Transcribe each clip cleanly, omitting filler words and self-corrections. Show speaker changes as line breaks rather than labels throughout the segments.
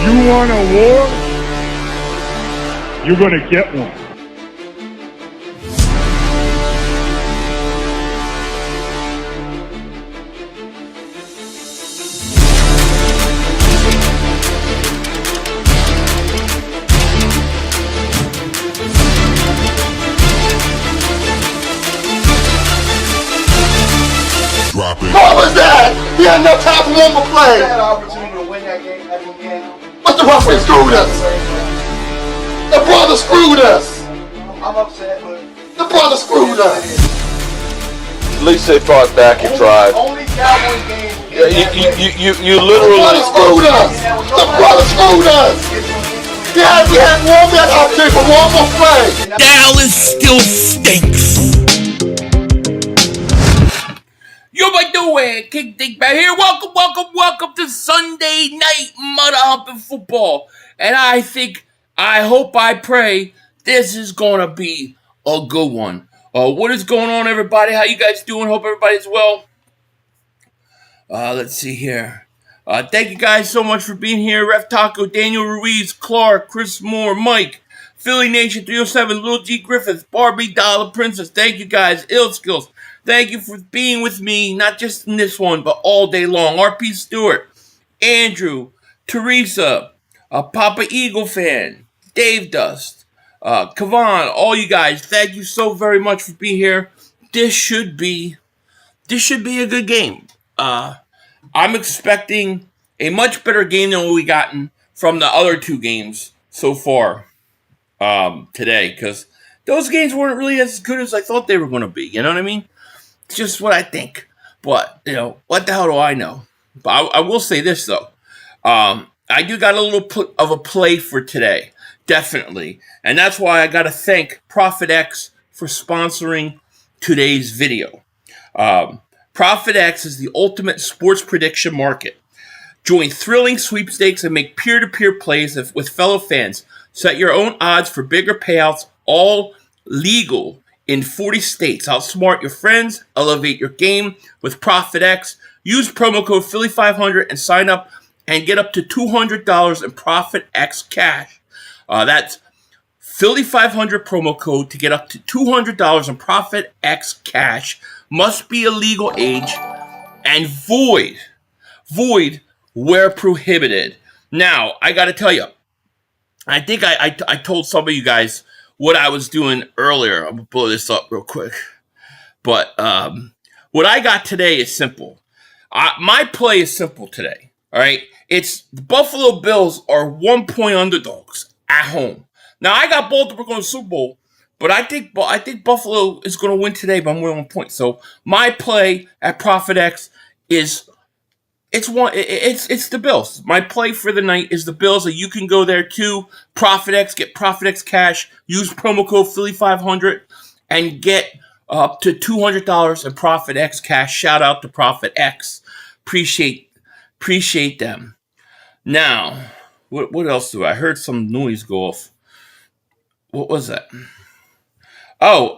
You want a war? You're going to get one.
Drop it.
What was that? He had enough time for one more play.
Had an opportunity to win that game.
But the referee screwed us. The brother screwed us.
I'm upset, but
The brother screwed us.
At least they fought back and tried.
only Cowboys game.
You
The brother
literally.
screwed us. The brother screwed us. We had one man opportunity for one more play.
Dallas still stinks. Yo, by the way, King Dingbat here. Welcome to Sunday night mother humping football. And I hope, I pray, this is gonna be a good one. What is going on, everybody? How you guys doing? Hope everybody's well. Let's see here. Thank you guys so much for being here. Ref Taco, Daniel Ruiz, Clark, Chris Moore, Mike, Philly Nation 307, Little G Griffiths, Barbie Dollar Princess. Thank you guys. Ill Skills. Thank you for being with me, not just in this one, but all day long. RP Stewart, Andrew, Teresa, Papa Eagle fan, Dave Dust, Kavan, all you guys. Thank you so very much for being here. This should be a good game. I'm expecting a much better game than what we gotten from the other two games so far today, because those games weren't really as good as I thought they were going to be. You know what I mean? It's just what I think. But, what the hell do I know? But I will say this, though. I do got a little of a play for today. Definitely. And that's why I got to thank Prophet X for sponsoring today's video. Prophet X is the ultimate sports prediction market. Join thrilling sweepstakes and make peer-to-peer plays with fellow fans. Set your own odds for bigger payouts, all legal in 40 states. Outsmart your friends, elevate your game with Prophet X. Use promo code Philly500 and sign up and get up to $200 in Prophet X cash. That's Philly500 promo code to get up to $200 in Prophet X cash. Must be a legal age and void where prohibited. Now, I got to tell you, I think I told some of you guys what I was doing earlier. I'm going to blow this up real quick. But what I got today is simple. My play is simple today. All right? It's the Buffalo Bills are 1-point underdogs at home. Now, I got Baltimore going to the Super Bowl, but I think Buffalo is going to win today by more than 1 point. So my play at Prophet X is it's the Bills. My play for the night is the Bills. So you can go there too. Prophet X, get Prophet X cash. Use promo code Philly500 and get up to $200 in Prophet X cash. Shout out to Prophet X. Appreciate them. Now, what else do I heard some noise go off? What was that? Oh,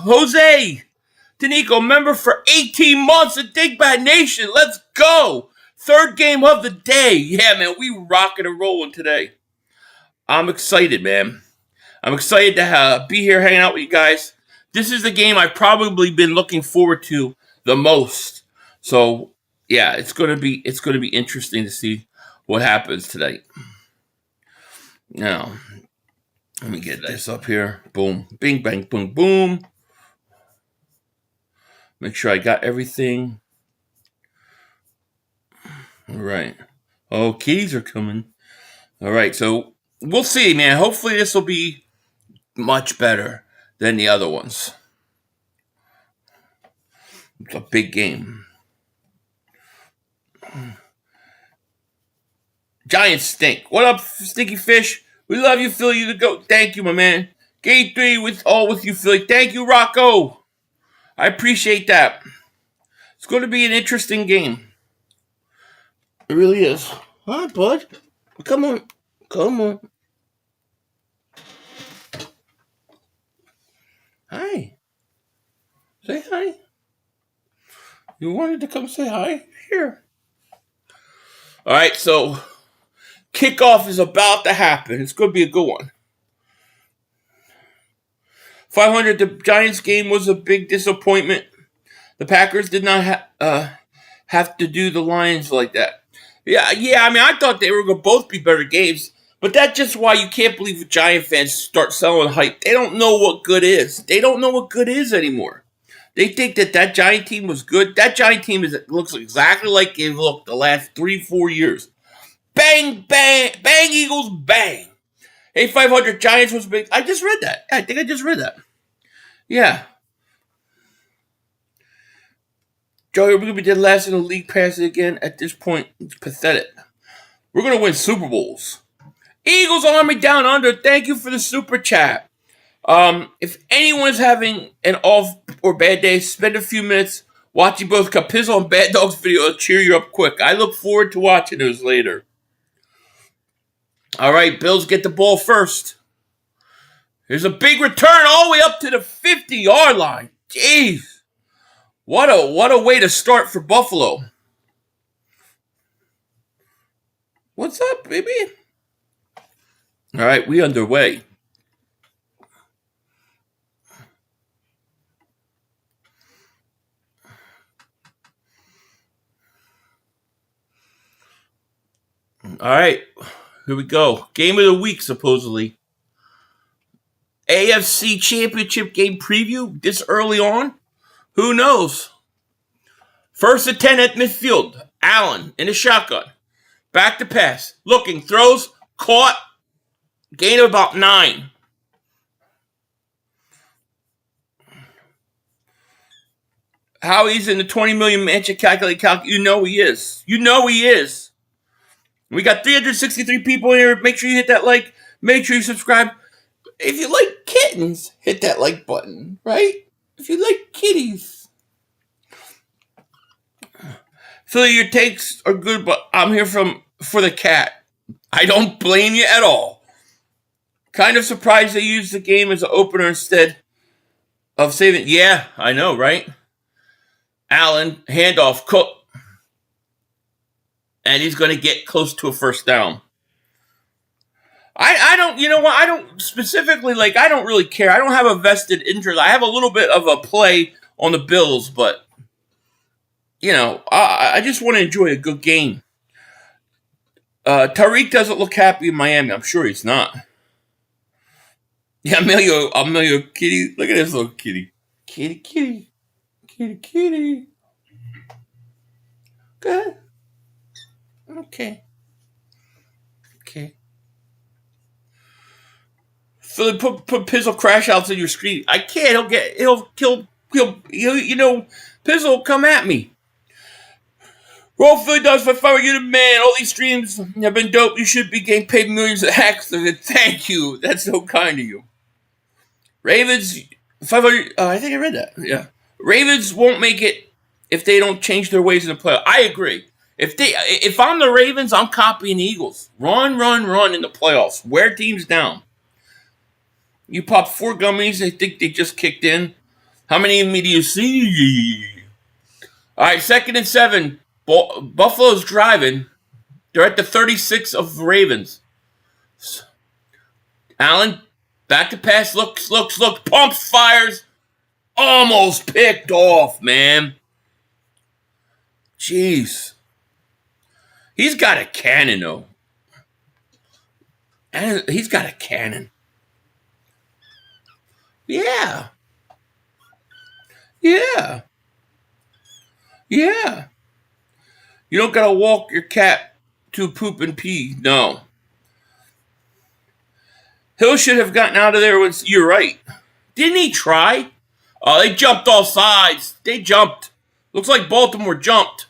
Jose Danico, member for 18 months at Dingbat Nation. Let's go. Third game of the day. Yeah, man, we rocking and rolling today. I'm excited, man. I'm excited to be here hanging out with you guys. This is the game I've probably been looking forward to the most. So, yeah, it's gonna be interesting to see what happens tonight. Now, let me get this up here. Boom. Bing, bang, boom, boom. Make sure I got everything. All right. Oh, keys are coming. All right. So we'll see, man. Hopefully this will be much better than the other ones. It's a big game. Giants stink. What up, Stinky Fish? We love you, Philly. You the GOAT. Thank you, my man. Game 3 with you, Philly. Thank you, Rocco. I appreciate that. It's going to be an interesting game. It really is. Hi, bud. Come on. Hi. Say hi. You wanted to come say hi? Here. All right, so Kickoff is about to happen. It's going to be a good one. 500, the Giants game was a big disappointment. The Packers did not have to do the Lions like that. Yeah. I mean, I thought they were going to both be better games, but that's just why you can't believe the Giant fans start selling hype. They don't know what good is. They don't know what good is anymore. They think that Giant team was good. That Giant team looks exactly like it looked the last 3-4 years. Bang, bang, bang, Eagles, bang. Hey, 500 Giants was big. I just read that. I think I just read that. Yeah. Joey, we're going to be dead last in the league passing again. At this point, it's pathetic. We're going to win Super Bowls. Eagles Army Down Under, thank you for the super chat. If anyone's having an off or bad day, spend a few minutes watching both Capizzle and Bad Dog's video. It'll cheer you up quick. I look forward to watching those later. All right, Bills get the ball first. There's a big return all the way up to the 50-yard line. Jeez. What a way to start for Buffalo. What's up, baby? All right, we underway. All right, here we go. Game of the week, supposedly. AFC Championship game preview this early on? Who knows? First and 10 at midfield. Allen in a shotgun. Back to pass. Looking, throws, caught. Gain of about 9. How he's in the 20 million mansion calculate. You know he is. You know he is. We got 363 people here. Make sure you hit that like. Make sure you subscribe. If you like kittens, hit that like button, right? If you like kitties. Philly, your takes are good, but I'm here for the cat. I don't blame you at all. Kind of surprised they used the game as an opener instead of saving. Yeah, I know, right? Allen, handoff, Cook. And he's going to get close to a first down. I don't, you know what? I don't specifically, I don't really care. I don't have a vested interest. I have a little bit of a play on the Bills, but, I just want to enjoy a good game. Tariq doesn't look happy in Miami. I'm sure he's not. Yeah, Emilio kitty. Look at this little kitty. Kitty. Good. Okay. Philly, put Pizzle crash outs in your screen. I can't. He'll kill. Pizzle will come at me. Roll Philly does for fire. You're the man. All these streams have been dope. You should be getting paid millions of hacks of it. Thank you. That's so kind of you. Ravens 500. I think I read that. Yeah. Ravens won't make it if they don't change their ways in the playoffs. I agree. If I'm the Ravens, I'm copying the Eagles. Run in the playoffs. Wear teams down. You pop 4 gummies, I think they just kicked in. How many of me do you see? All right, 2nd and 7. Buffalo's driving. They're at the 36 of the Ravens. Allen, back to pass, looks, pumps, fires. Almost picked off, man. Jeez. He's got a cannon, though. And he's got a cannon. Yeah. You don't gotta walk your cat to poop and pee. No. Hill should have gotten out of there once. You're right. Didn't he try? Oh, they jumped all sides. They jumped. Looks like Baltimore jumped.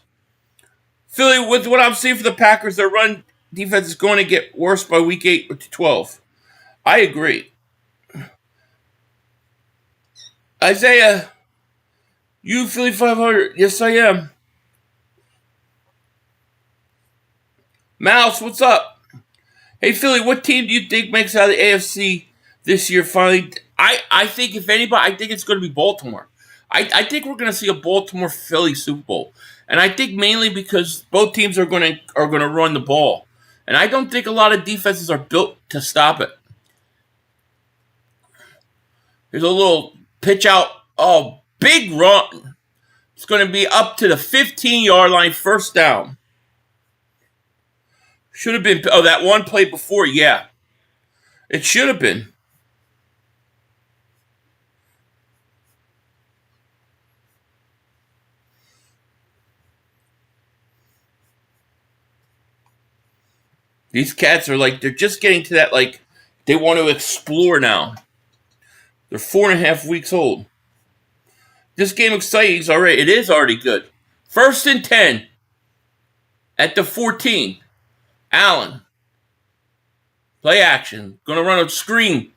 Philly, with what I'm seeing for the Packers, their run defense is going to get worse by week 8 to 12. I agree. Isaiah, you Philly 500. Yes, I am. Mouse, what's up? Hey, Philly, what team do you think makes out of the AFC this year finally? I think if anybody, I think it's going to be Baltimore. I think we're going to see a Baltimore-Philly Super Bowl. And I think mainly because both teams are going to run the ball. And I don't think a lot of defenses are built to stop it. Here's a little pitch out. Oh, big run. It's going to be up to the 15-yard line, first down. Should have been. Oh, that one play before, yeah. It should have been. These cats are like, they're just getting to that, like, they want to explore now. They're 4.5 weeks old. This game exciting. It is already good. 1st and 10 at the 14. Allen. Play action. Going to run a screen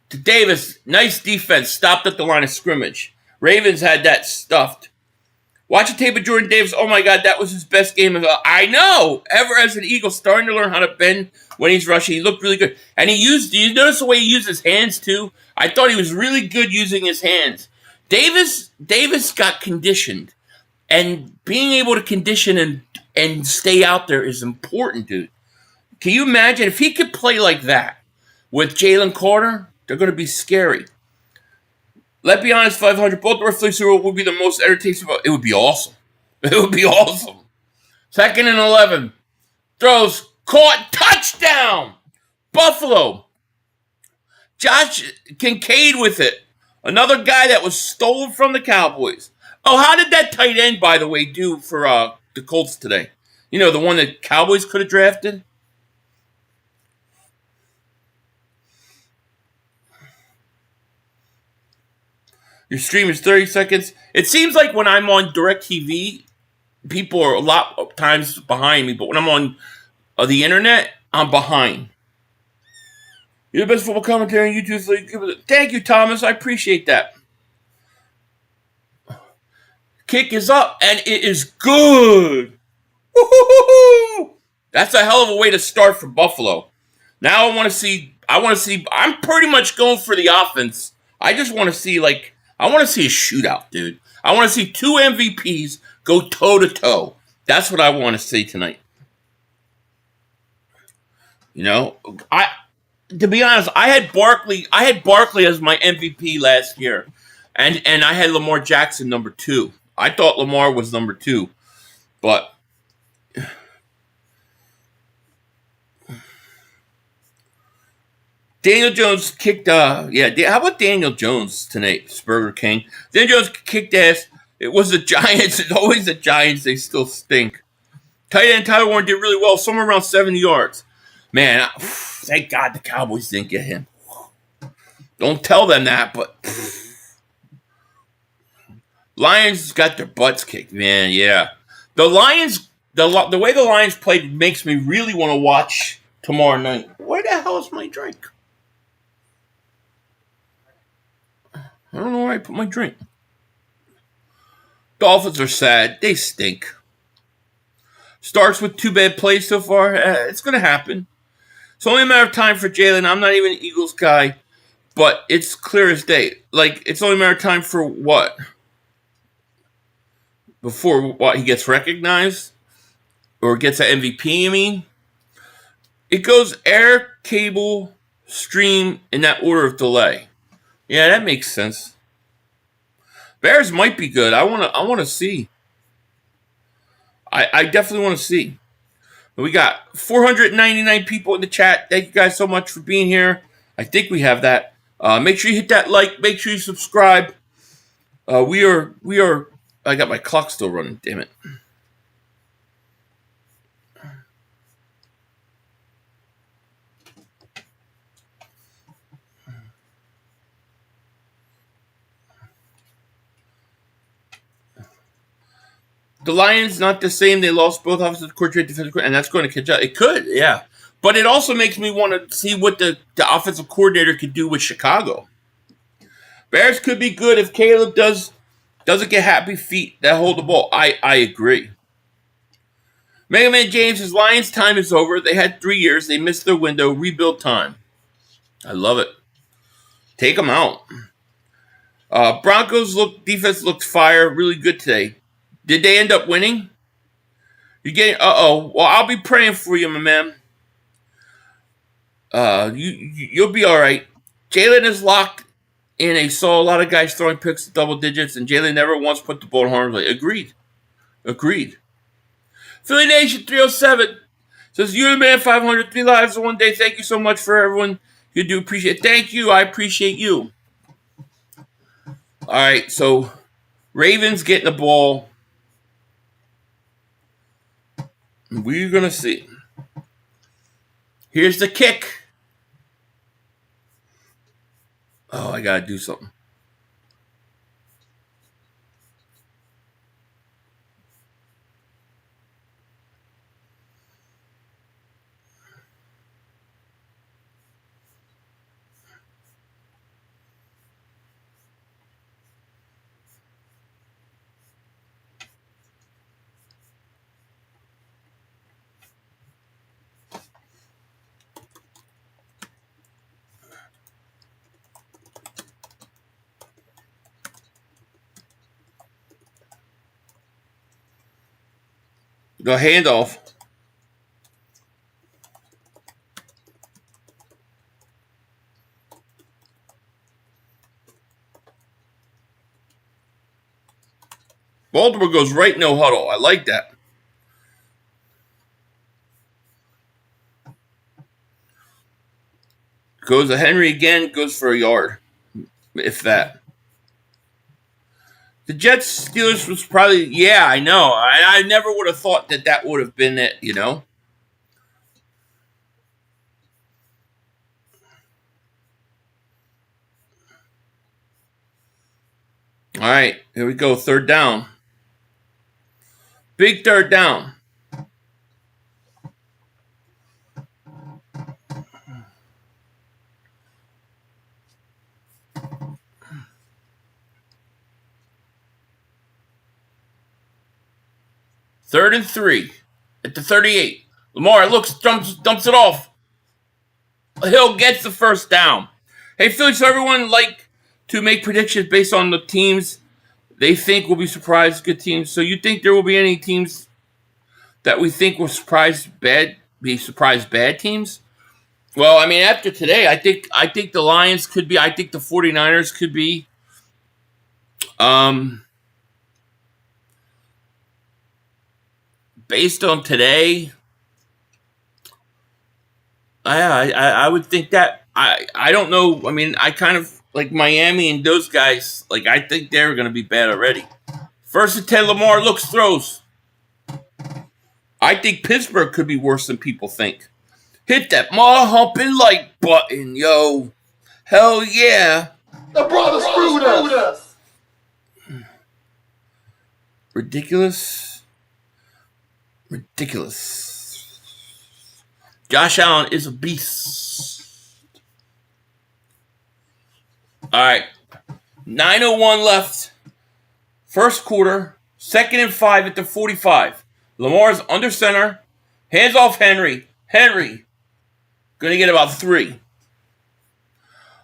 to Davis. Nice defense. Stopped at the line of scrimmage. Ravens had that stuffed. Watch a tape of Jordan Davis. Oh my God, that was his best game I know, ever as an Eagle. Starting to learn how to bend when he's rushing. He looked really good. And do you notice the way he used his hands too? I thought he was really good using his hands. Davis got conditioned. And being able to condition and stay out there is important, dude. Can you imagine if he could play like that with Jalen Carter? They're going to be scary. Let's be honest, 500. Both the reflex would be the most entertaining. It would be awesome. It would be awesome. 2nd and 11. Throws. Caught. Touchdown. Buffalo. Josh Kincaid with it. Another guy that was stolen from the Cowboys. Oh, how did that tight end, by the way, do for the Colts today? You know, the one that Cowboys could have drafted? Your stream is 30 seconds. It seems like when I'm on DirecTV, people are a lot of times behind me. But when I'm on the internet, I'm behind. You're the best football commentator on YouTube. So thank you, Thomas. I appreciate that. Kick is up, and it is good. Woo-hoo-hoo-hoo! That's a hell of a way to start for Buffalo. Now I want to see. I'm pretty much going for the offense. I just want to see, I want to see a shootout, dude. I want to see 2 MVPs go toe-to-toe. That's what I want to see tonight. You know, to be honest, I had Barkley as my MVP last year. And I had Lamar Jackson number 2. I thought Lamar was number 2. But Daniel Jones kicked, how about Daniel Jones tonight, Burger King? Daniel Jones kicked ass. It was the Giants. It's always the Giants. They still stink. Tight end Tyler Warren did really well, somewhere around 70 yards. Man, thank God the Cowboys didn't get him. Don't tell them that, but Lions got their butts kicked, man, yeah. The Lions, the way the Lions played makes me really want to watch tomorrow night. Where the hell is my drink? I don't know where I put my drink. Dolphins are sad. They stink. Starts with 2 bad plays so far. It's going to happen. It's only a matter of time for Jalen. I'm not even an Eagles guy, but it's clear as day. It's only a matter of time for what? Before what, he gets recognized? Or gets an MVP, I mean? It goes air, cable, stream, in that order of delay. Yeah, that makes sense. Bears might be good. I want to see. I definitely want to see. We got 499 people in the chat. Thank you guys so much for being here. I think we have that. Make sure you hit that like. Make sure you subscribe. We are. I got my clock still running. Damn it. The Lions, not the same. They lost both offensive coordinator, defensive coordinator, and that's going to catch up. It could, yeah. But it also makes me want to see what the offensive coordinator could do with Chicago. Bears could be good if Caleb doesn't get happy feet that hold the ball. I agree. Mega Man James says, Lions' time is over. They had 3 years. They missed their window. Rebuild time. I love it. Take them out. Broncos defense looked fire. Really good today. Did they end up winning? You getting? Well, I'll be praying for you, my man. You'll be all right. Jalen is locked in. I saw a lot of guys throwing picks to double digits, and Jalen never once put the ball in harm's way. Agreed. Philly Nation 307 says, "You're the man. 503 lives in one day. Thank you so much for everyone. You do appreciate it. Thank you. I appreciate you." All right, so Ravens getting the ball. We're gonna see. Here's the kick. Oh, I gotta do something. The handoff. Baltimore goes right no huddle. I like that. Goes to Henry again. Goes for a yard, if that. The Jets Steelers was probably, yeah, I know. I never would have thought that would have been it, you know? All right, here we go. Third down. Big third down. Third and 3 at the 38. Lamar looks, dumps it off. Hill gets the first down. Hey, Philly, so everyone like to make predictions based on the teams they think will be surprised good teams. So you think there will be any teams that we think will surprise bad teams? Well, I mean, after today, I think the Lions could be. I think the 49ers could be. Based on today, I would think that I don't know. I mean, I kind of like Miami and those guys. Like, I think they're going to be bad already. First and 10, Lamar looks, throws. I think Pittsburgh could be worse than people think. Hit that mother humping like button, yo. Hell yeah.
The brother screwed us.
Ridiculous. Josh Allen is a beast. All right. 9:01 left. First quarter. 2nd and 5 at the 45. Lamar's under center. Hands off Henry. Henry. Going to get about 3.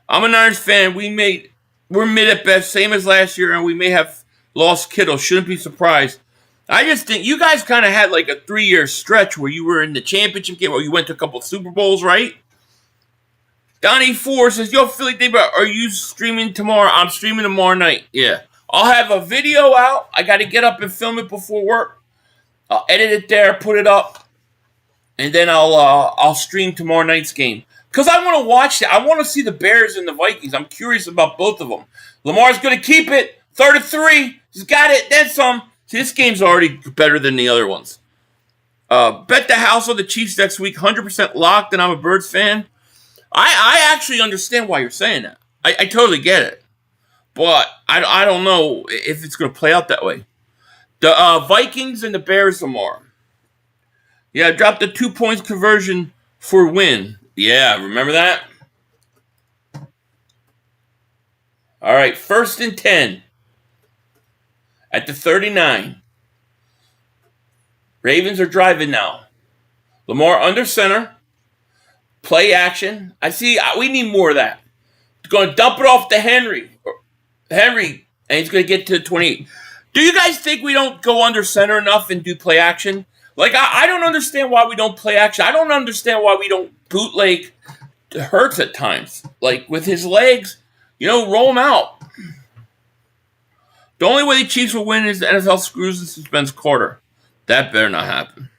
I'm a Niners fan. We're mid at best. Same as last year. And we may have lost Kittle. Shouldn't be surprised. I just think you guys kind of had like a 3-year stretch where you were in the championship game, or you went to a couple of Super Bowls, right? Donnie 4 says, "Yo, Philly Dingbat, are you streaming tomorrow?" I'm streaming tomorrow night. Yeah. I'll have a video out. I got to get up and film it before work. I'll edit it there, put it up, and then I'll stream tomorrow night's game. Because I want to watch it. I want to see the Bears and the Vikings. I'm curious about both of them. Lamar's going to keep it. 3rd and 3. He's got it. Then some. See, this game's already better than the other ones. Bet the house on the Chiefs next week. 100% locked, and I'm a Birds fan. I actually understand why you're saying that. I totally get it. But I don't know if it's going to play out that way. The Vikings and the Bears tomorrow. Yeah, dropped the 2 points conversion for win. Yeah, remember that? All right, 1st and 10. At the 39. Ravens are driving now. Lamar under center. Play action. I see. We need more of that. Going to dump it off to Henry. And he's going to get to the 28. Do you guys think we don't go under center enough and do play action? Like, I don't understand why we don't play action. I don't understand why we don't bootleg Hurts at times. Like, with his legs, roll him out. The only way the Chiefs will win is the NFL screws and suspends Carter. That better not happen.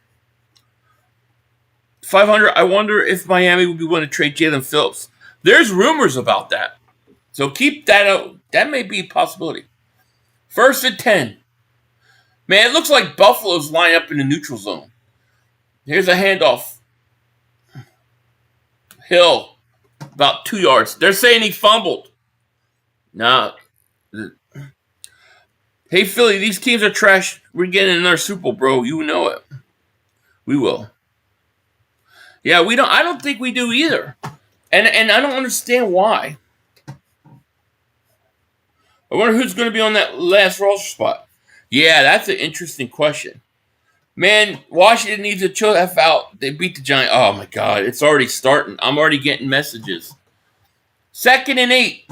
500, I wonder if Miami would be willing to trade Jalen Phillips. There's rumors about that. So keep that out. That may be a possibility. 1st and 10. Man, it looks like Buffalo's line up in the neutral zone. Here's a handoff. Hill, about 2 yards. They're saying he fumbled. Nah. Hey, Philly, these teams are trash. We're getting another Super Bowl, bro. You know it. We will. Yeah, we don't. I don't think we do either. And I don't understand why. I wonder who's going to be on that last roster spot. Yeah, that's an interesting question. Man, Washington needs to chill F out. They beat the Giants. Oh, my God. It's already starting. I'm already getting messages. 2nd and 8.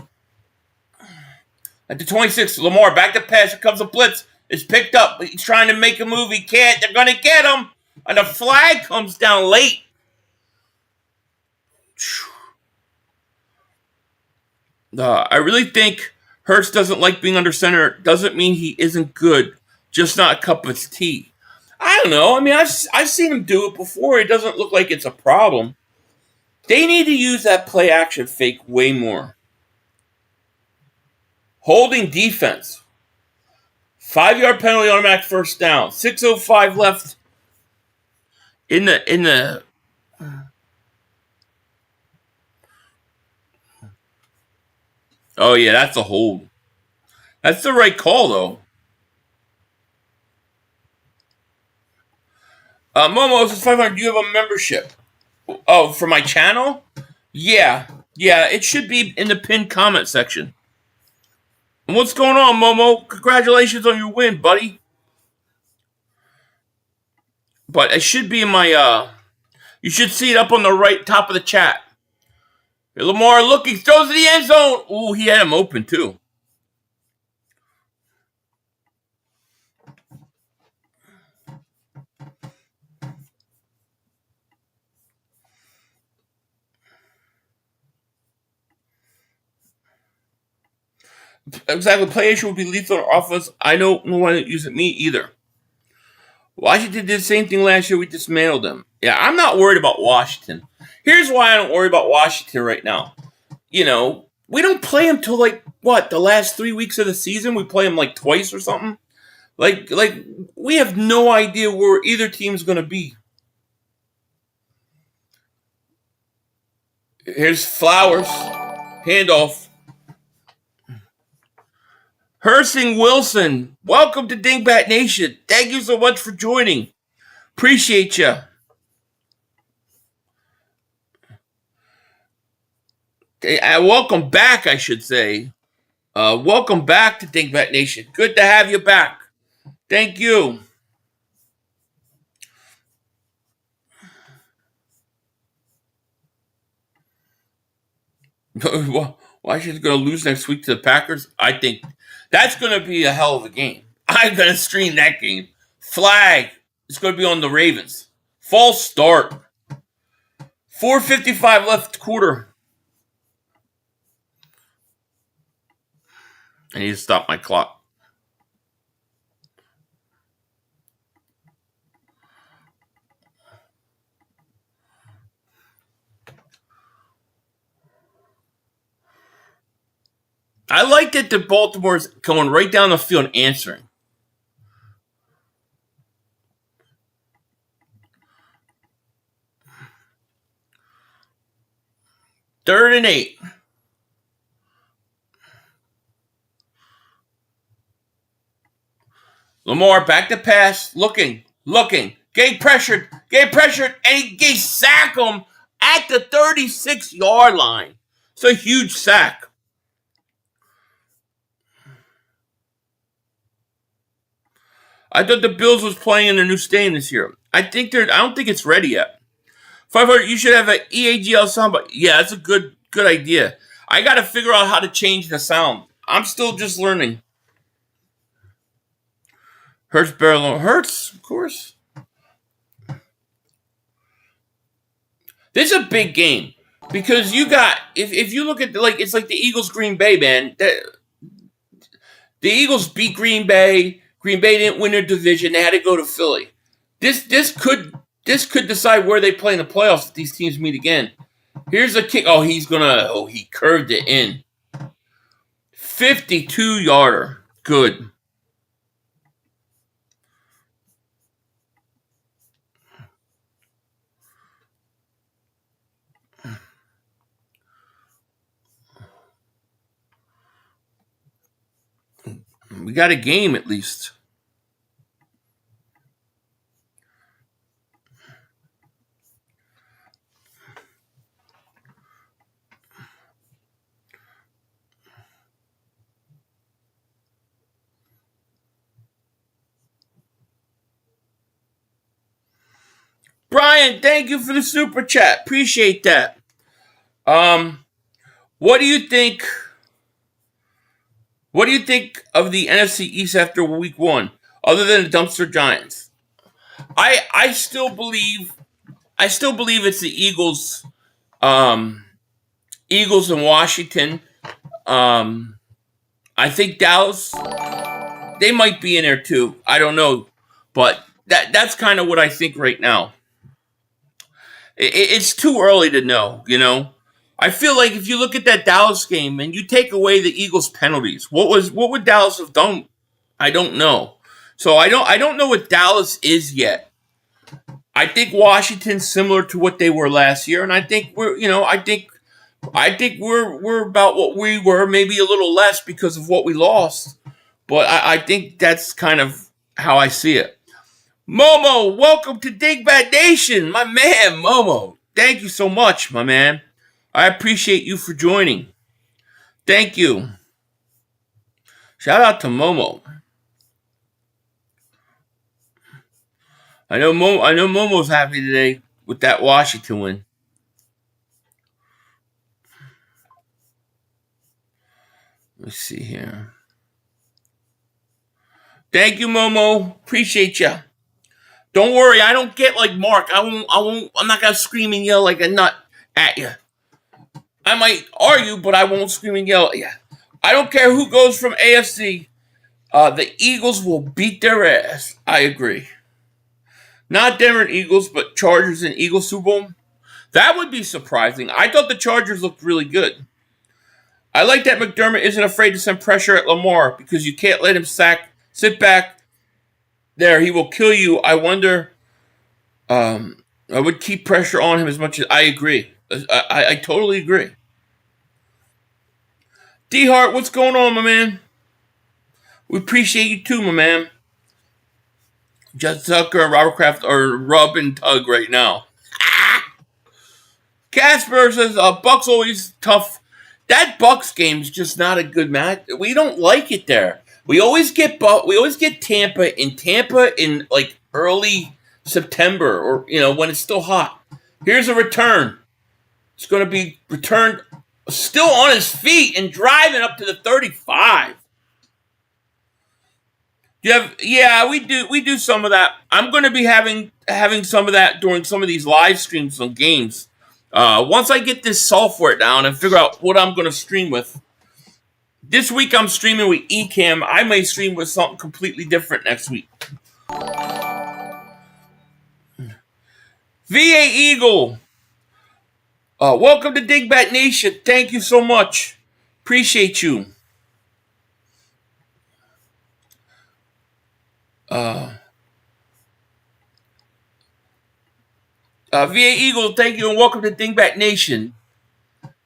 At the 26, Lamar, back to pass. Here comes a blitz. It's picked up. He's trying to make a move. He can't. They're going to get him. And the flag comes down late. I really think Hurts doesn't like being under center. Doesn't mean he isn't good. Just not a cup of tea. I don't know. I mean, I've seen him do it before. It doesn't look like it's a problem. They need to use that play action fake way more. Holding defense. 5-yard penalty, automatic first down. 6:05 left in the. Oh yeah, that's a hold. That's the right call though. Momo, this is 500. Do you have a membership? Oh, for my channel? Yeah. It should be in the pinned comment section. And what's going on, Momo? Congratulations on your win, buddy. But it should be in my, you should see it up on the right top of the chat. Lamar looking, throws to the end zone. Ooh, he had him open too. Exactly, play issue would be lethal on offense. I don't want to use it, me either. Washington did the same thing last year. We dismantled them. Yeah, I'm not worried about Washington. Here's why I don't worry about Washington right now. We don't play them till the last 3 weeks of the season. We play them twice or something. Like we have no idea where either team's going to be. Here's Flowers. Handoff. Hersing Wilson, welcome to Dingbat Nation. Thank you so much for joining. Appreciate you. Welcome back, I should say. Welcome back to Dingbat Nation. Good to have you back. Thank you. Washington's going to lose next week to the Packers? I think that's going to be a hell of a game. I'm going to stream that game. Flag. It's going to be on the Ravens. False start. 4:55 left quarter. I need to stop my clock. I like that the Baltimore's going right down the field and answering. Third and 8. Lamar back to pass, looking, getting pressured, and he sack him at the 36-yard line. It's a huge sack. I thought the Bills was playing in a new stadium this year. I don't think it's ready yet. 500, you should have an EAGL soundbite. Yeah, that's a good idea. I got to figure out how to change the sound. I'm still just learning. Hurts, of course. This is a big game because you got if you look at it's like the Eagles Green Bay, man. The Eagles beat Green Bay. Green Bay didn't win their division. They had to go to Philly. This could decide where they play in the playoffs if these teams meet again. Here's a kick. Oh, he curved it in. 52-yarder. Good. We got a game at least. Brian, thank you for the super chat. Appreciate that. What do you think? What do you think of the NFC East after Week 1, other than the dumpster Giants? I still believe it's the Eagles, Eagles and Washington. I think Dallas, they might be in there too. I don't know, but that's kind of what I think right now. It's too early to know, you know. I feel like if you look at that Dallas game and you take away the Eagles' penalties, what would Dallas have done? I don't know. So I don't know what Dallas is yet. I think Washington's similar to what they were last year, and I think we're about what we were, maybe a little less because of what we lost. But I think that's kind of how I see it. Momo, welcome to Dingbat Nation, my man, Momo. Thank you so much, my man. I appreciate you for joining. Thank you. Shout out to Momo. I know Momo's happy today with that Washington win. Let's see here. Thank you, Momo. Appreciate ya. Don't worry, I don't get like Mark. I'm not gonna scream and yell like a nut at you. I might argue, but I won't scream and yell at you. I don't care who goes from AFC. The Eagles will beat their ass. I agree. Not Denver Eagles, but Chargers and Eagles Super Bowl. That would be surprising. I thought the Chargers looked really good. I like that McDermott isn't afraid to send pressure at Lamar because you can't let him sit back there. He will kill you. I wonder. I would keep pressure on him as much as I agree. I totally agree. D-Hart, what's going on, my man? We appreciate you too, my man. Justin Tucker and Robert Kraft are rub and tug right now. Casper says, Bucks always tough. That Bucks game's just not a good match. We don't like it there. We always get Tampa in like early September or when it's still hot. Here's a return. It's going to be returned still on his feet and driving up to the 35. We do some of that. I'm going to be having some of that during some of these live streams on games. Once I get this software down and figure out what I'm going to stream with. This week I'm streaming with Ecamm. I may stream with something completely different next week. VA Eagle. Welcome to Dingbat Nation. Thank you so much. Appreciate you. VA Eagle, thank you and welcome to Dingbat Nation.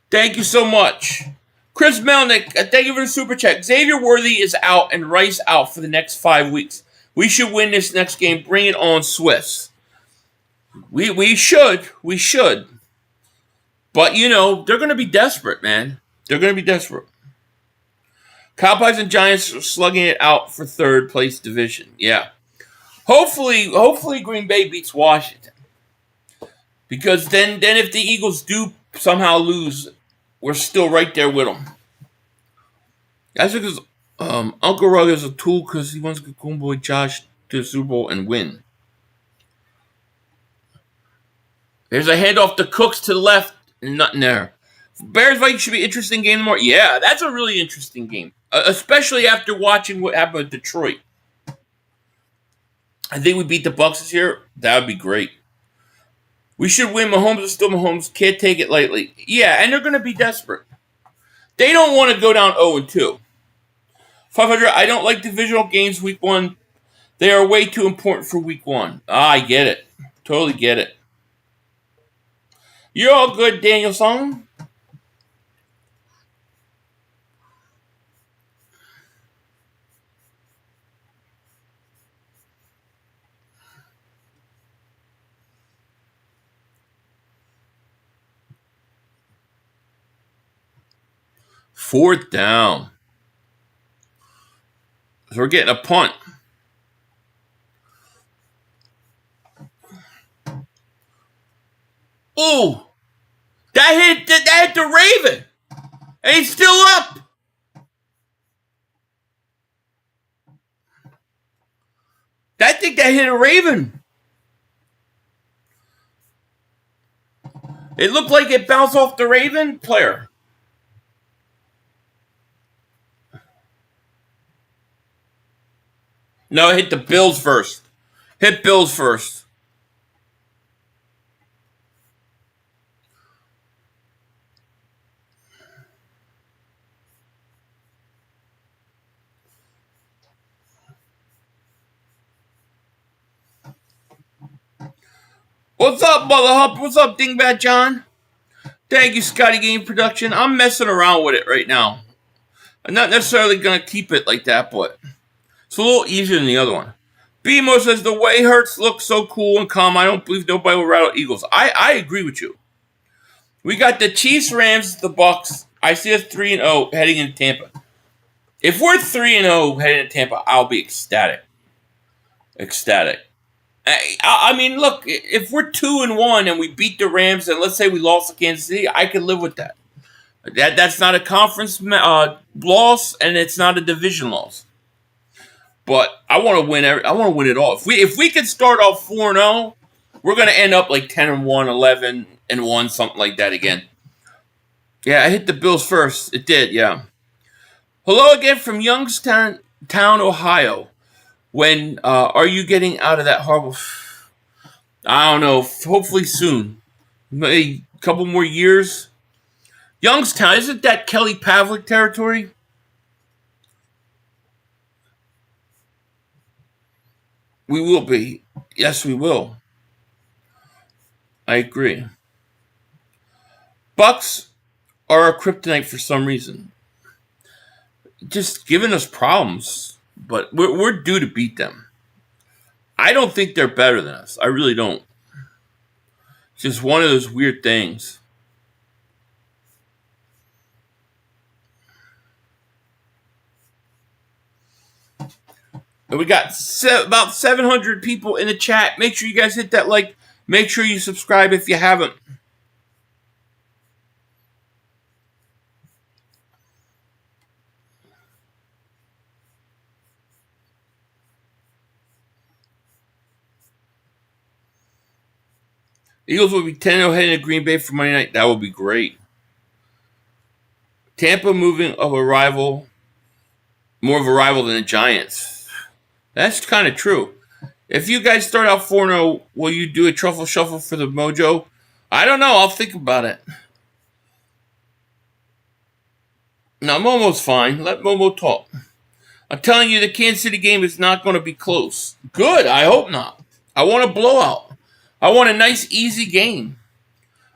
Thank you so much. Chris Melnick, thank you for the super chat. Xavier Worthy is out and Rice out for the next 5 weeks. We should win this next game. Bring it on, Swiss. We should. But, they're going to be desperate, man. They're going to be desperate. Cowboys and Giants are slugging it out for third place division. Yeah. Hopefully Green Bay beats Washington. Because then if the Eagles do somehow lose, we're still right there with them. That's because Uncle Rug is a tool because he wants to get homeboy Josh to the Super Bowl and win. There's a handoff to Cooks to the left, and nothing there. Bears Vikings should be an interesting game tomorrow. Yeah, that's a really interesting game, especially after watching what happened with Detroit. I think we beat the Bucs this year. That would be great. We should win. Mahomes is still Mahomes. Can't take it lightly. Yeah, and they're going to be desperate. They don't want to go down 0-2. 500. I don't like divisional games week 1. They are way too important for week 1. I get it. Totally get it. You're all good, Danielson. Fourth down. So we're getting a punt. Ooh. That hit the Raven. And he's still up. I think that hit a Raven. It looked like it bounced off the Raven player. No, it hit the Bills first. Hit Bills first. What's up, Mother Hump? What's up, Dingbat John? Thank you, Scotty Game Production. I'm messing around with it right now. I'm not necessarily going to keep it like that, but it's a little easier than the other one. BMO says, the way Hurts looks so cool and calm, I don't believe nobody will rattle Eagles. I agree with you. We got the Chiefs, Rams, the Bucks. I see us 3-0 heading into Tampa. If we're 3-0 heading into Tampa, I'll be ecstatic. Ecstatic. I mean, look, if we're 2-1 and we beat the Rams, and let's say we lost to Kansas City, I could live with that. That's not a conference loss, and it's not a division loss. But I want to win. I want to win it all. If we could start off 4-0, we're going to end up like 10-1, 11-1, something like that again. Yeah, I hit the Bills first. It did, yeah. Hello again from Youngstown, Ohio. When are you getting out of that horrible? I don't know. Hopefully soon. Maybe a couple more years. Youngstown, isn't that Kelly Pavlik territory? We will be. Yes, we will. I agree. Bucks are a kryptonite for some reason. Just giving us problems. But we're due to beat them. I don't think they're better than us. I really don't. It's just one of those weird things. And we got about 700 people in the chat. Make sure you guys hit that like. Make sure you subscribe if you haven't. Eagles will be 10-0 heading to Green Bay for Monday night. That would be great. Tampa moving of a rival, more of a rival than the Giants. That's kind of true. If you guys start out 4-0, will you do a truffle shuffle for the mojo? I don't know. I'll think about it. No, Momo's fine. Let Momo talk. I'm telling you, the Kansas City game is not going to be close. Good. I hope not. I want a blowout. I want a nice, easy game.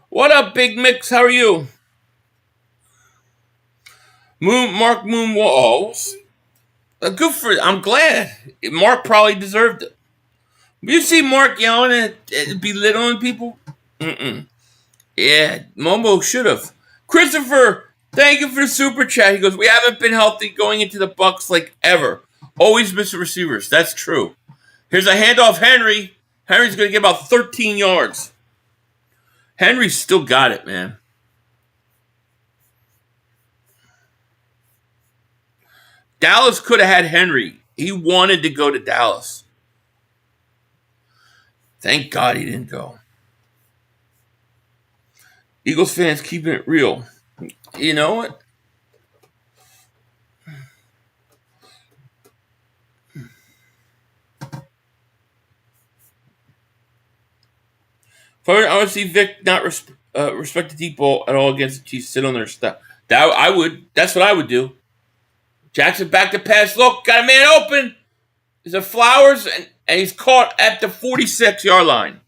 What up, Big Mix? How are you? Mark Moon Walls. Good for it. I'm glad. Mark probably deserved it. You see Mark yelling and belittling people? Yeah, Momo should have. Christopher, thank you for the super chat. He goes, we haven't been healthy going into the Bucks like ever. Always missing receivers. That's true. Here's a handoff, Henry. Henry's going to get about 13 yards. Henry's still got it, man. Dallas could have had Henry. He wanted to go to Dallas. Thank God he didn't go. Eagles fans keeping it real. You know what? I want to see Vic not respect the deep ball at all against the Chiefs. Sit on their stuff. That I would. That's what I would do. Jackson back to pass. Look, got a man open. Is it Flowers? And he's caught at the 46-yard line.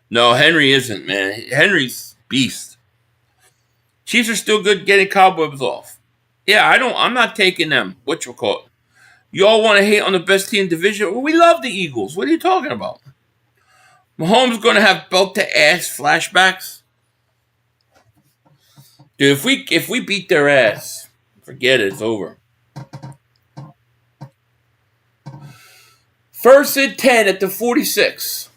No, Henry isn't, man. Henry's beast. Chiefs are still good getting cobwebs off. Yeah, I'm not taking them. Whatchamacallit. You all want to hate on the best team in the division? Well, we love the Eagles. What are you talking about? Mahomes going to have belt-to-ass flashbacks? Dude, if we beat their ass, forget it. It's over. 1st and 10 at the 46.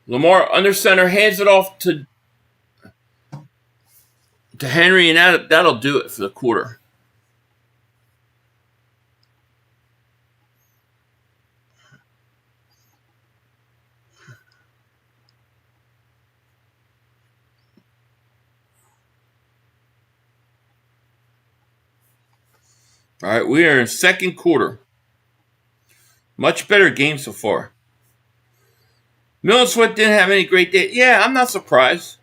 Lamar under center hands it off to Henry, and that'll do it for the quarter. All right, we are in second quarter. Much better game so far. Millen Sweat didn't have any great day. Yeah, I'm not surprised.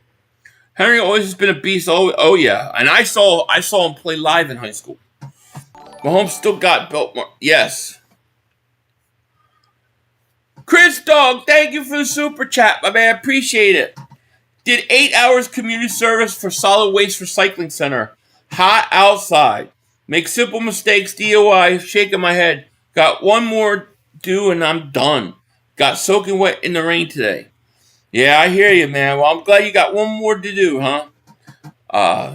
Henry always has been a beast. Oh yeah, and I saw him play live in high school. Mahomes still got built more. Yes. Chris Dog, thank you for the super chat, my man. Appreciate it. Did 8 hours community service for solid waste recycling center. Hot outside. Make simple mistakes, DOI, shaking my head. Got one more due and I'm done. Got soaking wet in the rain today. Yeah, I hear you, man. Well, I'm glad you got one more to do, huh?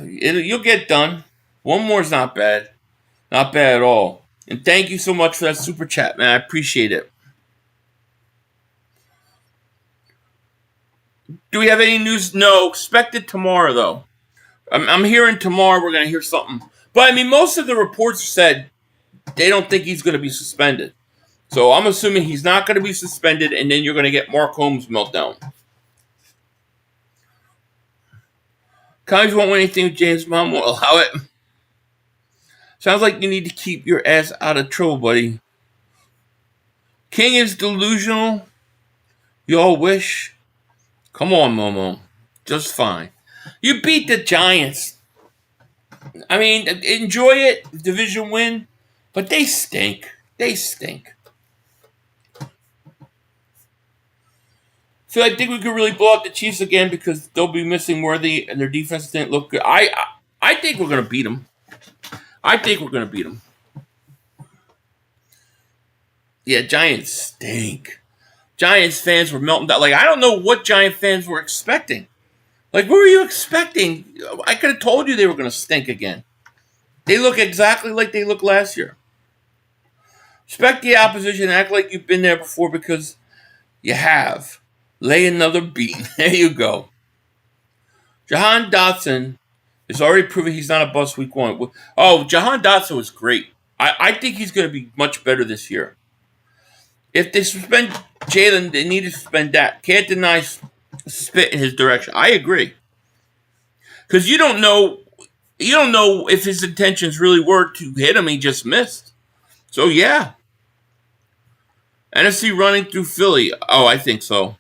You'll get done. One more's not bad. Not bad at all. And thank you so much for that super chat, man. I appreciate it. Do we have any news? No. Expect it tomorrow, though. I'm hearing tomorrow we're going to hear something. But, I mean, most of the reports said they don't think he's going to be suspended. So I'm assuming he's not going to be suspended, and then you're going to get Mark Holmes' meltdown. College won't win anything if James' mom won't allow it. Sounds like you need to keep your ass out of trouble, buddy. King is delusional. You all wish. Come on, Momo. Just fine. You beat the Giants. I mean, enjoy it. Division win. But they stink. They stink. So I think we could really blow up the Chiefs again because they'll be missing Worthy and their defense didn't look good. I think we're going to beat them. I think we're going to beat them. Yeah, Giants stink. Giants fans were melting down. Like, I don't know what Giant fans were expecting. Like, what were you expecting? I could have told you they were going to stink again. They look exactly like they looked last year. Respect the opposition. Act like you've been there before because you have. Lay another beat. There you go. Jahan Dotson is already proving he's not a bust week one. Oh, Jahan Dotson was great. I think he's going to be much better this year. If they suspend Jalen, they need to suspend that. Can't deny spit in his direction. I agree. Because you don't know if his intentions really were to hit him. He just missed. So, yeah. NFC running through Philly. Oh, I think so.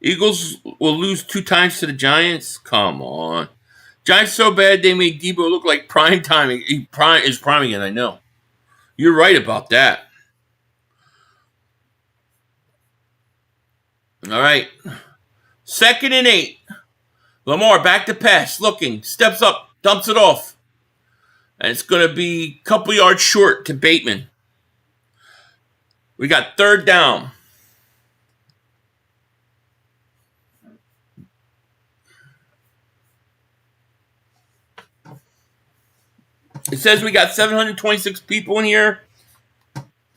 Eagles will lose 2 times to the Giants? Come on. Giants so bad they made Debo look like prime time. He is priming it, I know. You're right about that. All right. 2nd and 8. Lamar back to pass. Looking. Steps up. Dumps it off. And it's going to be a couple yards short to Bateman. We got 3rd down. It says we got 726 people in here.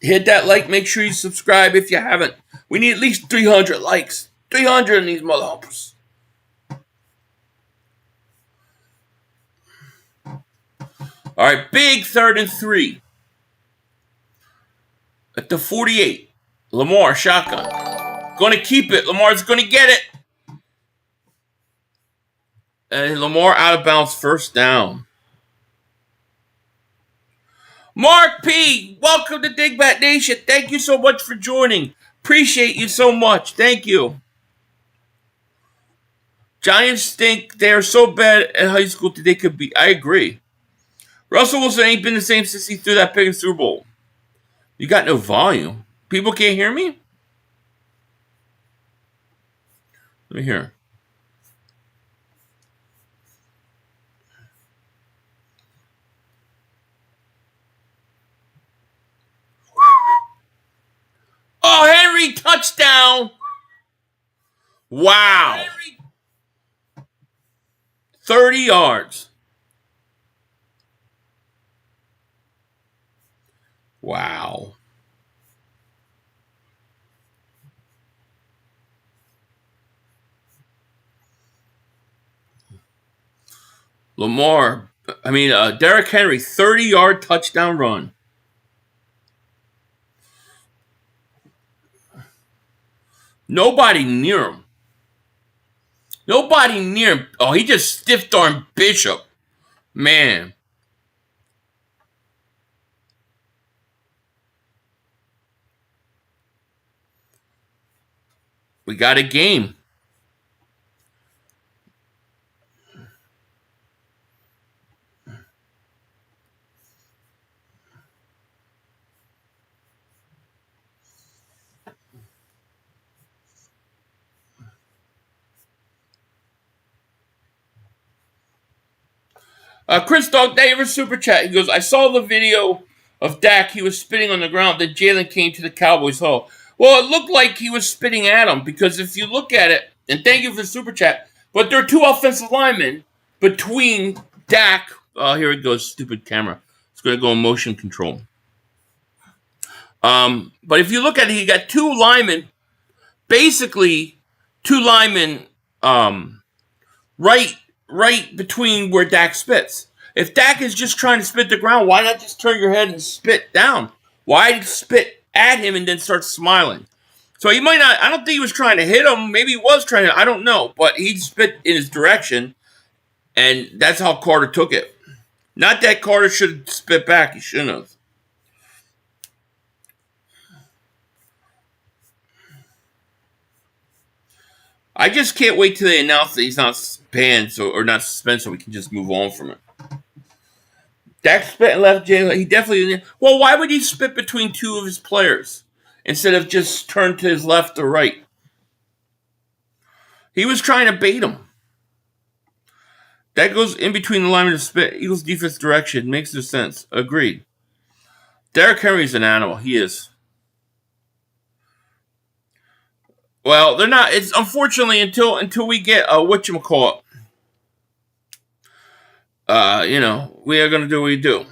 Hit that like. Make sure you subscribe if you haven't. We need at least 300 likes. 300 in these motherfuckers. All right, big 3rd and 3. At the 48. Lamar, shotgun. Going to keep it. Lamar's going to get it. And Lamar out of bounds, first down. Mark P, welcome to Dingbat Nation. Thank you so much for joining. Appreciate you so much. Thank you. Giants stink. They are so bad at high school that they could be. I agree. Russell Wilson ain't been the same since he threw that pick in Super Bowl. You got no volume. People can't hear me? Let me hear. Oh, Henry, touchdown. Wow. 30 yards. Wow. Derrick Henry, 30-yard touchdown run. Nobody near him. Nobody near him. Oh, he just stiff-armed Bishop. Man. We got a game. Chris Dog Davis super chat. He goes, I saw the video of Dak. He was spitting on the ground. Then Jalen came to the Cowboys Hall. Well, it looked like he was spitting at him because if you look at it, and thank you for the super chat, but there are two offensive linemen between Dak. Oh, here it goes. Stupid camera. It's going to go in motion control. But if you look at it, he got two linemen, basically two linemen, right between where Dak spits. If Dak is just trying to spit the ground, why not just turn your head and spit down? Why spit at him and then start smiling? So he might not, I don't think he was trying to hit him. Maybe he was trying to, I don't know. But he spit in his direction, and that's how Carter took it. Not that Carter should have spit back. He shouldn't have. I just can't wait till they announce that he's not banned or not suspended so we can just move on from it. Dak spit and left Jalen. He definitely. Well, why would he spit between two of his players instead of just turn to his left or right? He was trying to bait him. That goes in between the lineman and spit. Eagles defense direction. Makes no sense. Agreed. Derrick Henry's an animal. He is. Well, they're not. It's unfortunately until we get whatchamacallit. We are gonna do what we do.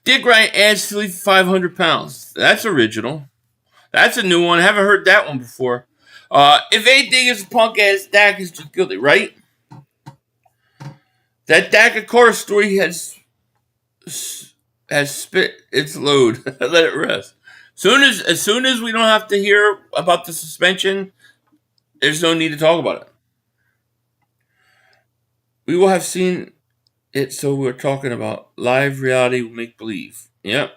Dick Wright adds Philly 500 pounds. That's original. That's a new one. I haven't heard that one before. If anything is a punk ass, Dak is just guilty, right? That Dak and Carter story has spit its load. Let it rest. As soon as we don't have to hear about the suspension, there's no need to talk about it. We will have seen it, so we're talking about live reality make believe. Yep.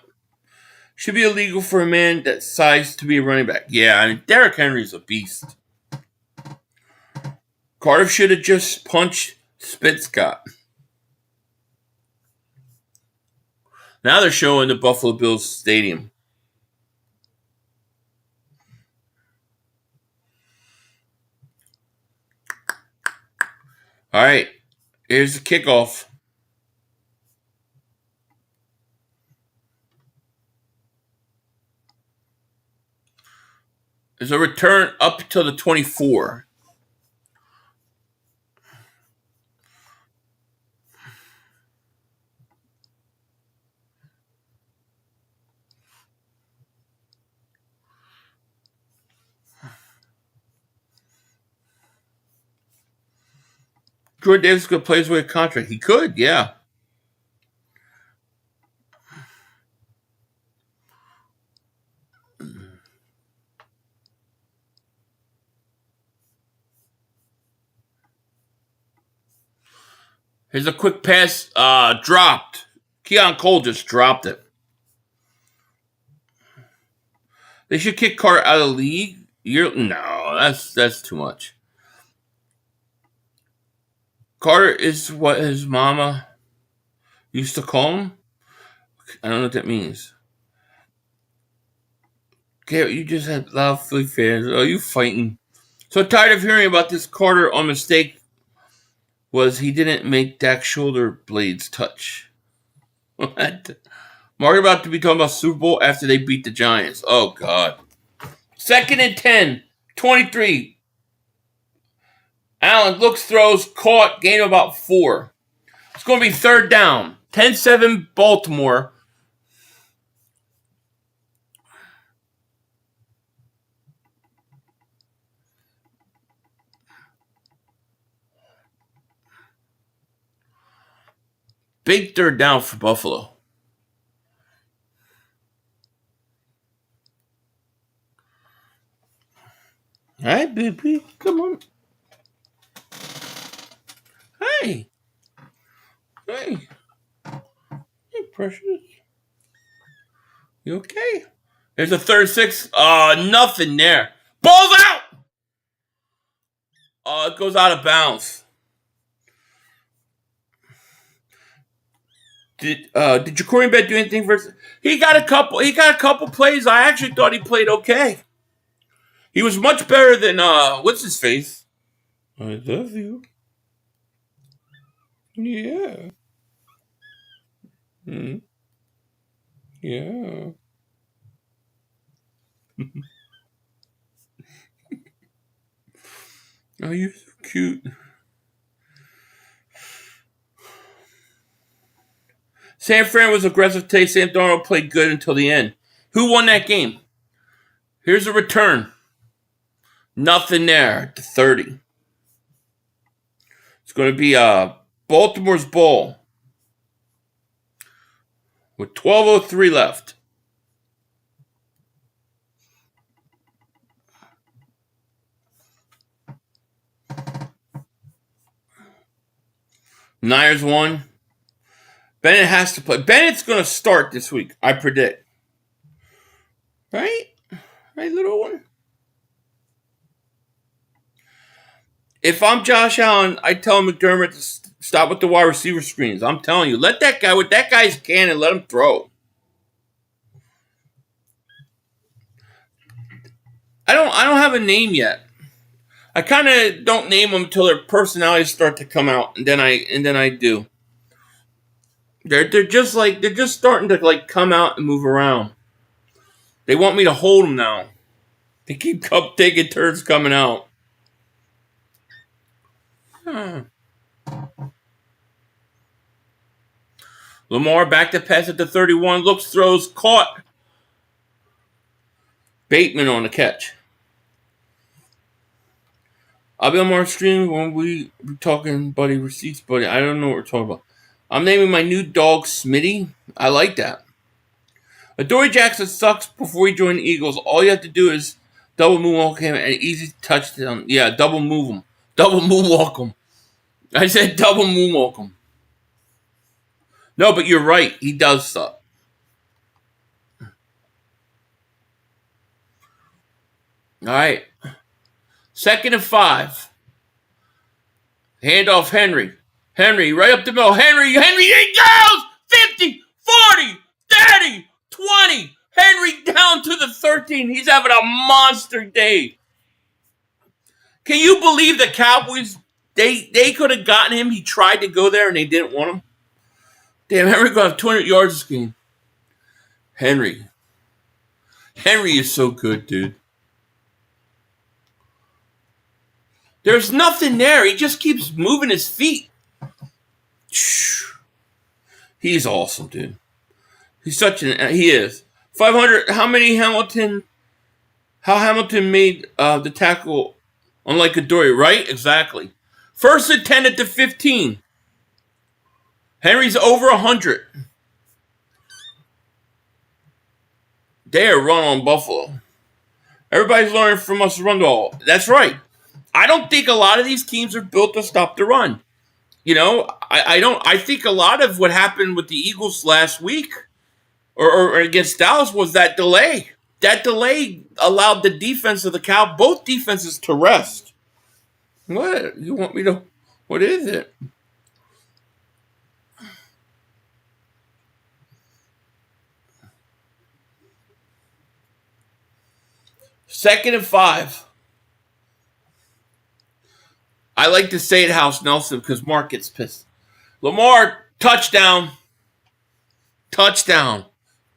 Should be illegal for a man that size to be a running back. Yeah, I mean, Derrick Henry's a beast. Carter should have just punched Scott. Now they're showing the Buffalo Bills Stadium. All right, here's the kickoff. There's a return up till the 24. Jordan Davis could play his way a contract. He could, yeah. Here's a quick pass. Dropped. Keon Cole just dropped it. They should kick Carter out of the league. No, that's too much. Carter is what his mama used to call him. I don't know what that means. Garrett, you just had loud Philly fans. Oh, you fighting. So tired of hearing about this Carter on mistake was he didn't make Dak's shoulder blades touch. What? Mark about to be talking about Super Bowl after they beat the Giants. Oh, God. 2nd and 10. 23. Allen looks, throws, caught, gain of about 4. It's going to be 3rd down. 10-7 Baltimore. Big 3rd down for Buffalo. All right, baby. Come on. Hey. Hey. Hey, precious. You okay? There's a 3rd 6. Nothing there. Ball's out! It goes out of bounds. Did Jacory Bet do anything for? He got a couple plays. I actually thought he played okay. He was much better than what's his face? I love you. Yeah. Yeah. Oh, you're so cute. San Fran was aggressive today. Sam Darnold played good until the end. Who won that game? Here's a return. Nothing there. To 30. It's going to be Baltimore's ball. With 12:03 left. Niners won. Bennett has to play. Bennett's going to start this week, I predict. Right? Right, little one? If I'm Josh Allen, I tell McDermott to stop with the wide receiver screens. I'm telling you, let that guy with that guy's cannon, let him throw. I don't have a name yet. I kind of don't name them until their personalities start to come out, and then I do. They're just starting to like come out and move around. They want me to hold them now. They keep taking turns coming out. Lamar back to pass at the 31. Looks, throws, caught. Bateman on the catch. I'll be on more stream when we be talking buddy receipts, buddy. I don't know what we're talking about. I'm naming my new dog Smitty. I like that. Adoree Jackson sucks before he joined the Eagles. All you have to do is double moonwalk him and easy touchdown. Yeah, double move him. Double moonwalk him. I said double moonwalk him. No, but you're right. He does suck. All right. 2nd and 5. Handoff Henry. Henry right up the middle. Henry, there he goes! 50, 40, 30, 20. Henry down to the 13. He's having a monster day. Can you believe the Cowboys? They could have gotten him. He tried to go there and they didn't want him. Damn, Henry going to have 200 yards this game. Henry is so good, dude. There's nothing there. He just keeps moving his feet. He's awesome, dude. He is. 500, how Hamilton made the tackle unlike Adoree, right? Exactly. 1st and 10 at the 15. Henry's over 100. They are run on Buffalo. Everybody's learning from us to run the ball. That's right. I don't think a lot of these teams are built to stop the run. I don't. I think a lot of what happened with the Eagles last week or against Dallas was that delay. That delay allowed the defense of the both defenses to rest. What you want me to? What is it? Second and 5. I like to say it, House Nelson, because Mark gets pissed. Lamar, touchdown. Touchdown.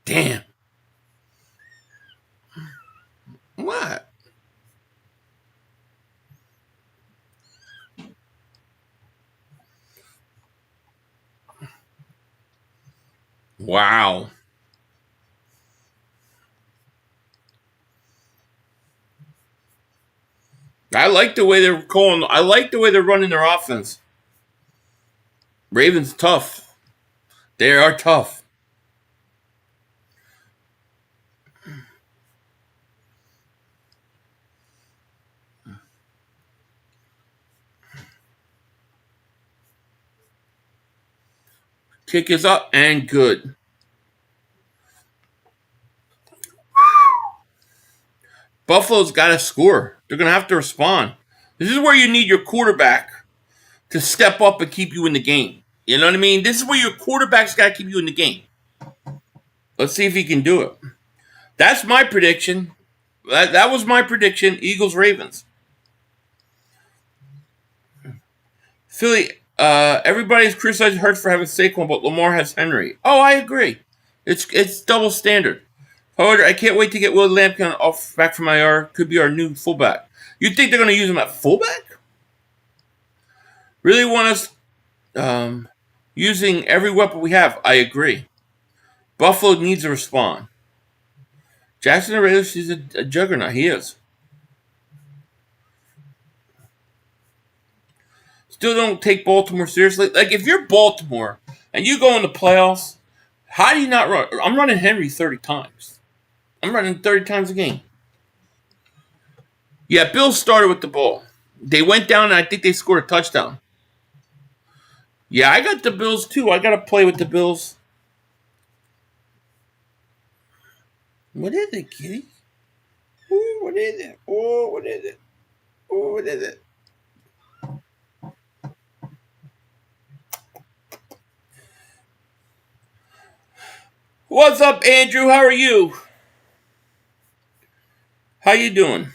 Damn. What? Wow. I like the way they're calling. I like the way they're running their offense. Ravens tough. They are tough. Kick is up and good. Buffalo's got to score. They're going to have to respond. This is where you need your quarterback to step up and keep you in the game. You know what I mean? This is where your quarterback's got to keep you in the game. Let's see if he can do it. That's my prediction. That was my prediction. Eagles, Ravens. Philly, everybody's criticizing Hurts for having Saquon, but Lamar has Henry. Oh, I agree. It's double standard. However, I can't wait to get Will Lampkin off back from IR. Could be our new fullback. You think they're going to use him at fullback? Really want us using every weapon we have? I agree. Buffalo needs to respond. Jackson the Raiders, he's a juggernaut. He is. Still don't take Baltimore seriously. Like, if you're Baltimore and you go in the playoffs, how do you not run? I'm running Henry 30 times. I'm running 30 times a game. Yeah, Bills started with the ball. They went down, and I think they scored a touchdown. Yeah, I got the Bills, too. I got to play with the Bills. What is it, kitty? Ooh, what is it? Oh, what is it? Oh, what is it? What's up, Andrew? How are you? How you doing?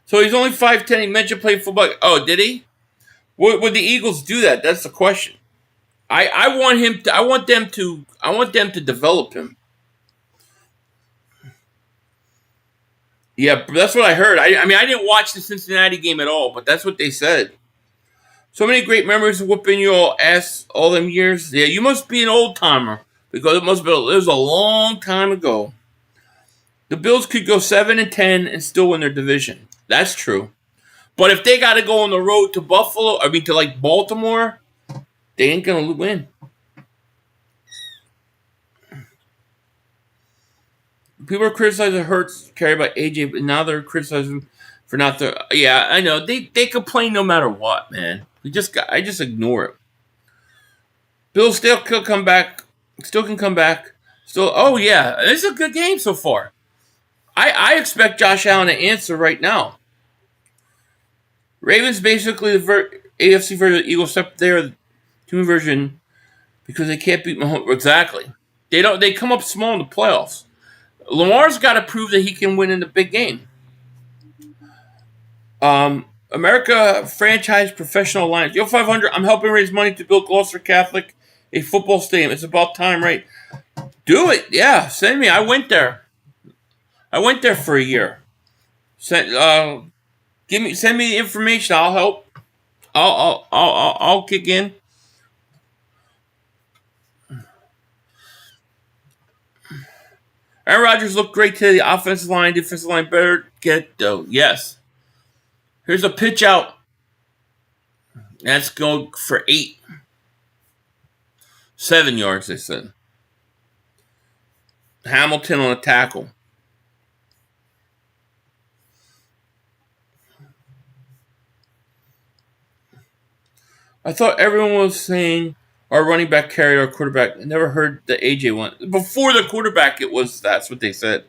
So he's only 5'10". He mentioned playing football. Oh, did he? Would the Eagles do that? That's the question. I want him to. I want them to develop him. Yeah, that's what I heard. I mean, I didn't watch the Cincinnati game at all, but that's what they said. So many great memories of whooping your ass all them years. Yeah, you must be an old timer because it was a long time ago. The Bills could go 7-10 and still win their division. That's true. But if they got to go on the road to to like Baltimore, they ain't gonna win. People are criticizing Hurts carried by AJ, but now they're criticizing for not the. Yeah, I know they complain no matter what, man. I just ignore it. Bills still can come back. Still can come back. Still, oh yeah, this is a good game so far. I expect Josh Allen to answer right now. Ravens basically the AFC version of the Eagles, except they're the team version because they can't beat Mahomes. Exactly. They don't. They come up small in the playoffs. Lamar's got to prove that he can win in the big game. America Franchise Professional Alliance. Yo, 500. I'm helping raise money to build Gloucester Catholic a football stadium. It's about time, right? Do it. Yeah, send me. I went there. I went there for a year. Send me the information. I'll help. I'll kick in. Aaron Rodgers looked great today. The offensive line, defensive line better get though. Yes. Here's a pitch out. That's going for 8. 7 yards, they said. Hamilton on a tackle. I thought everyone was saying our running back carried our quarterback. I never heard the AJ one. Before the quarterback, that's what they said.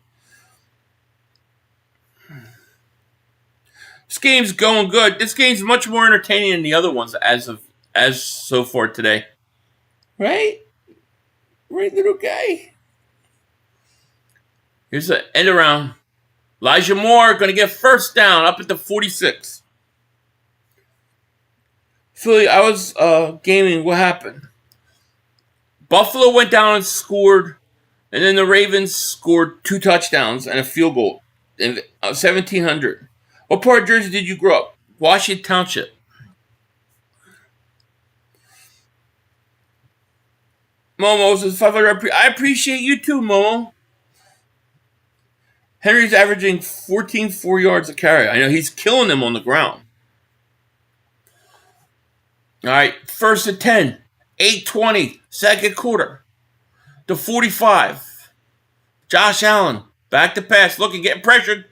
This game's going good. This game's much more entertaining than the other ones as so far today. Right? Right, little guy? Here's the end around. Elijah Moore going to get first down up at the 46. Philly, I was gaming. What happened? Buffalo went down and scored, and then the Ravens scored 2 touchdowns and a field goal in 1,700. What part of Jersey did you grow up? Washington Township. Momo says 500. I appreciate you too, Momo. Henry's averaging 14.4 yards a carry. I know he's killing them on the ground. All right, 1st and 10, 8:20, second quarter. The 45. Josh Allen, back to pass, looking, getting pressured.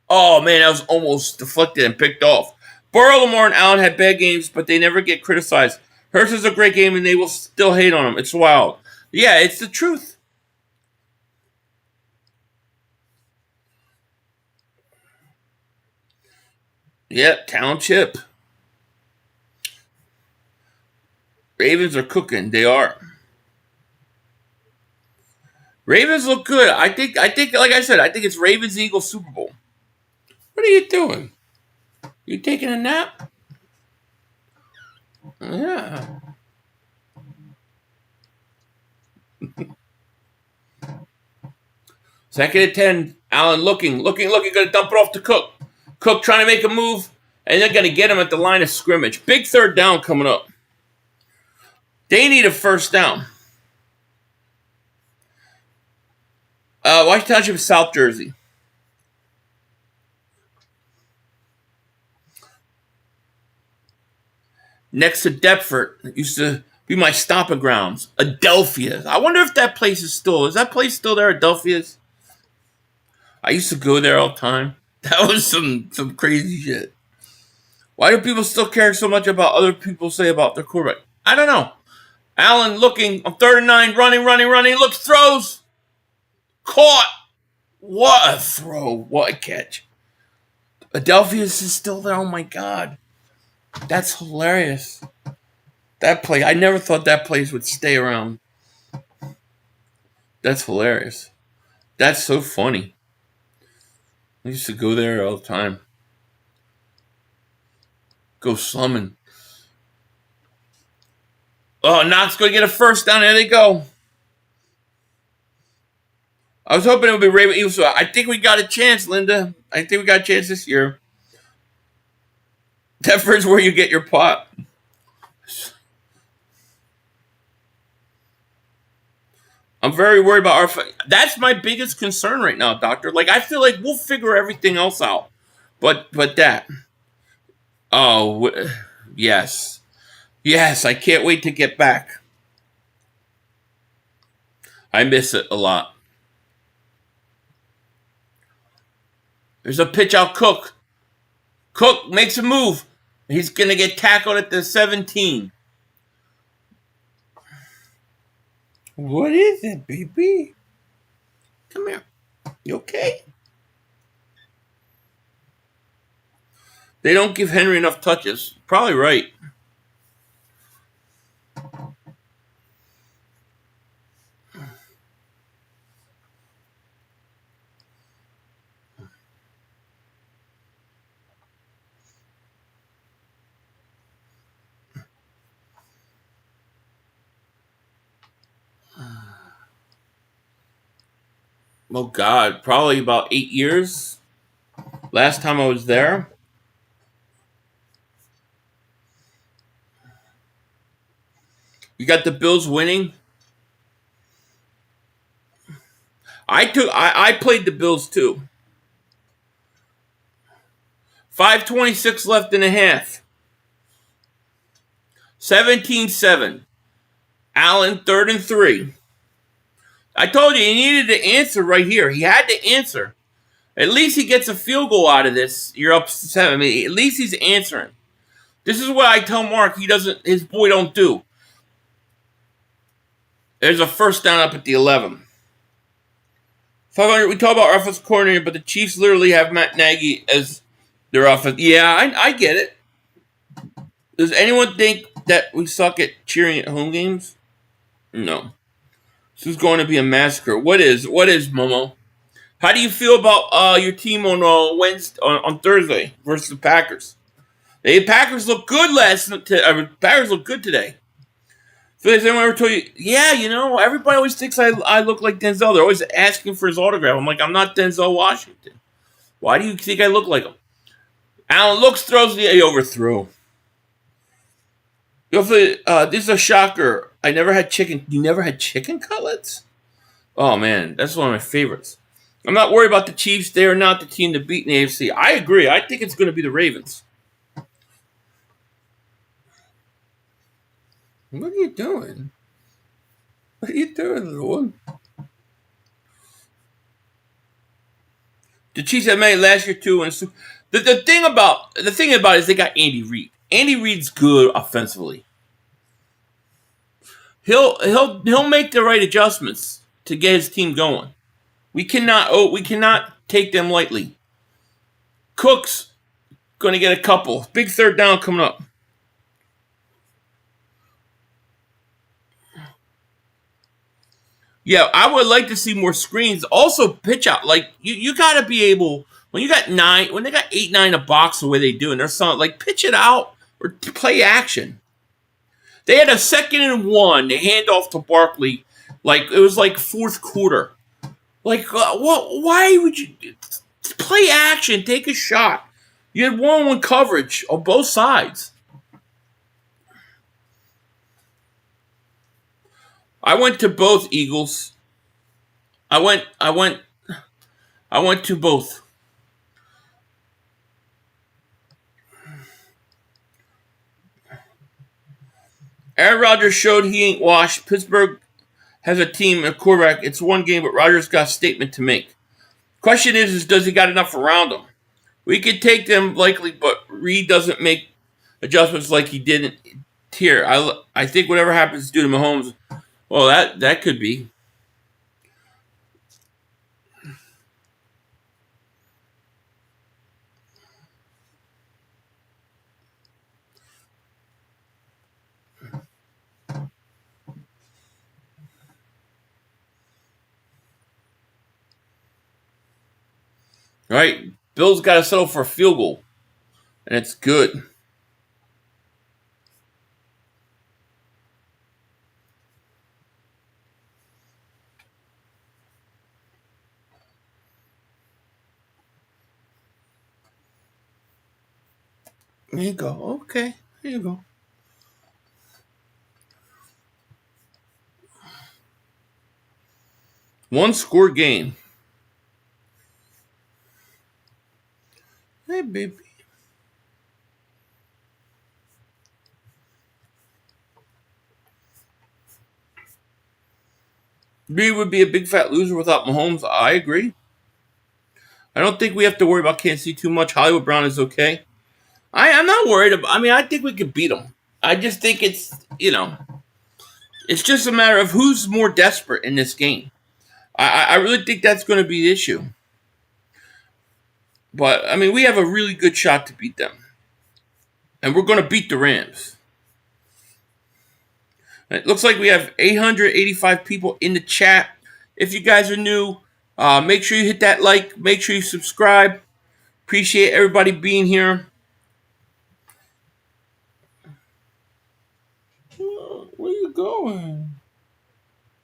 Oh, man, that was almost deflected and picked off. Burrow, Lamar, and Allen had bad games, but they never get criticized. Hurts is a great game, and they will still hate on him. It's wild. Yeah, it's the truth. Yep, Township. Ravens are cooking. They are. Ravens look good. I think, like I said, I think it's Ravens-Eagles Super Bowl. What are you doing? You taking a nap? Yeah. Second and 10. Allen looking, going to dump it off to Cook. Cook trying to make a move, and they're going to get him at the line of scrimmage. Big third down coming up. They need a first down. Washington Township, South Jersey. Next to Deptford. It used to be my stomping grounds. Adelphia's. I wonder if that place is that place still there, Adelphia's? I used to go there all the time. That was some crazy shit. Why do people still care so much about other people say about their quarterback? I don't know. Allen looking on 3rd and 9, running, looks, throws. Caught. What a throw. What a catch. Adelphia's is still there. Oh my God. That's hilarious. That play, I never thought that place would stay around. That's hilarious. That's so funny. I used to go there all the time. Go slumming. Oh, Knox going to get a first down. There they go. I was hoping it would be Raven Eagles. So I think we got a chance, Linda. I think we got a chance this year. Deptford's where you get your pot. I'm very worried about our. That's my biggest concern right now, Doctor. Like, I feel like we'll figure everything else out, but that. Oh, yes. I can't wait to get back. I miss it a lot. There's a pitch out. Cook makes a move. He's gonna get tackled at the 17. What is it, baby? Come here. You okay? They don't give Henry enough touches. Probably right. Oh, God. Probably about 8 years. Last time I was there. You got the Bills winning. I played the Bills too. 5:26 left in a half. 17-7. Allen 3rd and 3. I told you he needed to answer right here. He had to answer. At least he gets a field goal out of this. You're up 7. I mean, at least he's answering. This is what I tell Mark his boy don't do. There's a first down up at the 11. 500. We talk about offensive coordinator, but the Chiefs literally have Matt Nagy as their offense. Yeah, I get it. Does anyone think that we suck at cheering at home games? No. This is going to be a massacre. What is Momo? How do you feel about your team on Wednesday, on Thursday versus the Packers? The Packers look good Packers look good today. So has anyone ever told you? Yeah, everybody always thinks I look like Denzel. They're always asking for his autograph. I'm like, I'm not Denzel Washington. Why do you think I look like him? Allen looks, throws, he overthrew. This is a shocker. I never had chicken. You never had chicken cutlets? Oh man, that's one of my favorites. I'm not worried about the Chiefs. They are not the team to beat in the AFC. I agree. I think it's going to be the Ravens. What are you doing? What are you doing, little one? The Chiefs have made it last year too. And the thing about it is they got Andy Reid. Andy Reid's good offensively. He'll make the right adjustments to get his team going. We cannot take them lightly. Cook's going to get a couple. Big third down coming up. Yeah, I would like to see more screens. Also, pitch out. Like you got to be able when they got 8-9 a box the way they do, and there's something like pitch it out or play action. They had a 2nd and 1. They hand off to Barkley, like it was like fourth quarter. Like what? Why would you play action? Take a shot. You had 1-on-1 coverage on both sides. I went to both Eagles. I went to both. Aaron Rodgers showed he ain't washed. Pittsburgh has a team and a quarterback. It's one game, but Rodgers got a statement to make. Question is does he got enough around him? We could take them likely, but Reed doesn't make adjustments like he did here. I think whatever happens due to Mahomes, well, that could be. All right, Bill's got to settle for a field goal, and it's good. There you go. Okay, there you go. One score game. Hey, baby. Reed would be a big fat loser without Mahomes. I agree. I don't think we have to worry about Kansas City too much. Hollywood Brown is okay. I'm not worried about. I mean, I think we could beat them. I just think it's it's just a matter of who's more desperate in this game. I really think that's going to be the issue. But I mean, we have a really good shot to beat them, and we're going to beat the Rams. It looks like we have 885 people in the chat. If you guys are new, make sure you hit that like. Make sure you subscribe. Appreciate everybody being here. Where are you going?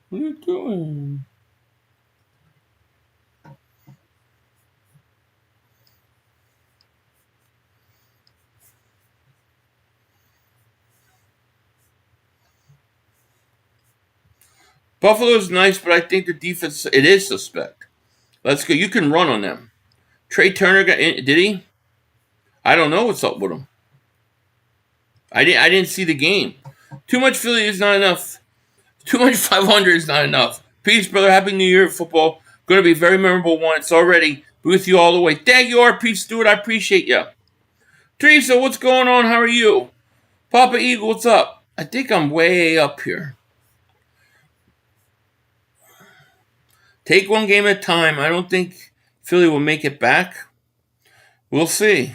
What are you doing? Buffalo's nice, but I think the defense, it is suspect. Let's go. You can run on them. Trey Turner got in, did he? I don't know what's up with him. I didn't see the game. Too much Philly is not enough. Too much 500 is not enough. Peace, brother. Happy New Year, football. Going to be a very memorable one. It's already with you all the way. Thank you, RP Stewart. I appreciate you. Teresa, what's going on? How are you? Papa Eagle, what's up? I think I'm way up here. Take one game at a time. I don't think Philly will make it back. We'll see.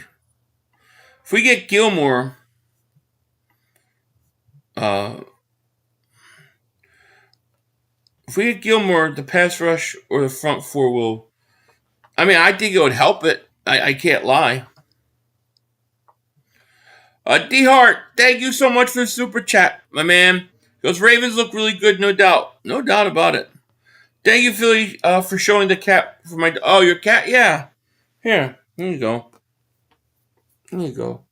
If we get Gilmore, the pass rush or the front four will. I mean, I think it would help it. I can't lie. D Hart, thank you so much for the super chat, my man. Those Ravens look really good, no doubt. No doubt about it. Thank you, Philly, for showing the cat for my. Oh, your cat? Yeah. Here you go. There you go.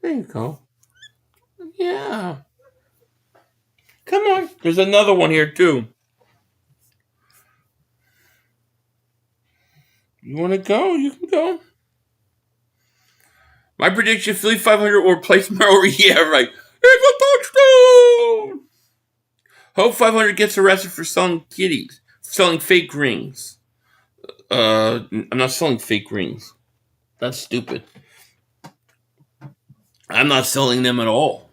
There you go. Yeah. Come on. There's another one here, too. You want to go? You can go. My prediction, Philly 500 will replace Merrill. Yeah, right. It's a touchdown! Hope 500 gets arrested for selling kitties. Selling fake rings. I'm not selling fake rings. That's stupid. I'm not selling them at all.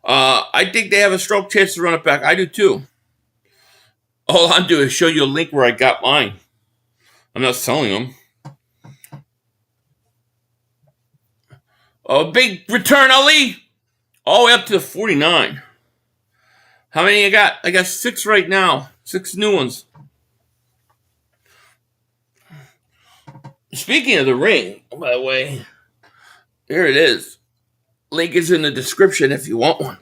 I think they have a strong chance to run it back. I do too. All I'm doing is show you a link where I got mine. I'm not selling them. Oh, big return, Ali. All the way up to the 49. How many I got? I got 6 right now. 6 new ones. Speaking of the ring, by the way, here it is. Link is in the description if you want one.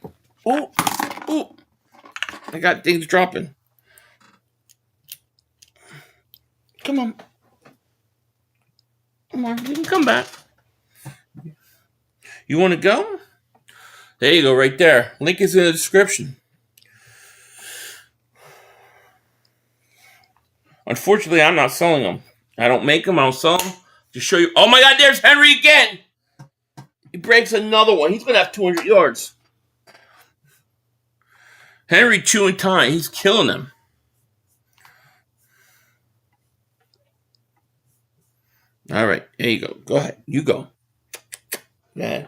Oh, I got things dropping. Come on, you can come back. You want to go? There you go, right there. Link is in the description. Unfortunately, I'm not selling them. I don't make them. I don't sell them. To show you. Oh my God, there's Henry again. He breaks another one. He's going to have 200 yards. Henry chewing time. He's killing them. All right, there you go. Go ahead. You go. Yeah.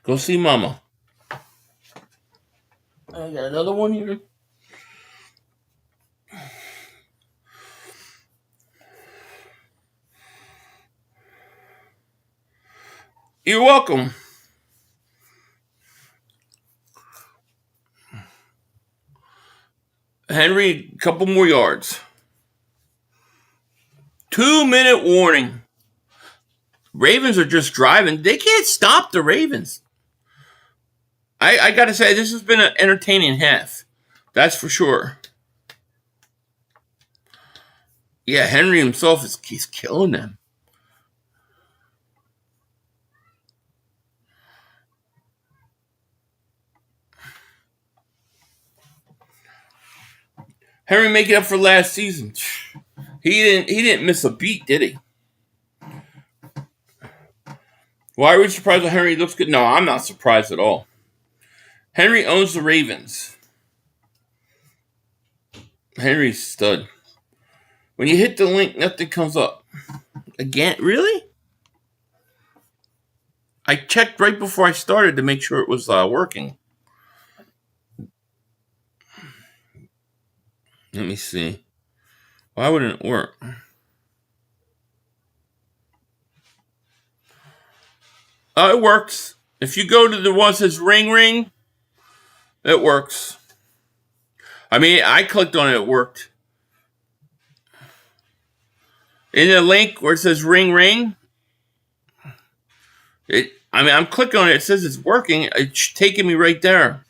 Go see Mama. I got another one here. You're welcome. Henry, a couple more yards. 2-minute warning. Ravens are just driving. They can't stop the Ravens. I got to say, this has been an entertaining half. That's for sure. Yeah, Henry himself he's killing them. Henry make it up for last season. He didn't miss a beat, did he? Why are we surprised that Henry looks good? No, I'm not surprised at all. Henry owns the Ravens. Henry's stud. When you hit the link, nothing comes up. Again? Really? I checked right before I started to make sure it was working. Let me see. Why wouldn't it work? It works. If you go to the one that says ring, it works. I mean, I clicked on it, it worked. In the link where it says ring, I'm clicking on it, it says it's working. It's taking me right there.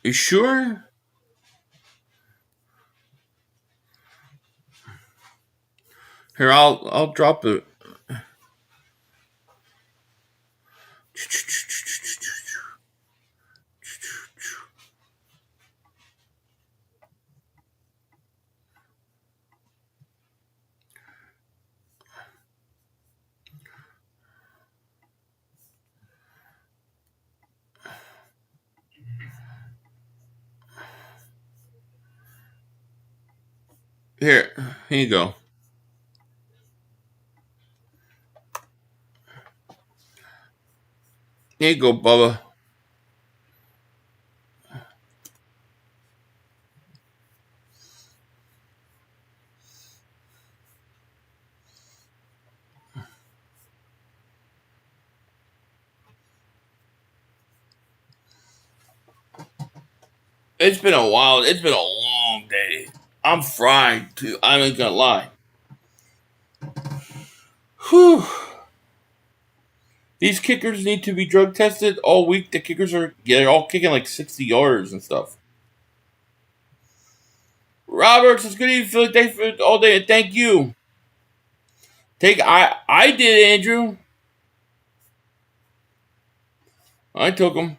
You sure? Here, I'll drop it. Here you go. Here you go, Bubba. It's been a while. It's been a long day. I'm fried too. I ain't gonna lie. Whew. These kickers need to be drug tested all week. The kickers are they're all kicking like 60 yards and stuff. Roberts, it's good evening, Philly. Thank you for all day. Thank you. I did, Andrew. I took them.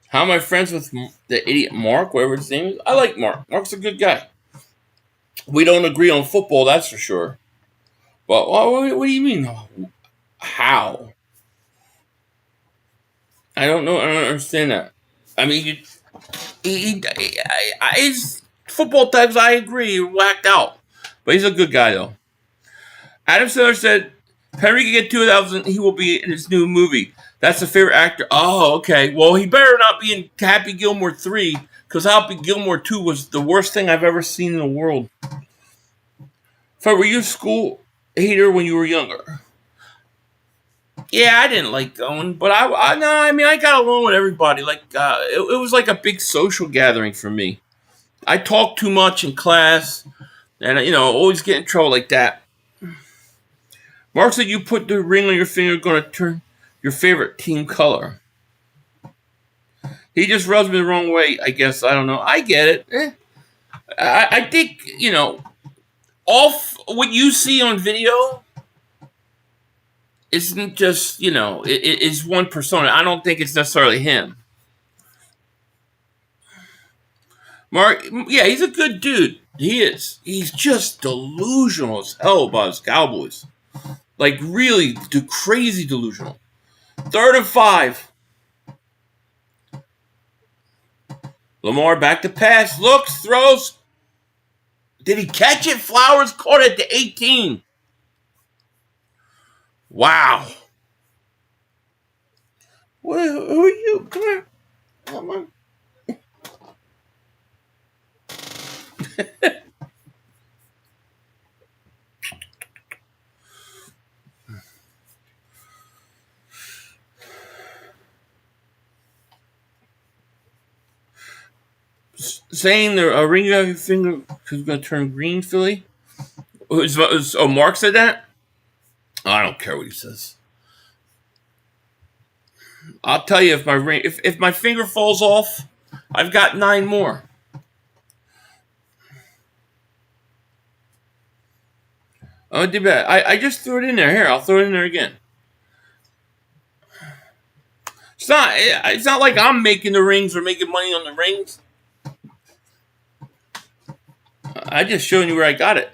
How am I friends with the idiot Mark, whatever his name is? I like Mark. Mark's a good guy. We don't agree on football, that's for sure. But what do you mean? How? I don't know. I don't understand that. I mean, his football types, I agree, whacked out. But he's a good guy, though. Adam Sandler said, if Henry can get 2,000, he will be in his new movie. That's a favorite actor. Oh, okay. Well, he better not be in Happy Gilmore 3, because Happy Gilmore 2 was the worst thing I've ever seen in the world. So, were you a school hater when you were younger? Yeah, I didn't like going, but I mean, I got along with everybody. Like, it was like a big social gathering for me. I talked too much in class, and always get in trouble like that. Mark said you put the ring on your finger, going to turn your favorite team color. He just rubs me the wrong way, I guess. I don't know. I get it. I think, what you see on video isn't just, it's one persona. I don't think it's necessarily him. Mark, yeah, he's a good dude. He is. He's just delusional as hell about his Cowboys. Like, really, crazy delusional. 3rd and 5. Lamar back to pass. Looks, throws. Did he catch it? Flowers caught it to 18. Wow. Who are you? Come here. Come on. Saying the ring of your finger is going to turn green, Philly? Mark said that? I don't care what he says. I'll tell you, if my finger falls off, I've got 9 more. Oh, Dingbat. I just threw it in there. Here, I'll throw it in there again. It's not like I'm making the rings or making money on the rings. I just showing you where I got it.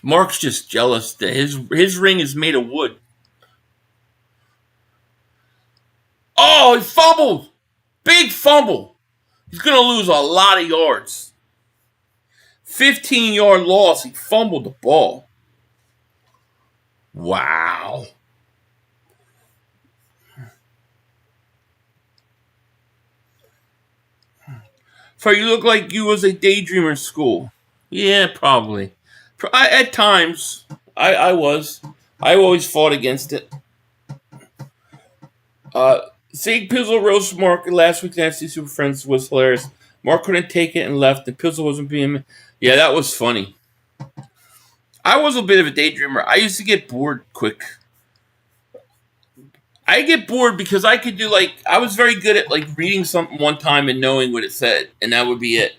Mark's just jealous that his ring is made of wood. Oh, he fumbled! Big fumble! He's going to lose a lot of yards. 15-yard loss. He fumbled the ball. Wow. So you look like you was a daydreamer in school. Yeah, probably. At times, I was. I always fought against it. Seeing Pizzle roast Mark last week's NFC Super Friends was hilarious. Mark couldn't take it and left, and Pizzle wasn't being... Yeah, that was funny. I was a bit of a daydreamer. I used to get bored quick. I get bored because I could do, I was very good at, reading something one time and knowing what it said, and that would be it.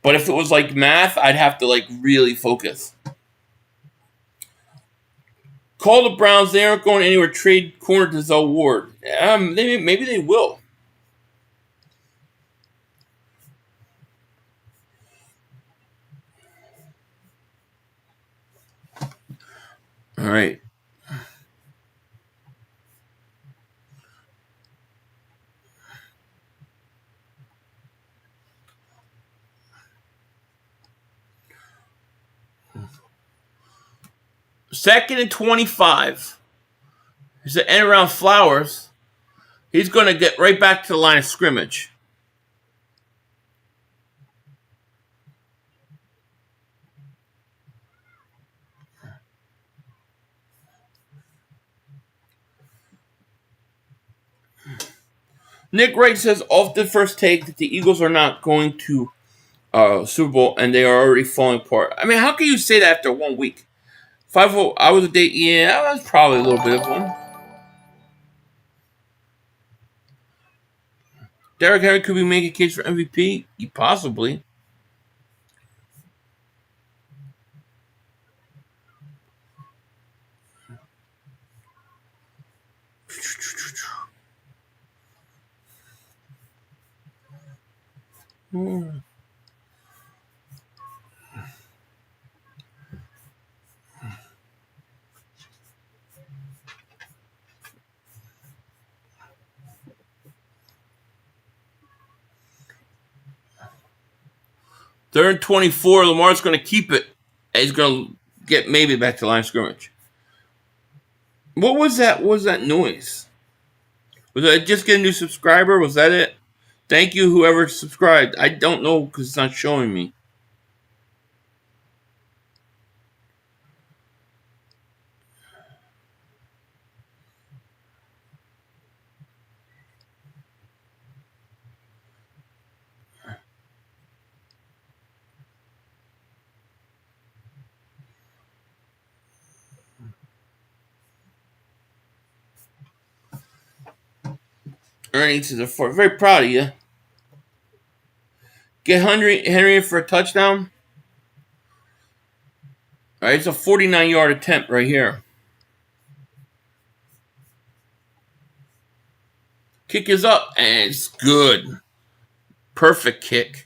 But if it was, math, I'd have to, really focus. Call the Browns. They aren't going anywhere. Trade corner to Zell Ward. Maybe they will. All right. 2nd and 25. He's an end around Flowers. He's going to get right back to the line of scrimmage. Nick Wright says off the first take that the Eagles are not going to Super Bowl and they are already falling apart. I mean, how can you say that after 1 week? 5 hours a day, yeah, that's probably a little bit of one. Derrick Henry could be making a case for MVP? Possibly. Third and 24, Lamar's going to keep it. And he's going to get maybe back to the line of scrimmage. What was that? What was that noise? Was I just get a new subscriber? Was that it? Thank you, whoever subscribed. I don't know because it's not showing me. Earnings is very proud of you. Get Henry for a touchdown. All right, it's a 49-yard attempt right here. Kick is up, and it's good. Perfect kick.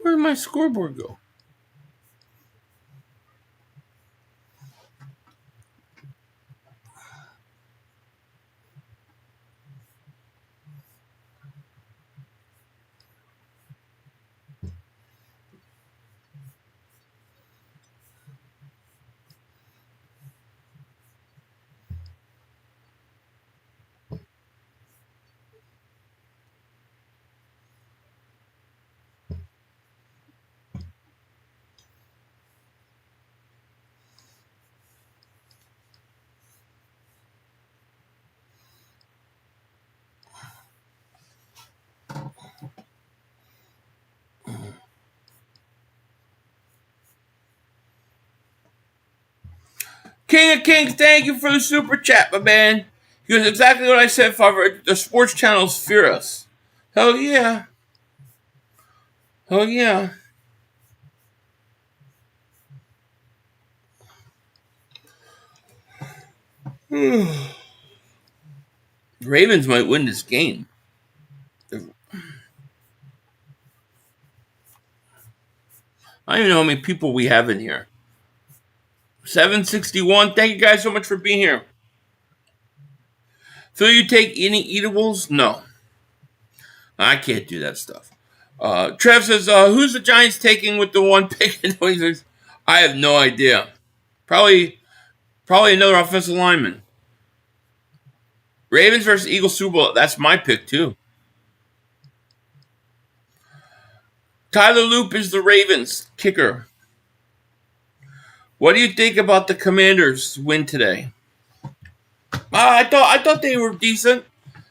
Where did my scoreboard go? King of Kings, thank you for the super chat, my man. He goes, exactly what I said, Father. The sports channels fear us. Hell yeah. Hell yeah. Ravens might win this game. I don't even know how many people we have in here. 761. Thank you guys so much for being here. Phil, you take any eatables? No. I can't do that stuff. Trev says, who's the Giants taking with the one pick? I have no idea. Probably another offensive lineman. Ravens versus Eagles Super Bowl. That's my pick, too. Tyler Loop is the Ravens kicker. What do you think about the Commanders' win today? I thought they were decent.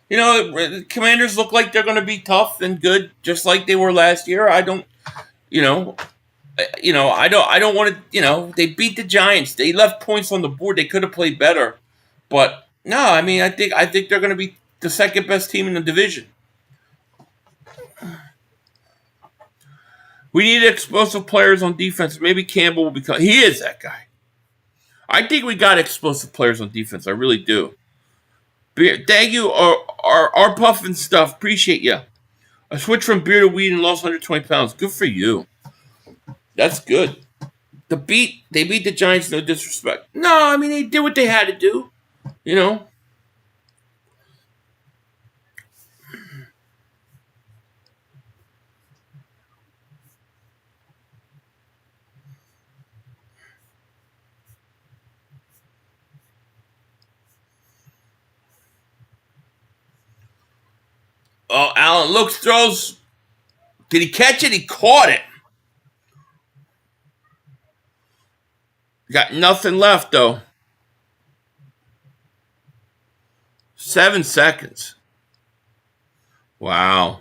You know, the Commanders look like they're going to be tough and good, just like they were last year. I don't want to. They beat the Giants. They left points on the board. They could have played better, But no, I mean, I think they're going to be the second best team in the division. We need explosive players on defense. Maybe Campbell will become. He is that guy. I think we got explosive players on defense. I really do. Thank you, our puff and stuff. Appreciate you. I switched from beer to weed and lost 120 pounds. Good for you. That's good. They beat the Giants, no disrespect. No, I mean, they did what they had to do. You know. Oh, Allen looks, throws. Did he catch it? He caught it. Got nothing left, though. 7 seconds. Wow.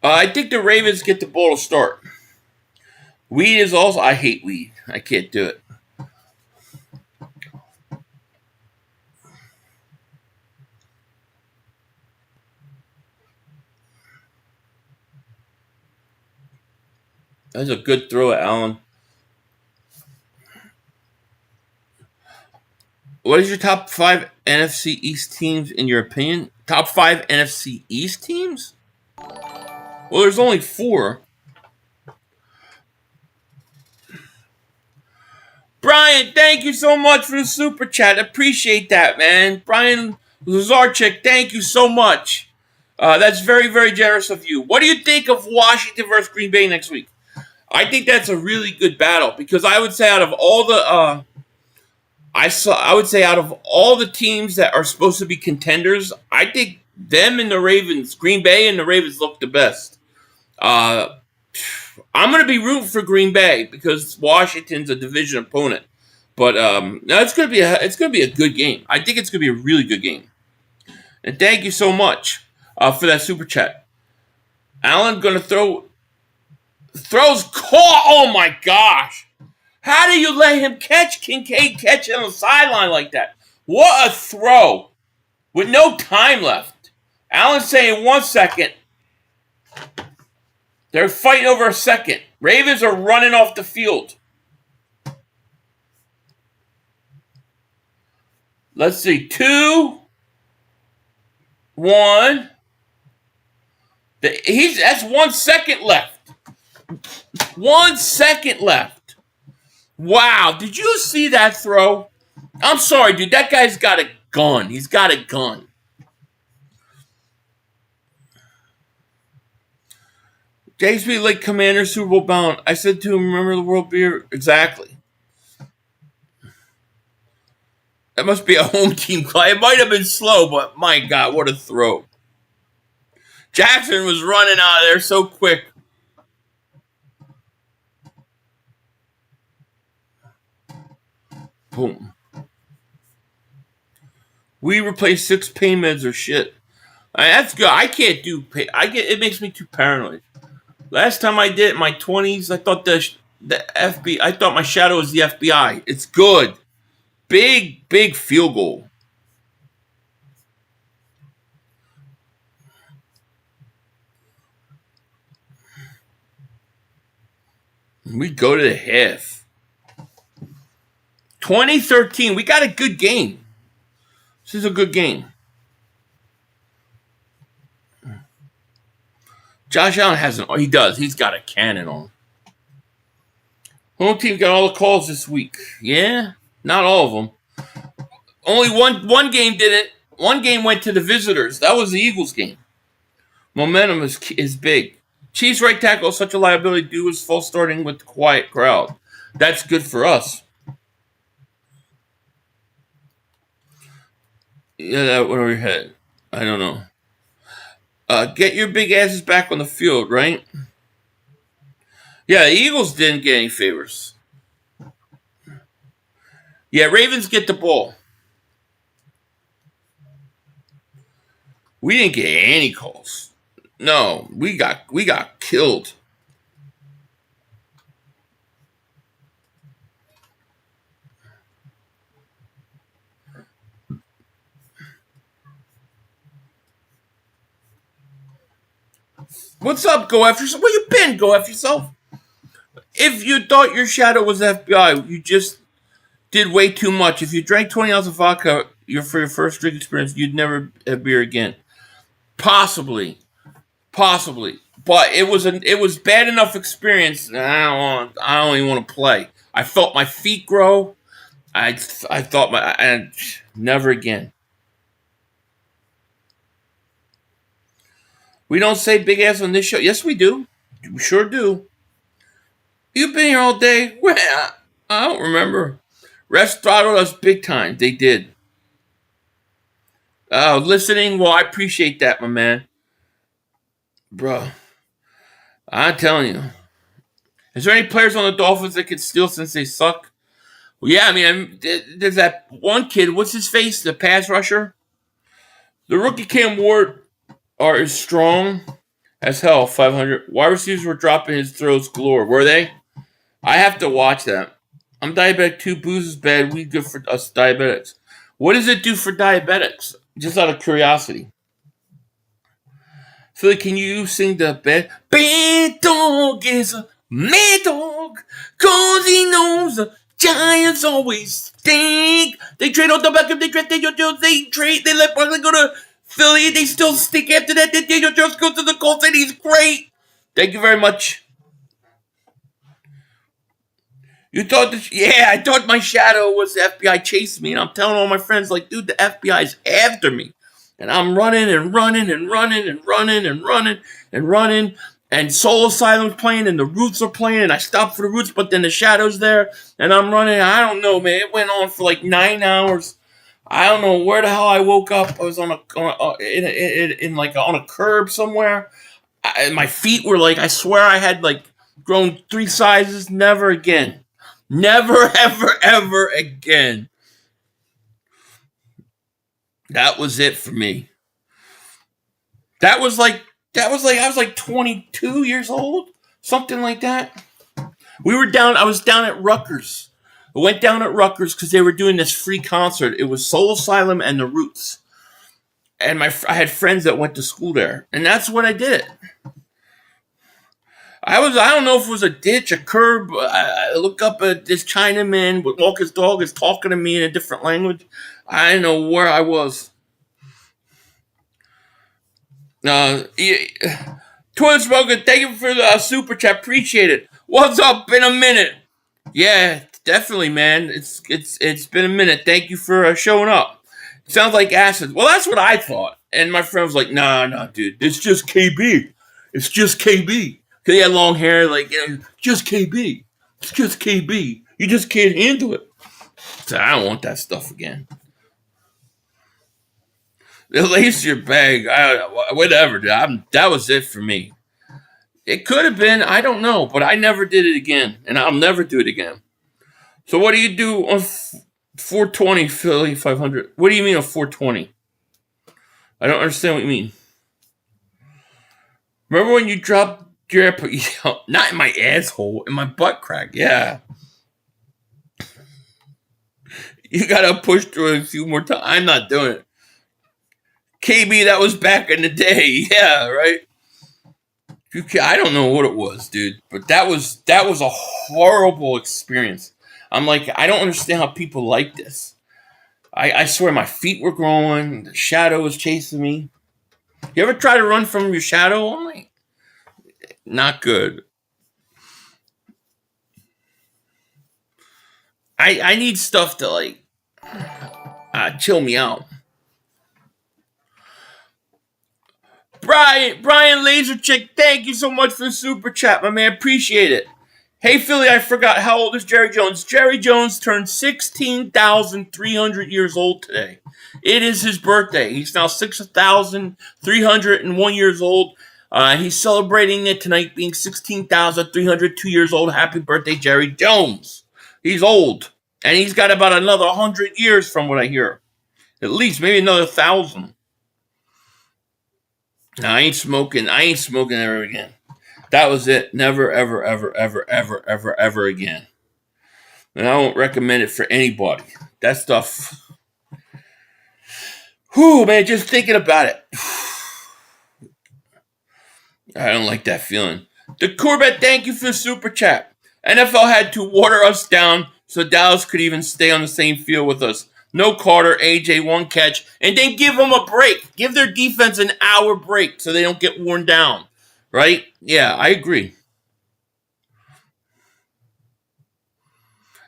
I think the Ravens get the ball to start. Weed is also... I hate weed. I can't do it. That's a good throw at Allen. What is your top 5 NFC East teams in your opinion? Top 5 NFC East teams? Well, there's only 4. Brian, thank you so much for the super chat. Appreciate that, man. Brian Lazarchik, thank you so much. That's very, very generous of you. What do you think of Washington versus Green Bay next week? I think that's a really good battle because I would say out of all the I would say out of all the teams that are supposed to be contenders, I think them and the Ravens, Green Bay and the Ravens look the best. I'm going to be rooting for Green Bay because Washington's a division opponent. But no, it's going to be a good game. I think it's going to be a really good game. And thank you so much for that super chat. Allen going to throws caught. Oh my gosh. How do you let him catch Kincaid catch it on the sideline like that? What a throw. With no time left. Allen saying 1 second. They're fighting over a second. Ravens are running off the field. Let's see. 2, 1. That's 1 second left. 1 second left. Wow. Did you see that throw? I'm sorry, dude. That guy's got a gun. He's got a gun. JSB Lake Commander Super Bowl bound. I said to him, remember the World Beer? Exactly. That must be a home team play. It might have been slow, but my God, what a throw. Jackson was running out of there so quick. Boom. We replace 6 pain meds or shit. That's good. I can't do pain. It makes me too paranoid. Last time I did it in my 20s, I thought the FBI. I thought my shadow was the FBI. It's good. Big field goal. We go to the half. 2013. We got a good game. This is a good game. Josh Allen hasn't. Oh, he does. He's got a cannon on. Home team got all the calls this week. Yeah, not all of them. Only one game didn't. One game went to the visitors. That was the Eagles game. Momentum is big. Chiefs right tackle such a liability due is false starting with the quiet crowd. That's good for us. Yeah, where we head? I don't know. Get your big asses back on the field, right? Yeah, the Eagles didn't get any favors. Yeah, Ravens get the ball. We didn't get any calls. No, we got killed. What's up, Go F yourself? Where you been, Go F yourself? If you thought your shadow was FBI, you just did way too much. If you drank 20 ounces of vodka for your first drink experience, you'd never have beer again. Possibly. But it was bad enough experience. I don't even want to play. I felt my feet grow. I thought never again. We don't say big ass on this show. Yes, we do. We sure do. You've been here all day. Well, I don't remember. Refs throttled us big time. They did. Listening. Well, I appreciate that, my man. Bro, I'm telling you. Is there any players on the Dolphins that can steal since they suck? Well, yeah, I mean, there's that one kid. What's his face? The pass rusher. The rookie Cam Ward is strong as hell. 500. Wide receivers were dropping his throws galore. Were they? I have to watch that. I'm diabetic too. Booze is bad. Weed good for us diabetics. What does it do for diabetics? Just out of curiosity. Philly, can you sing the bad dog is a mad dog, cause he knows the Giants always stink. They trade on the back of they draft Daniel Jones. They let Barkley go to Philly. They still stink after that. Then Daniel Jones goes to the Colts and he's great. Thank you very much. You thought I thought my shadow was the FBI chasing me, and I'm telling all my friends, like, dude, the FBI's after me. And I'm running, and Soul Asylum's playing, and the Roots are playing, and I stopped for the Roots, but then the Shadow's there, and I'm running. I don't know, man. It went on for like 9 hours. I don't know where the hell I woke up. I was on a curb somewhere. My feet were like, I swear I had like grown 3 sizes. Never again. Never, ever again. That was it for me. I was like 22 years old, something like that. I was down at Rutgers. I went down at Rutgers because they were doing this free concert. It was Soul Asylum and the Roots. And I had friends that went to school there. And that's when I did it. I don't know if it was a ditch, a curb. I look up at this Chinaman with walk his dog is talking to me in a different language. I don't know where I was. Toilet Smoker, thank you for the super chat. Appreciate it. What's up? Been a minute. Yeah, definitely, man. It's been a minute. Thank you for showing up. Sounds like acid. Well, that's what I thought. And my friend was like, nah, dude. It's just KB. It's just KB. Because he had long hair, like, just KB. It's just KB. You just can't handle it. So I don't want that stuff again. Lace your bag. Whatever, dude. That was it for me. It could have been. I don't know. But I never did it again. And I'll never do it again. So what do you do on 420 Philly 500? What do you mean on 420? I don't understand what you mean. Remember when you dropped your airport? Not in my asshole. In my butt crack. Yeah. You gotta push through it a few more times. I'm not doing it. KB, that was back in the day. Yeah, right? I don't know what it was, dude. But that was a horrible experience. I'm like, I don't understand how people like this. I swear my feet were growing. The shadow was chasing me. You ever try to run from your shadow? I'm like, not good. I need stuff to like chill me out. Brian Laserchick, thank you so much for the super chat, my man. Appreciate it. Hey, Philly, I forgot. How old is Jerry Jones? Jerry Jones turned 16,300 years old today. It is his birthday. He's now 6,301 years old. He's celebrating it tonight, being 16,302 years old. Happy birthday, Jerry Jones. He's old. And he's got about another 100 years from what I hear. At least, maybe another 1,000. No, I ain't smoking ever again. That was it. Never, ever, ever, ever, ever, ever, ever again. And I won't recommend it for anybody. That stuff. Whew, man, just thinking about it. I don't like that feeling. The Corbett, thank you for the super chat. NFL had to water us down so Dallas could even stay on the same field with us. No Carter, AJ, one catch, and then give them a break. Give their defense an hour break so they don't get worn down. Right? Yeah, I agree.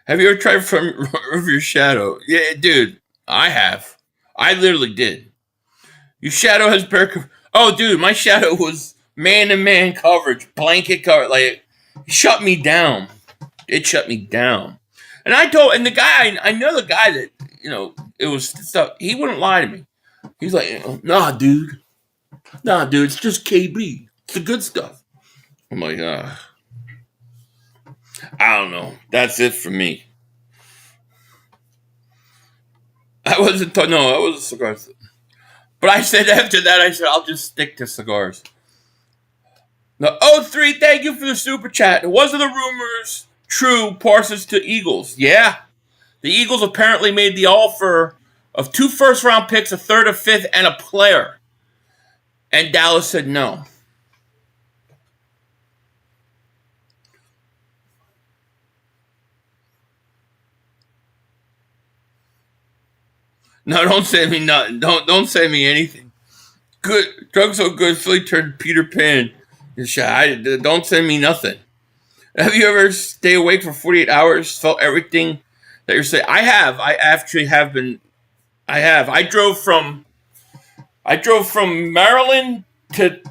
Have you ever tried from of your shadow? Yeah, dude, I have. I literally did. Your shadow has better. Oh, dude, my shadow was man-to-man coverage, blanket coverage. Like, it shut me down. It shut me down. And the guy, I know the guy that, it was stuff. He wouldn't lie to me. He's like, nah, dude, it's just KB. It's the good stuff. I'm like, I don't know. That's it for me. I wasn't cigars. But I said after that, I'll just stick to cigars. The 03, thank you for the super chat. Wasn't the rumors true, Parsons to Eagles? Yeah. The Eagles apparently made the offer of 2 first-round picks, a third, a fifth, and a player. And Dallas said no. No, don't say me nothing. Don't say me anything. Good. Drugs so good, Philly turned Peter Pan. Don't send me nothing. Have you ever stay awake for 48 hours, felt everything that you're saying? I have. I actually have been. I have. I drove from Maryland to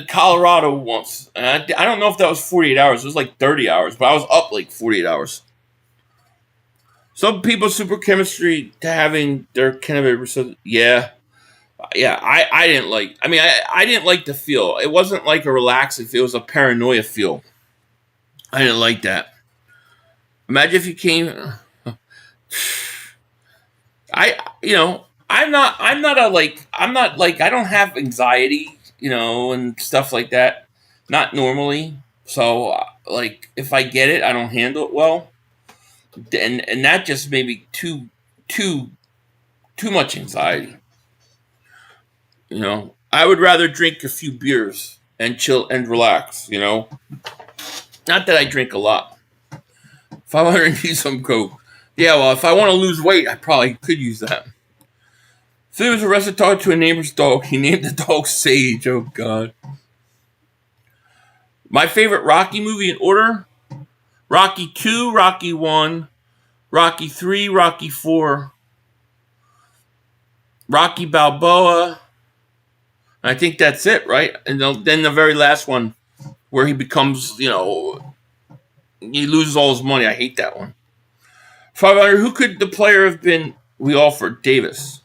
Colorado once. And I don't know if that was 48 hours. It was like 30 hours, but I was up like 48 hours. Some people super chemistry to having their cannabis. Yeah. I didn't like. I mean, I didn't like the feel. It wasn't like a relaxing feel. It was a paranoia feel. I didn't like that. Imagine if you came. I'm not I don't have anxiety, and stuff like that. Not normally. So, if I get it, I don't handle it well. And that just made me too much anxiety. I would rather drink a few beers and chill and relax, Not that I drink a lot. 500 use some coke. Yeah, well, if I want to lose weight, I probably could use that. Philly was arrested talking to a neighbor's dog. He named the dog Sage. Oh, God. My favorite Rocky movie in order: Rocky 2, Rocky 1, Rocky 3, Rocky 4, Rocky Balboa. I think that's it, right? And then the very last one, where he becomes, he loses all his money. I hate that one. 500, who could the player have been we offered? Davis.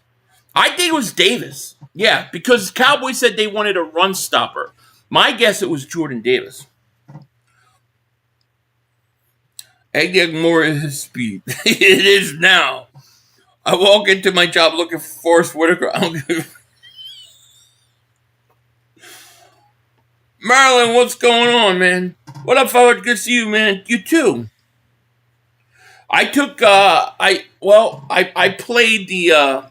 I think it was Davis. Yeah, because Cowboys said they wanted a run stopper. My guess it was Jordan Davis. Egg more is his speed. It is now. I walk into my job looking for Forrest Whitaker. I don't give Marilyn, what's going on, man? What up, fella? Good to see you, man. You too. I took I played the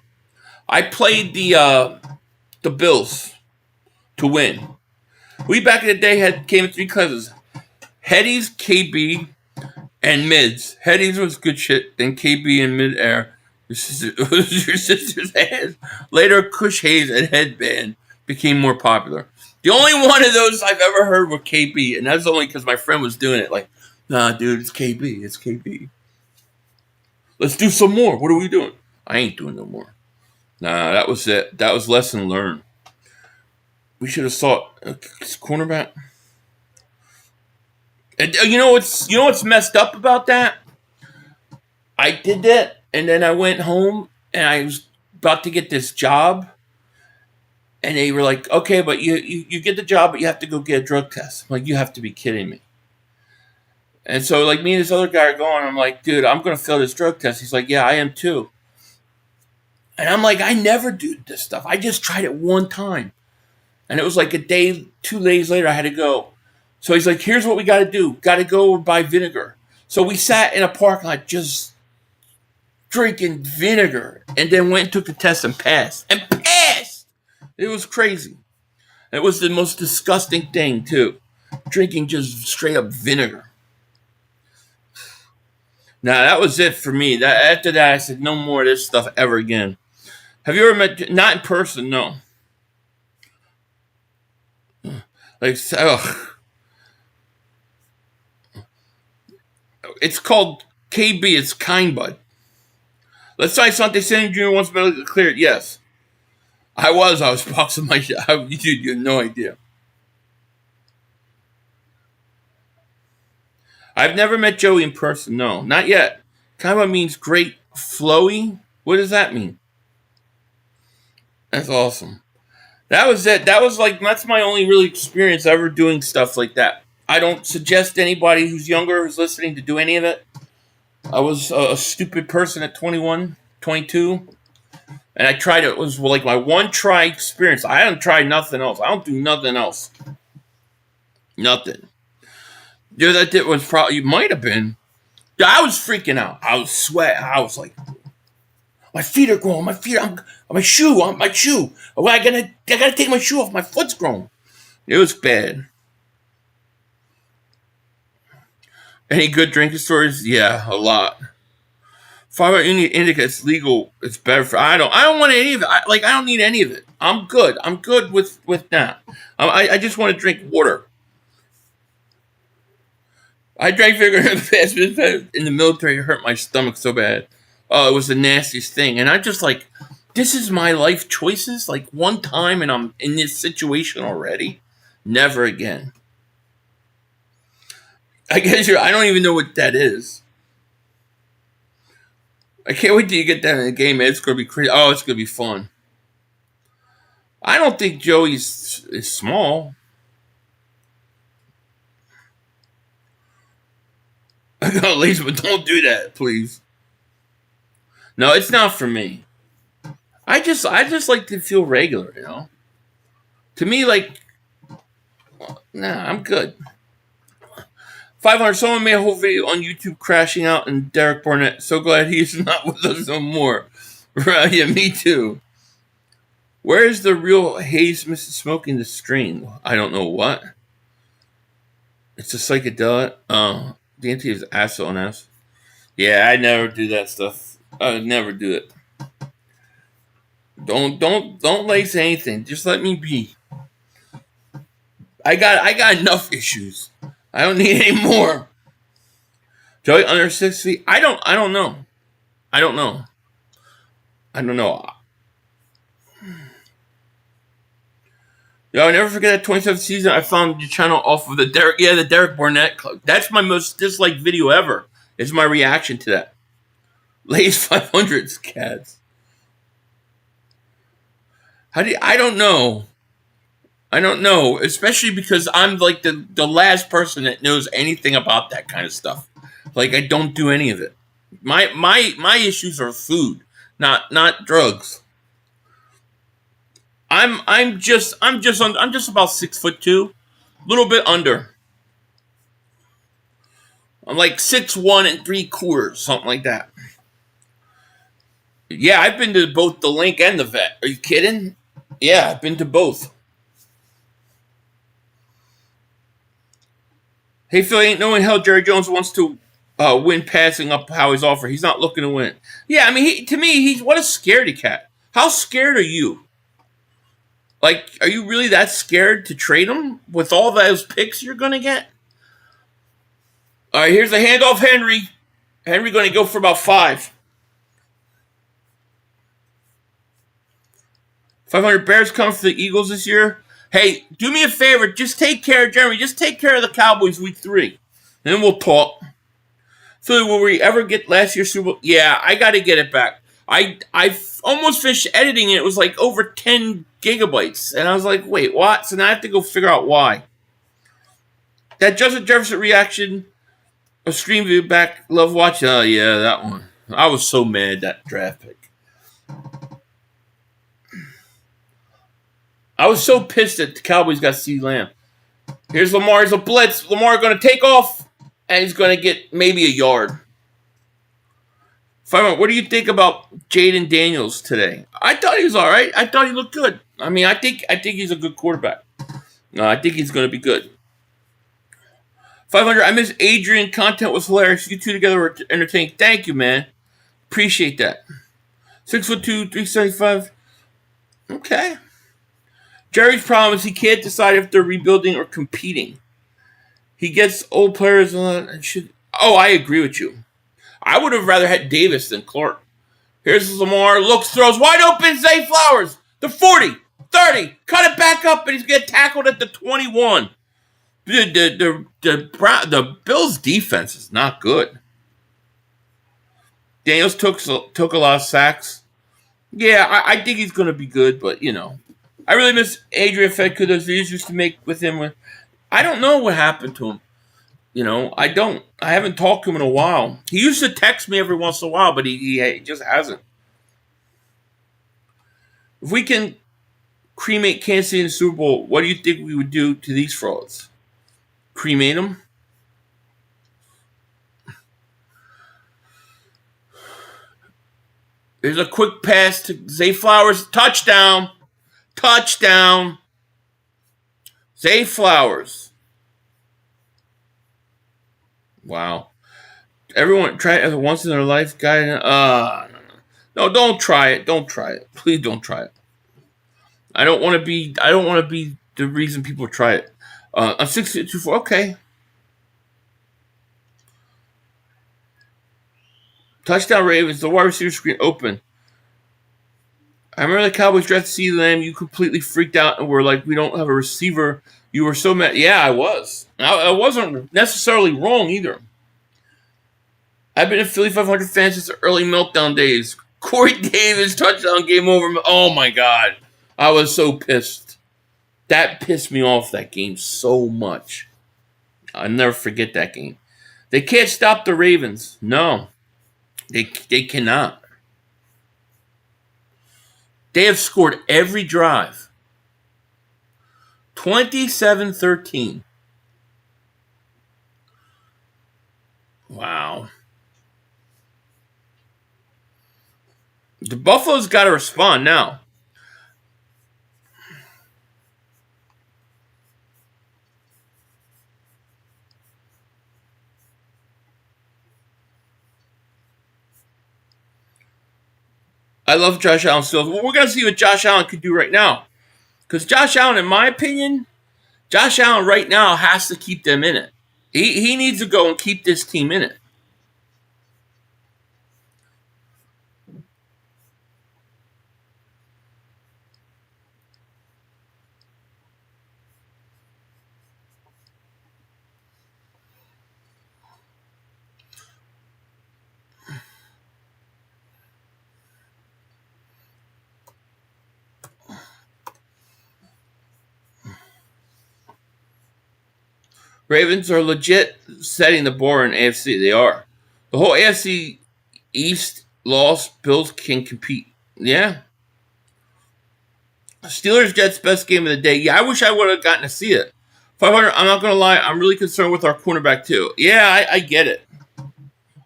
Bills to win. We back in the day came in 3 classes: Headies, KB, and mids. Headies was good shit. Then KB and mid-air. Your sister's hands. Later, Kush Hayes and Headband became more popular. The only one of those I've ever heard was KB, and that's only because my friend was doing it. Like, nah, dude, it's KB. It's KB. Let's do some more. What are we doing? I ain't doing no more. Nah, that was it. That was lesson learned. We should have sought a cornerback. And you know what's messed up about that? I did that, and then I went home, and I was about to get this job, and they were like, okay, but you get the job, but you have to go get a drug test. I'm like, you have to be kidding me. And so, like, me and this other guy are going, I'm like, dude, I'm going to fail this drug test. He's like, yeah, I am too. And I'm like, I never do this stuff. I just tried it one time. And it was like a day, 2 days later, I had to go. So he's like, here's what we got to do. Got to go buy vinegar. So we sat in a parking lot just drinking vinegar, and then went and took the test and passed. And passed! It was crazy. It was the most disgusting thing, too. Drinking just straight up vinegar. Now, that was it for me. After that, I said, no more of this stuff ever again. Have you ever met... Not in person, no. Like, ugh. It's called KB. It's kind bud. Let's say Sante Sandy Jr. wants medically cleared. Yes. I was boxing my shit. Dude, you have no idea. I've never met Joey in person. No, not yet. Kind bud means great flowy. What does that mean? That's awesome. That was it. That's my only really experience ever doing stuff like that. I don't suggest anybody who's younger who's listening to do any of it. I was a stupid person at 21, 22. And I tried it. It was like my one try experience. I haven't tried nothing else. I don't do nothing else. Nothing. Yeah, that was probably, you might have been. Yeah, I was freaking out. I was sweating. I was like, my feet are growing. My shoe. Oh, I gotta take my shoe off. My foot's grown. It was bad. Any good drinking stories? Yeah, a lot. 5 indica, it's legal. It's better for. I don't want any of it. I don't need any of it. I'm good. I'm good with that. I just want to drink water. I drank vinegar in the military. It hurt my stomach so bad. Oh, it was the nastiest thing. And I'm just like, this is my life choices. Like one time, and I'm in this situation already. Never again. I guess I don't even know what that is. I can't wait till you get that in the game, man. It's going to be crazy. Oh, it's going to be fun. I don't think Joey's is small. I got lazy, but don't do that, please. No, it's not for me. I just like to feel regular, you know? To me, nah, I'm good. 500, someone made a whole video on YouTube crashing out and Derek Barnett. So glad he's not with us no more. Right, yeah, me too. Where is the real Haze Mrs. Smoking the Strain? I don't know what. It's a psychedelic. DMT is acid on us. Yeah, I never do that stuff. I would never do it. Don't lace anything. Just let me be. I got enough issues. I don't need any more. Joey under 6 feet. I don't know. I don't know. Yo, I never forget that 27th season. I found your channel off of the Derek Barnett Club. That's my most disliked video ever. It's my reaction to that. Lay's 500s, cats. I don't know. I don't know, especially because I'm like the last person that knows anything about that kind of stuff. Like I don't do any of it. My issues are food, not drugs. I'm just about 6'2", a little bit under. I'm like 6'1 3/4, something like that. Yeah, I've been to both the Link and the Vet. Are you kidding? Yeah, I've been to both. Hey, Phil, ain't knowing how Jerry Jones wants to win passing up Howie's offer. He's not looking to win. Yeah, I mean, to me, he's what a scaredy cat. How scared are you? Like, are you really that scared to trade him with all those picks you're going to get? All right, here's a handoff, Henry. Henry going to go for about 5. 500 Bears come for the Eagles this year. Hey, do me a favor. Just take care, Jeremy. Just take care of the Cowboys week 3. Then we'll talk. Philly, will we ever get last year's Super Bowl? Yeah, I got to get it back. I almost finished editing it. It was like over 10 gigabytes. And I was like, wait, what? So now I have to go figure out why. That Justin Jefferson reaction, a stream view back, love watching. Oh, yeah, that one. I was so mad that draft pick. I was so pissed that the Cowboys got CeeDee Lamb. Here's Lamar. Here's a blitz. Lamar going to take off, and he's going to get maybe a yard. What do you think about Jaden Daniels today? I thought he was all right. I thought he looked good. I mean, I think he's a good quarterback. I think he's going to be good. 500. I miss Adrian. Content was hilarious. You two together were entertaining. Thank you, man. Appreciate that. 6'2", 375. Okay. Jerry's problem is he can't decide if they're rebuilding or competing. He gets old players and should. Oh, I agree with you. I would have rather had Davis than Clark. Here's Lamar. Looks, throws wide open. Zay Flowers. The 40, 30. Cut it back up, and he's getting tackled at the 21. The Bills' defense is not good. Daniels took a lot of sacks. Yeah, I think he's going to be good, but, you know. I really miss Adrian Fedka. Those videos used to make with him. I don't know what happened to him. You know, I haven't talked to him in a while. He used to text me every once in a while, but he just hasn't. If we can cremate Kansas City in the Super Bowl, what do you think we would do to these frauds? Cremate them? There's a quick pass to Zay Flowers. Touchdown. Touchdown. Zay Flowers. Wow. Everyone try it once in their life, guy. No, don't try it. Don't try it. Please don't try it. I don't want to be the reason people try it. I'm 6'24". Okay. Touchdown Ravens. The wide receiver screen open. I remember the Cowboys drafted CeeDee Lamb. You completely freaked out and were like, we don't have a receiver. You were so mad. Yeah, I was. I wasn't necessarily wrong either. I've been a Philly 500 fan since the early meltdown days. Corey Davis touchdown, game over. Oh my God. I was so pissed. That pissed me off, that game, so much. I'll never forget that game. They can't stop the Ravens. No. They cannot. They have scored every drive. 27-13. Wow. The Buffalo's got to respond now. I love Josh Allen still. Well, we're going to see what Josh Allen could do right now. Because Josh Allen, in my opinion, Josh Allen right now has to keep them in it. He needs to go and keep this team in it. Ravens are legit setting the bar in AFC. They are. The whole AFC East lost. Bills can compete. Yeah. Steelers Jets best game of the day. Yeah, I wish I would have gotten to see it. 500. I'm not gonna lie. I'm really concerned with our cornerback too. Yeah, I get it.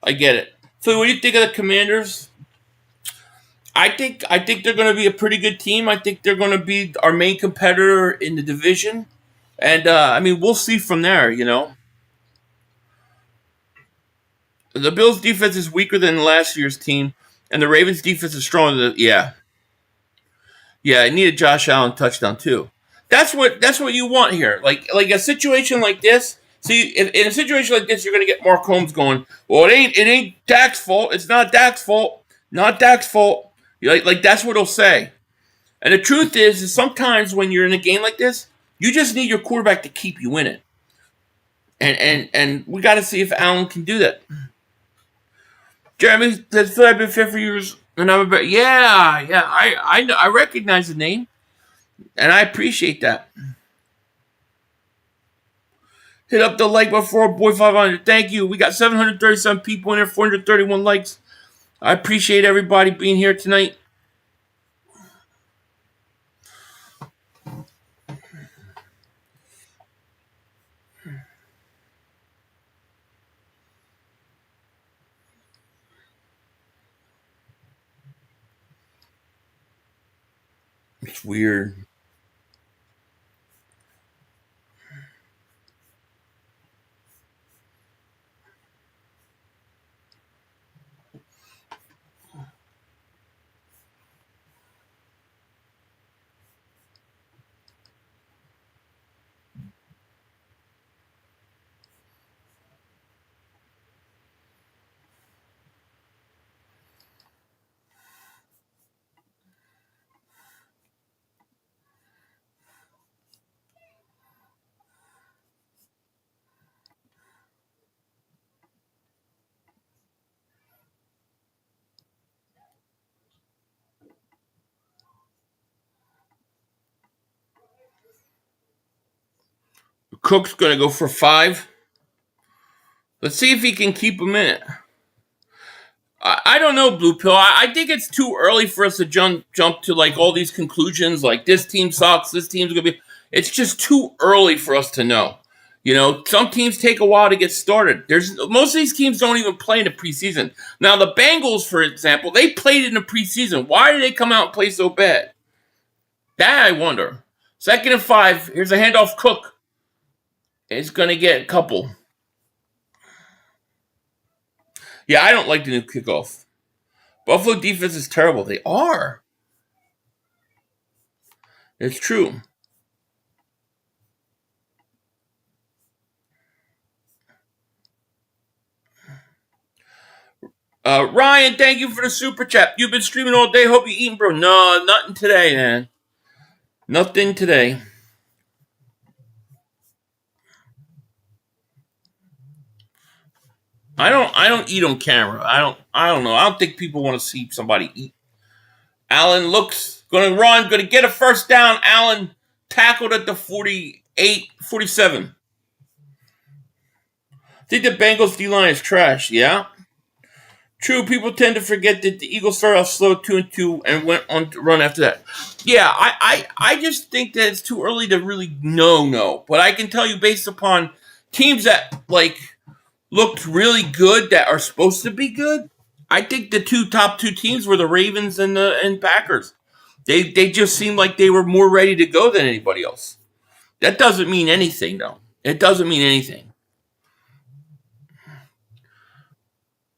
I get it. So, what do you think of the Commanders? I think they're going to be a pretty good team. I think they're going to be our main competitor in the division. And, I mean, we'll see from there, you know. The Bills' defense is weaker than last year's team, and the Ravens' defense is stronger. Yeah, I needed Josh Allen touchdown, too. That's what you want here. Like a situation like this. See, in a situation like this, you're going to get Mark Holmes going, well, it ain't Dak's fault. It's not Dak's fault. Not Dak's fault. Like that's what he'll say. And the truth is sometimes when you're in a game like this, you just need your quarterback to keep you in it. And we got to see if Allen can do that. Jeremy says, Phil, I've been fit for years, and I'm about, yeah. I recognize the name, and I appreciate that. Hit up the like before boy 500. Thank you. We got 737 people in there, 431 likes. I appreciate everybody being here tonight. It's weird. Cook's going to go for 5. Let's see if he can keep him in it. I don't know, Blue Pill. I think it's too early for us to jump to like all these conclusions. Like this team sucks. This team's gonna be. It's just too early for us to know. You know, some teams take a while to get started. Most of these teams don't even play in the preseason. Now the Bengals, for example, they played in the preseason. Why did they come out and play so bad? That I wonder. 2nd and 5. Here's a handoff. Cook is gonna get a couple. Yeah, I don't like the new kickoff. Buffalo defense is terrible. They are. It's true. Ryan, thank you for the super chat. You've been streaming all day. Hope you eating, bro. No, nothing today, man. Nothing today. I don't eat on camera. I don't know. I don't think people want to see somebody eat. Allen looks gonna run, gonna get a first down. Allen tackled at the 47. I think the Bengals D-line is trash, yeah? True, people tend to forget that the Eagles started off slow 2-2 and went on to run after that. Yeah, I just think that it's too early to really know. But I can tell you based upon teams that like looked really good that are supposed to be good, I think the top two teams were the Ravens and Packers. They just seemed like they were more ready to go than anybody else. That doesn't mean anything, though. It doesn't mean anything.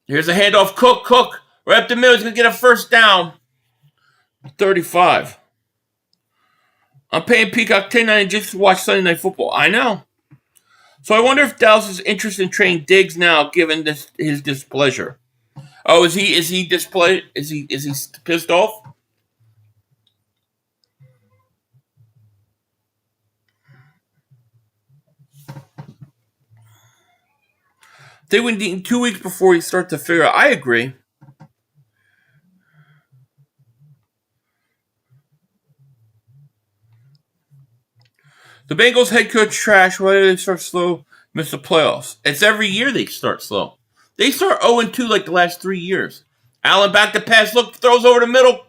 Here's a handoff. Cook. Right up the middle. He's going to get a first down. 35. I'm paying Peacock $10.99 just to watch Sunday Night Football. I know. So I wonder if Dallas is interested in trading Diggs now, given his displeasure. Oh, is he displeased? Is he pissed off? They would need 2 weeks before he starts to figure out. I agree. The Bengals head coach trash. Why do they start slow, miss the playoffs? It's every year they start slow. They start 0-2 like the last 3 years. Allen back to pass. Look, throws over the middle.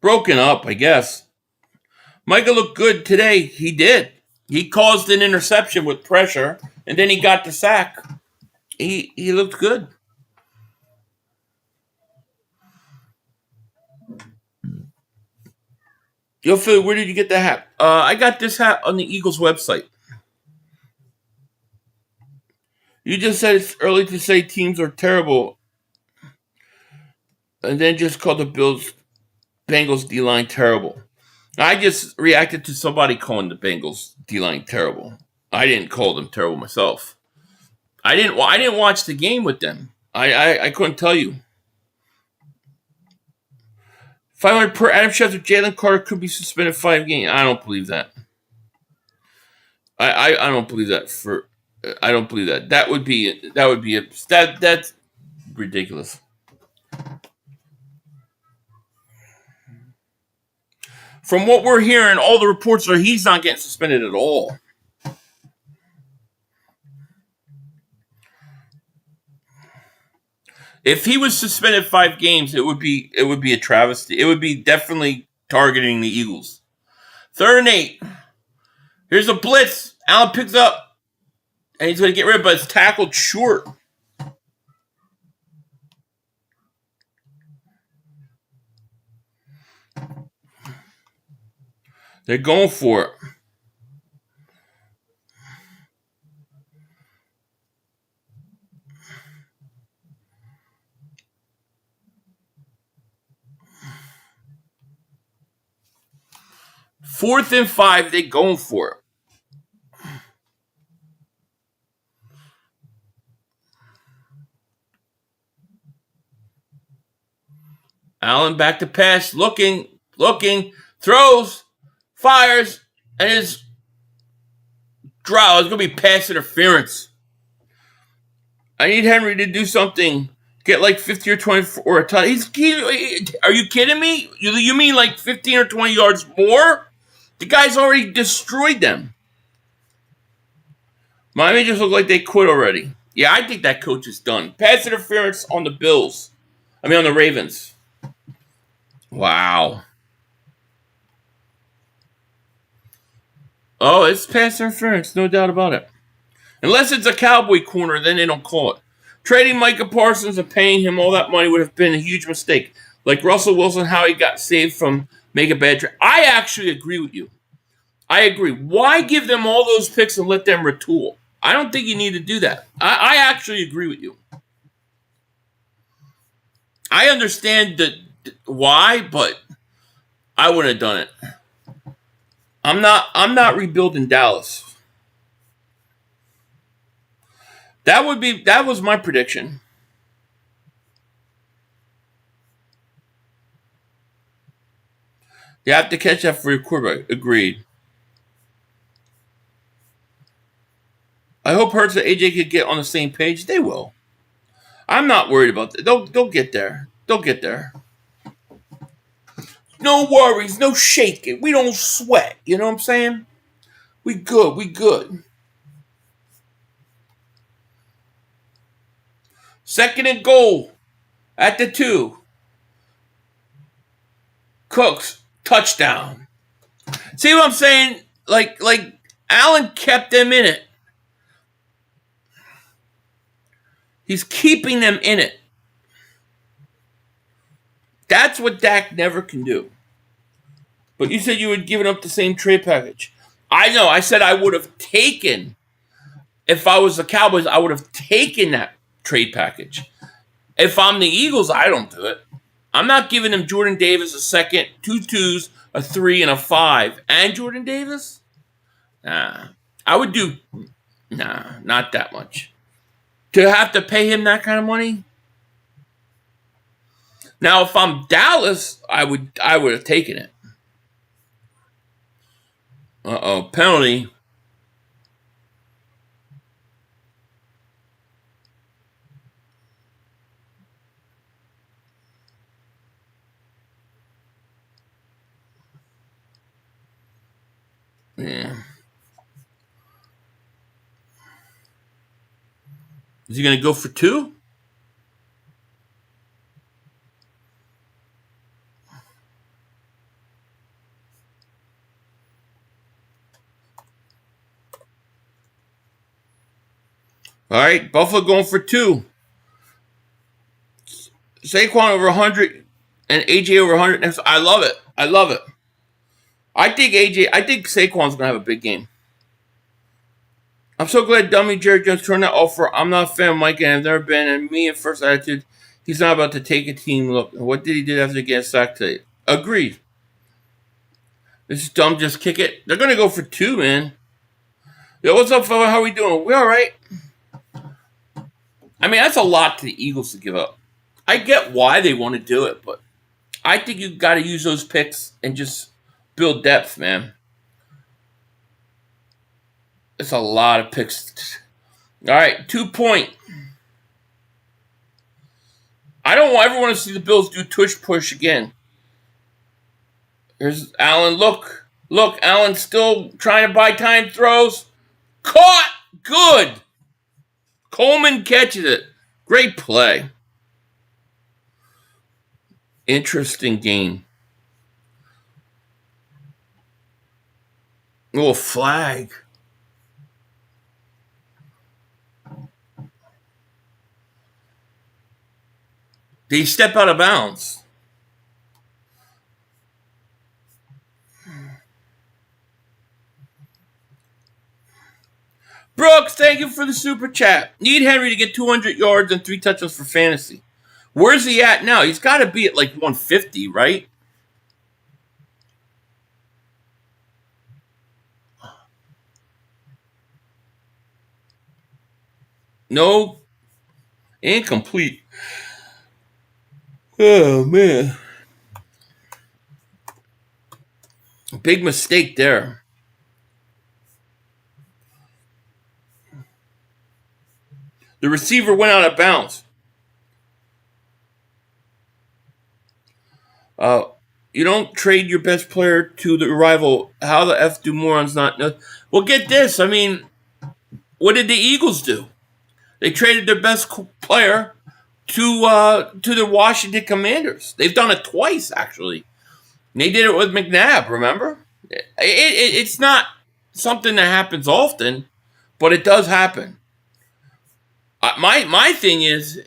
Broken up, I guess. Micah looked good today. He did. He caused an interception with pressure, and then he got the sack. He looked good. Yo, Phil, where did you get that hat? I got this hat on the Eagles website. You just said it's early to say teams are terrible, and then just called the Bengals D-line terrible. I just reacted to somebody calling the Bengals D-line terrible. I didn't call them terrible myself. I didn't watch the game with them. I couldn't tell you. 500 per Adam Schefter. Jalen Carter could be suspended 5 games. I don't believe that. I don't believe that. I don't believe that. That's ridiculous. From what we're hearing, all the reports are he's not getting suspended at all. If he was suspended 5 games, it would be a travesty. It would be definitely targeting the Eagles. 3rd and 8. Here's a blitz. Allen picks up, and he's going to get rid of it, but it's tackled short. They're going for it. Fourth and 5, they going for it. Allen back to pass, looking, throws, fires, and his draw is going to be pass interference. I need Henry to do something. Get like 50 or 20 or a ton. Are you kidding me? You mean like 15 or 20 yards more? The guy's already destroyed them. Miami just look like they quit already. Yeah, I think that coach is done. Pass interference on the Bills. I mean, on the Ravens. Wow. Oh, it's pass interference, no doubt about it. Unless it's a Cowboy corner, then they don't call it. Trading Micah Parsons and paying him all that money would have been a huge mistake. Like Russell Wilson, how he got saved from making a bad trade. I actually agree with you. I agree. Why give them all those picks and let them retool? I don't think you need to do that. I actually agree with you. I understand why, but I wouldn't have done it. I'm not rebuilding Dallas. That was my prediction. You have to catch up for your quarterback. Agreed. I hope Hurts and AJ could get on the same page. They will. I'm not worried about that. They'll get there. They'll get there. No worries, no shaking. We don't sweat. You know what I'm saying? We good. Second and goal at the 2. Cooks, touchdown. See what I'm saying? Like Allen kept them in it. He's keeping them in it. That's what Dak never can do. But you said you would give up the same trade package. I know. I said I would have taken, if I was the Cowboys, I would have taken that trade package. If I'm the Eagles, I don't do it. I'm not giving them Jordan Davis a second, 2 2s, a 3, and a 5. And Jordan Davis? Nah. I would do, not that much. To have to pay him that kind of money? Now, if I'm Dallas, I would have taken it. Uh-oh, penalty. Yeah. Is he going to go for 2? All right, Buffalo going for 2. Saquon over 100 and AJ over 100. I love it. I think Saquon's going to have a big game. I'm so glad dummy Jerry Jones turned that offer. I'm not a fan of Mike and I've never been. And me at first attitude, he's not about to take a team look. What did he do after getting sacked today? Agreed. This is dumb. Just kick it. They're going to go for 2, man. Yo, what's up, fella? How we doing? We all right? I mean, that's a lot to the Eagles to give up. I get why they want to do it, but I think you've got to use those picks and just build depth, man. It's a lot of picks. All right, 2 point. I don't ever want to see the Bills do tush push again. Here's Allen. Look, Allen still trying to buy time throws. Caught. Good. Coleman catches it. Great play. Interesting game. Oh, flag. Did he step out of bounds? Brooks, thank you for the super chat. Need Henry to get 200 yards and 3 touchdowns for fantasy. Where's he at now? He's got to be at like 150, right? No. Incomplete. Oh, man. Big mistake there. The receiver went out of bounds. You don't trade your best player to the rival. How the F do morons not know? Well, get this. I mean, what did the Eagles do? They traded their best player to the Washington Commanders. They've done it twice, actually. They did it with McNabb, remember? It's not something that happens often, but it does happen. My thing is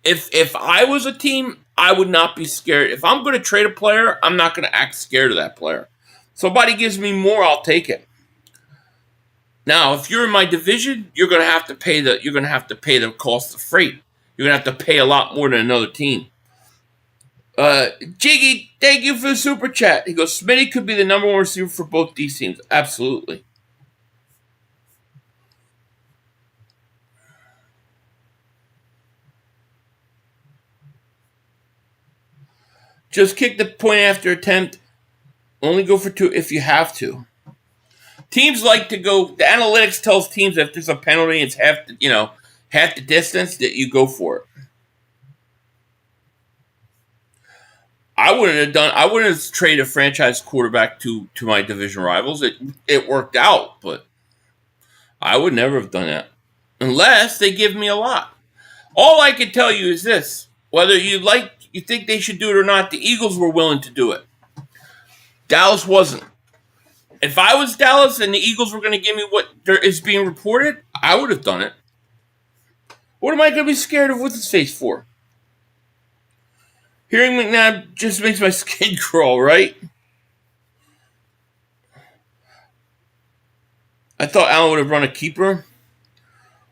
if I was a team, I would not be scared. If I'm going to trade a player, I'm not going to act scared of that player. Somebody gives me more, I'll take it. Now, if you're in my division, you're going to have to pay the cost of freight. You're going to have to pay a lot more than another team. Jiggy, thank you for the super chat. He goes, Smitty could be the number one receiver for both these teams. Absolutely. Just kick the point after attempt. Only go for 2 if you have to. Teams like to go. The analytics tells teams that if there's a penalty, it's half the distance that you go for it. I wouldn't have traded a franchise quarterback to my division rivals. It worked out, but I would never have done that unless they give me a lot. All I can tell you is this: whether you think they should do it or not, the Eagles were willing to do it. Dallas wasn't. If I was Dallas and the Eagles were going to give me what is being reported, I would have done it. What am I going to be scared of what's his face for? Hearing McNabb just makes my skin crawl, right? I thought Allen would have run a keeper.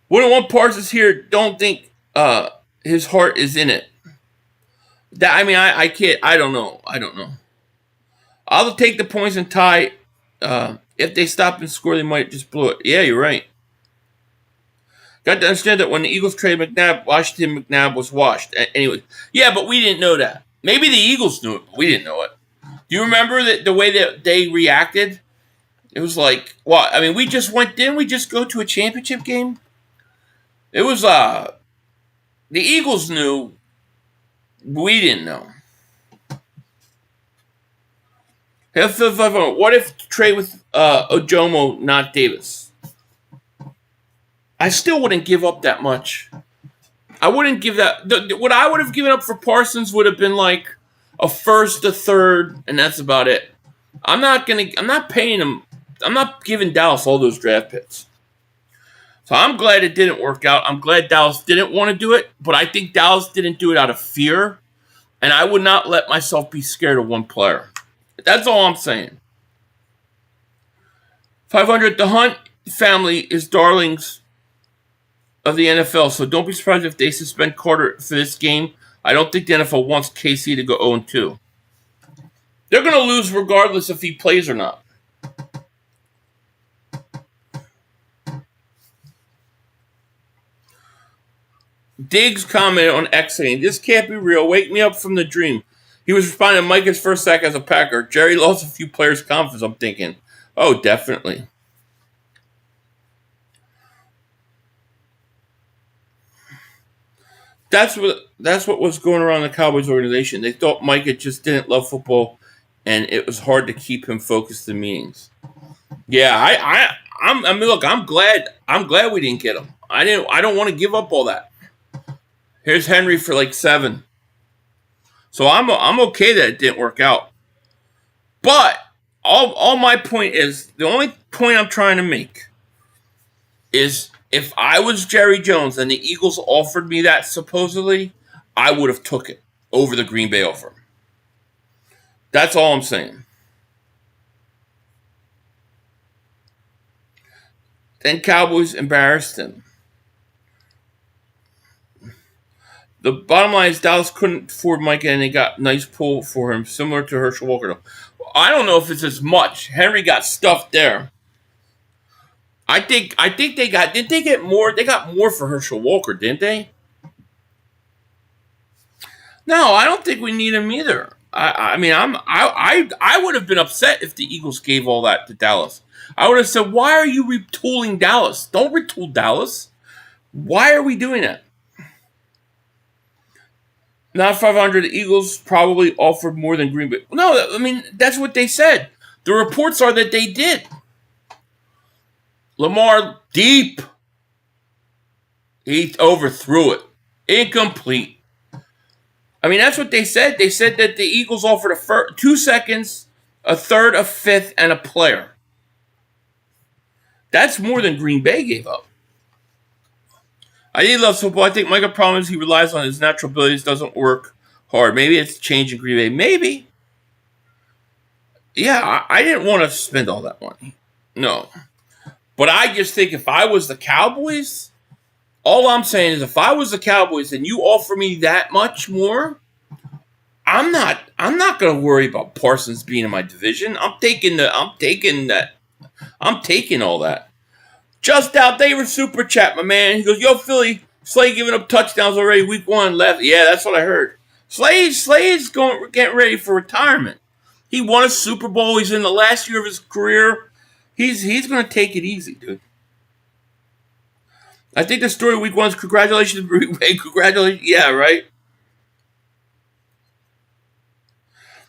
Wouldn't want Parsons here. Don't think his heart is in it. I can't. I don't know. I'll take the points and tie. If they stop and score, they might just blow it. Yeah, you're right. Got to understand that when the Eagles traded McNabb, McNabb was washed. Anyway, yeah, but we didn't know that. Maybe the Eagles knew it, but we didn't know it. Do you remember that the way that they reacted? It was like, what? I mean, didn't we just go to a championship game? It was, the Eagles knew, we didn't know. What if trade with Ojomo, not Davis? I still wouldn't give up that much. I wouldn't give that. What I would have given up for Parsons would have been like a first, a third, and that's about it. I'm not paying him. I'm not giving Dallas all those draft picks. So I'm glad it didn't work out. I'm glad Dallas didn't want to do it, but I think Dallas didn't do it out of fear, and I would not let myself be scared of one player. That's all I'm saying. 500, the Hunt family is darlings of the NFL, so don't be surprised if they suspend Carter for this game. I don't think the NFL wants KC to go 0-2. They're going to lose regardless if he plays or not. Diggs commented on X saying, "This can't be real. Wake me up from the dream." He was responding to Micah's first sack as a Packer. Jerry lost a few players' confidence, I'm thinking. Oh, definitely. That's what was going around the Cowboys organization. They thought Micah just didn't love football, and it was hard to keep him focused in meetings. Yeah, I mean, look, I'm glad we didn't get him. I don't want to give up all that. Here's Henry for like 7. So I'm okay that it didn't work out. But all my point is, the only point I'm trying to make is, if I was Jerry Jones and the Eagles offered me that supposedly, I would have took it over the Green Bay offer. That's all I'm saying. Then Cowboys embarrassed him. The bottom line is Dallas couldn't afford Micah, and they got nice pull for him, similar to Herschel Walker. I don't know if it's as much. Henry got stuffed there. I think they got. Did they get more? They got more for Herschel Walker, didn't they? No, I don't think we need him either. I mean, I would have been upset if the Eagles gave all that to Dallas. I would have said, why are you retooling Dallas? Don't retool Dallas. Why are we doing that? Not 500. The Eagles probably offered more than Green Bay. No, I mean, that's what they said. The reports are that they did. Lamar deep. He overthrew it. Incomplete. I mean, that's what they said. They said that the Eagles offered 2 seconds, a third, a fifth, and a player. That's more than Green Bay gave up. I think he loves football. I think Micah promised he relies on his natural abilities, doesn't work hard. Maybe it's changing Green Bay. Maybe. Yeah, I didn't want to spend all that money. No. But I just think if I was the Cowboys, all I'm saying is if I was the Cowboys and you offer me that much more, I'm not going to worry about Parsons being in my division. I'm taking all that. Just out there with Super Chat, my man. He goes, yo, Philly, Slay giving up touchdowns already, week 1 left. Yeah, that's what I heard. Slay's getting ready for retirement. He won a Super Bowl. He's in the last year of his career. He's going to take it easy, dude. I think the story of week 1 is congratulations, Green Bay. Congratulations. Yeah, right?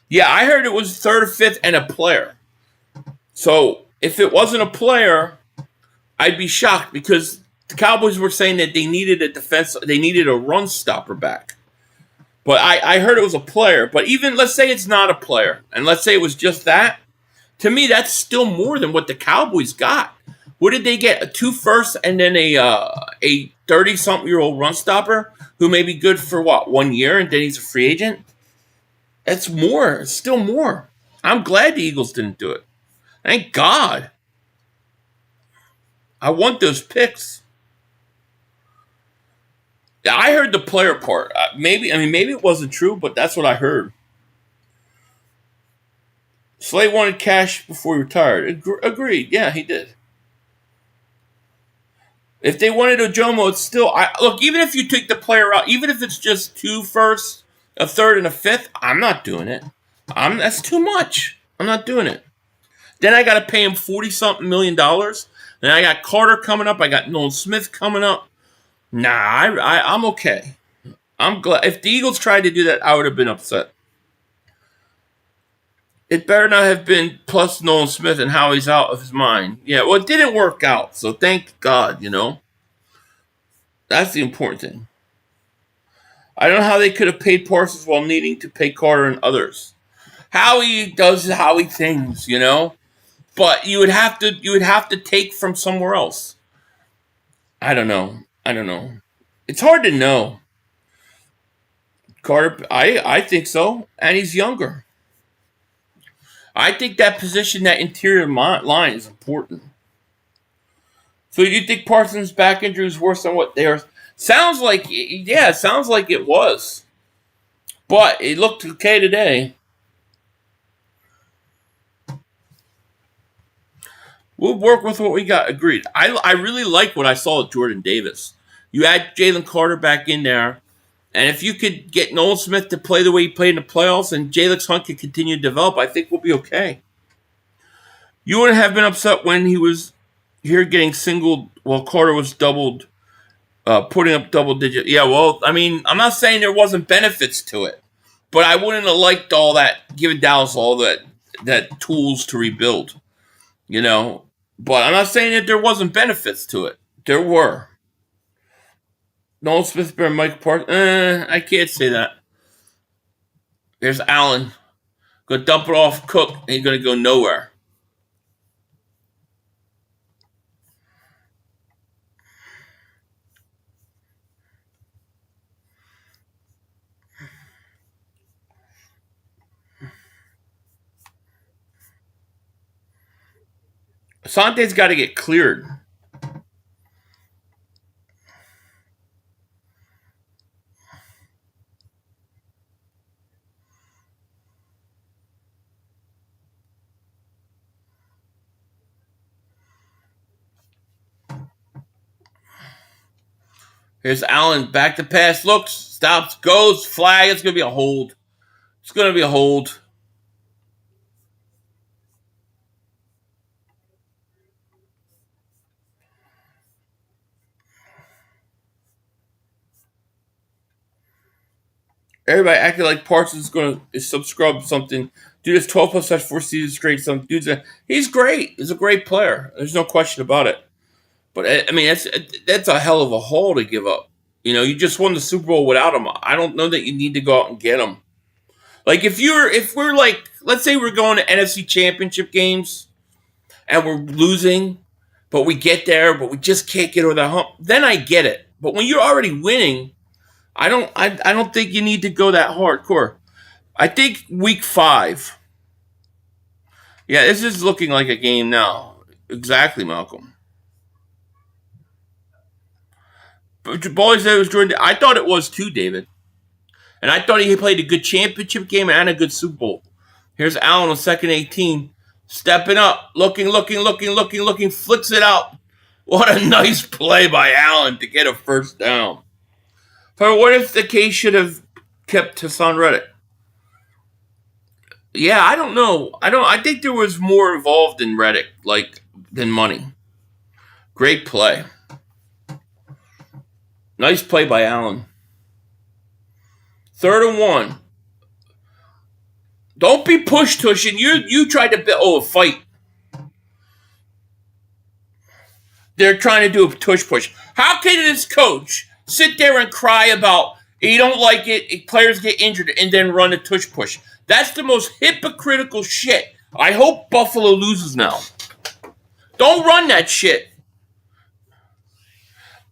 Yeah, I heard it was third or fifth and a player. So if it wasn't a player, I'd be shocked because the Cowboys were saying that they needed a run stopper back. But I heard it was a player. But even let's say it's not a player, and let's say it was just that. To me, that's still more than what the Cowboys got. What did they get? 2 firsts and then a 30-something-year-old run stopper who may be good for 1 year, and then he's a free agent. That's more. It's still more. I'm glad the Eagles didn't do it. Thank God. I want those picks. I heard the player part. Maybe it wasn't true, but that's what I heard. Slay wanted cash before he retired. Agreed. Yeah, he did. If they wanted Ojomo, it's still... look, even if you take the player out, even if it's just 2 firsts, a third, and a fifth, I'm not doing it. That's too much. I'm not doing it. Then I got to pay him $40-something million. Then I got Carter coming up. I got Nolan Smith coming up. Nah, I'm okay. I'm glad. If the Eagles tried to do that, I would have been upset. It better not have been plus Nolan Smith and how he's out of his mind. Yeah, well, it didn't work out, so thank God, That's the important thing. I don't know how they could have paid Parsons while needing to pay Carter and others. Howie does Howie things, But you would have to take from somewhere else. I don't know. It's hard to know. Carter, I think so, and he's younger. I think that position, that interior line, is important. So you think Parsons' back injury is worse than what they are? Sounds like it was. But it looked okay today. We'll work with what we got. Agreed. I really like what I saw with Jordan Davis. You add Jalen Carter back in there, and if you could get Nolan Smith to play the way he played in the playoffs and Jalen Hunt can continue to develop, I think we'll be okay. You wouldn't have been upset when he was here getting singled while Carter was doubled, putting up double digit. Yeah, well, I mean, I'm not saying there wasn't benefits to it, but I wouldn't have liked all that, giving Dallas all that tools to rebuild, But I'm not saying that there wasn't benefits to it. There were. Nolan Smith, Mike Park. I can't say that. There's Allen. Gonna dump it off Cook, and he's gonna go nowhere. Asante's got to get cleared. Here's Allen. Back to pass. Looks. Stops. Goes. Flag. It's going to be a hold. It's going to be a hold. Everybody acting like Parsons is going to subscribe something. Dude is 12 plus 4 seasons straight. Some dudes, he's great. He's a great player. There's no question about it. But I mean, that's a hell of a haul to give up. You know, you just won the Super Bowl without him. I don't know that you need to go out and get him. Like if we're like, let's say we're going to NFC Championship games and we're losing, but we get there, but we just can't get over the hump. Then I get it. But when you're already winning, I don't think you need to go that hardcore. I think week 5. Yeah, this is looking like a game now. Exactly, Malcolm. But Bally said it was Jordan. I thought it was too, David. And I thought he played a good championship game and a good Super Bowl. Here's Allen on 2nd 18. Stepping up. Looking. Flicks it out. What a nice play by Allen to get a first down. But what if the case should have kept Hassan Reddick? Yeah, I don't know. I think there was more involved in Reddick, than money. Great play. Nice play by Allen. 3rd and 1. Don't be tushing. You tried to a fight. They're trying to do a tush push. How can this coach sit there and cry about you don't like it, players get injured, and then run a tush push? That's the most hypocritical shit. I hope Buffalo loses now. Don't run that shit.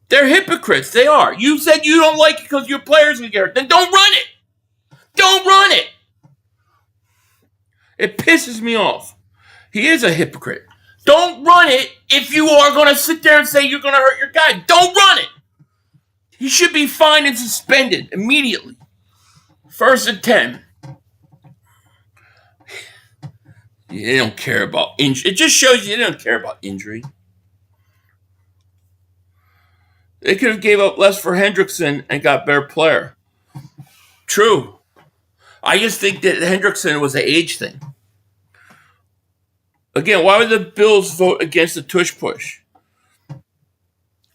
They're hypocrites. They are. You said you don't like it because your players will get hurt. Then don't run it. Don't run it. It pisses me off. He is a hypocrite. Don't run it if you are going to sit there and say you're going to hurt your guy. Don't run it. He should be fined and suspended immediately. 1st and 10. They don't care about injury. It just shows you they don't care about injury. They could have gave up less for Hendrickson and got better player. True. I just think that Hendrickson was an age thing. Again, why would the Bills vote against the tush push?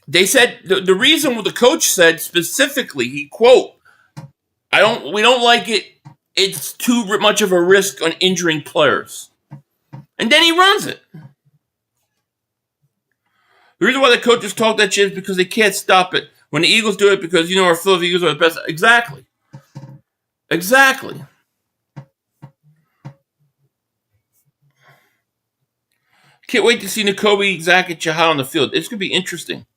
They said the reason what the coach said specifically, he quote, we don't like it. It's too much of a risk on injuring players. And then he runs it. The reason why the coaches talk that shit is because they can't stop it. When the Eagles do it, because our Philadelphia Eagles are the best. Exactly. Can't wait to see Nakobe, Zach, and Chahal on the field. It's going to be interesting.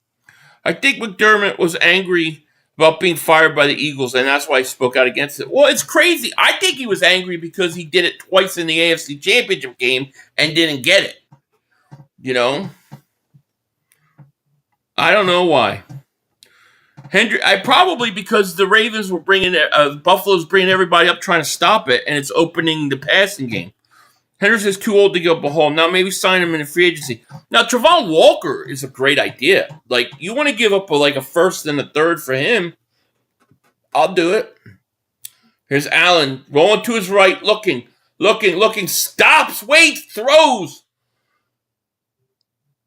I think McDermott was angry about being fired by the Eagles, and that's why he spoke out against it. Well, it's crazy. I think he was angry because he did it twice in the AFC Championship game and didn't get it. I don't know why. Probably because the Ravens were Buffalo's bringing everybody up trying to stop it, and it's opening the passing game. Henderson's too old to give up a hole. Now maybe sign him in a free agency. Now Travon Walker is a great idea. Like you want to give up a first and a third for him? I'll do it. Here's Allen rolling to his right, looking, stops, waits, throws.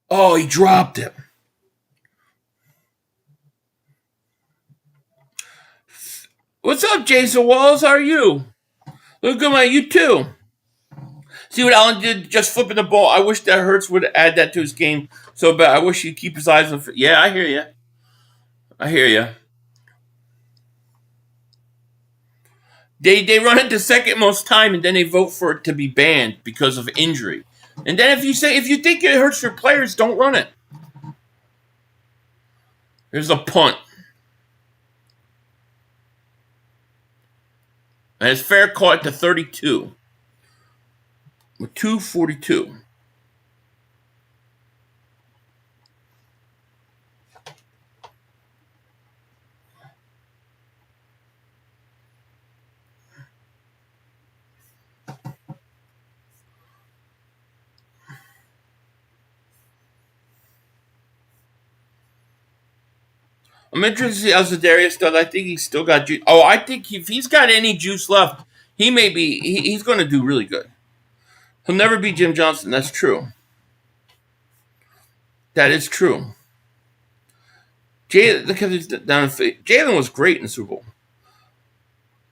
Oh, he dropped it. What's up, Jason Walls? How are you? Look good, man. You too. See what Allen did, just flipping the ball. I wish that Hurts would add that to his game so bad. I wish he'd keep his eyes on. Yeah, I hear you. They run it the second most time, and then they vote for it to be banned because of injury. And then if you think it hurts your players, don't run it. Here's a punt. And it's fair caught at the 32. With 2:42. I'm interested to see how Za'Darius does. I think he's still got juice. Oh, I think if he's got any juice left, he may be. He's going to do really good. He'll never be Jim Johnson. That's true. That is true. Jalen was great in the Super Bowl.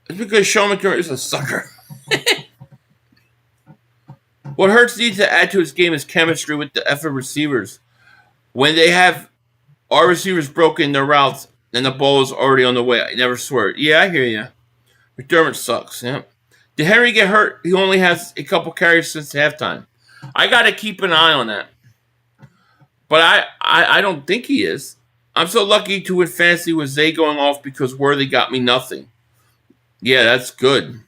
It's because Sean McDermott is a sucker. What Hurts needs to add to his game is chemistry with the effort receivers. When they have our receivers broken their routes and the ball is already on the way, I never swear. Yeah, I hear you. McDermott sucks. Yeah. Did Henry get hurt? He only has a couple carries since halftime. I got to keep an eye on that. But I don't think he is. I'm so lucky to win fantasy with Zay going off because Worthy got me nothing. Yeah, that's good.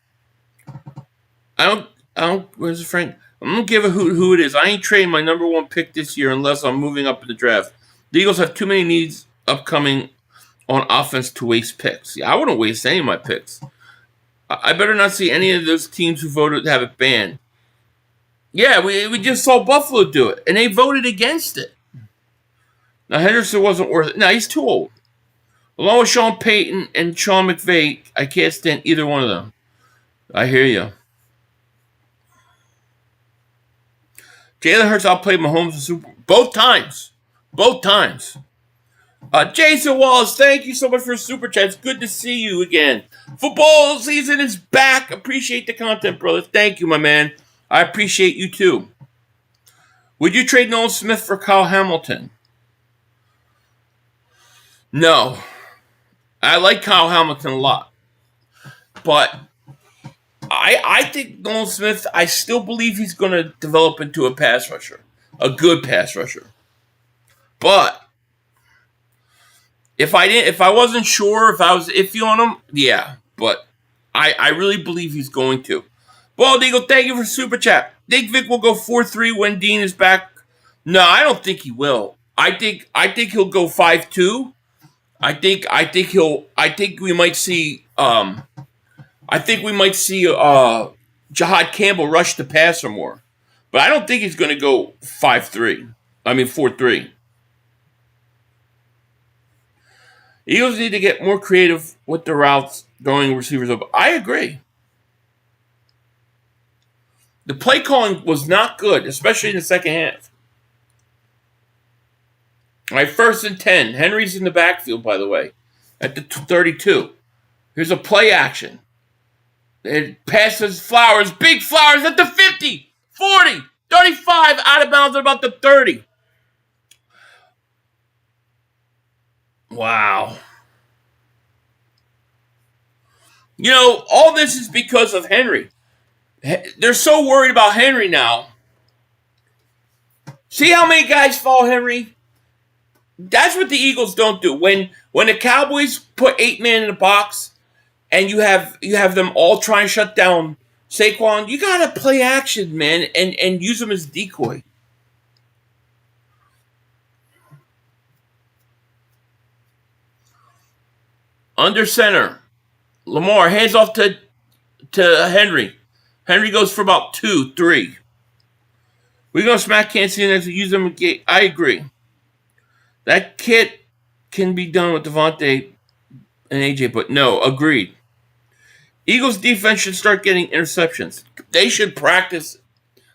I don't, where's the Frank? I'm going to give a hoot who it is. I ain't trading my number one pick this year unless I'm moving up in the draft. The Eagles have too many needs upcoming on offense to waste picks. Yeah, I wouldn't waste any of my picks. I better not see any of those teams who voted to have it banned. Yeah, we just saw Buffalo do it, and they voted against it. Now, Henderson wasn't worth it. No, he's too old. Along with Sean Payton and Sean McVay, I can't stand either one of them. I hear you. Jalen Hurts outplayed Mahomes in Super Bowl. Both times. Both times. Jason Wallace, thank you so much for Super Chat. It's good to see you again. Football season is back. Appreciate the content, brother. Thank you, my man. I appreciate you, too. Would you trade Nolan Smith for Kyle Hamilton? No. I like Kyle Hamilton a lot. But I think Nolan Smith, I still believe he's going to develop into a pass rusher. A good pass rusher. But if I wasn't sure, if I was iffy on him, yeah. But I really believe he's going to. Bald Eagle, thank you for Super Chat. Think Vic will go 4-3 when Dean is back? No, I don't think he will. I think he'll go 5-2. I think we might see Jahad Campbell rush the passer more. But I don't think he's going to go 5-3. I mean 4-3. Eagles need to get more creative with the routes throwing receivers up. I agree. The play calling was not good, especially in the second half. All right, 1st and 10. Henry's in the backfield, by the way, at the 32. Here's a play action. It passes Flowers, big Flowers at the 50, 40, 35, out of bounds at about the 30. Wow. You know, all this is because of Henry. They're so worried about Henry now. See how many guys follow Henry? That's what the Eagles don't do. When the Cowboys put 8 men in the box and you have them all try and shut down Saquon, you gotta play action, man, and use them as decoy. Under center. Lamar hands off to Henry. Henry goes for about 2, 3. We're going to smack Kansas City next to use them again. I agree. That kit can be done with Devontae and AJ, but no, agreed. Eagles defense should start getting interceptions. They should practice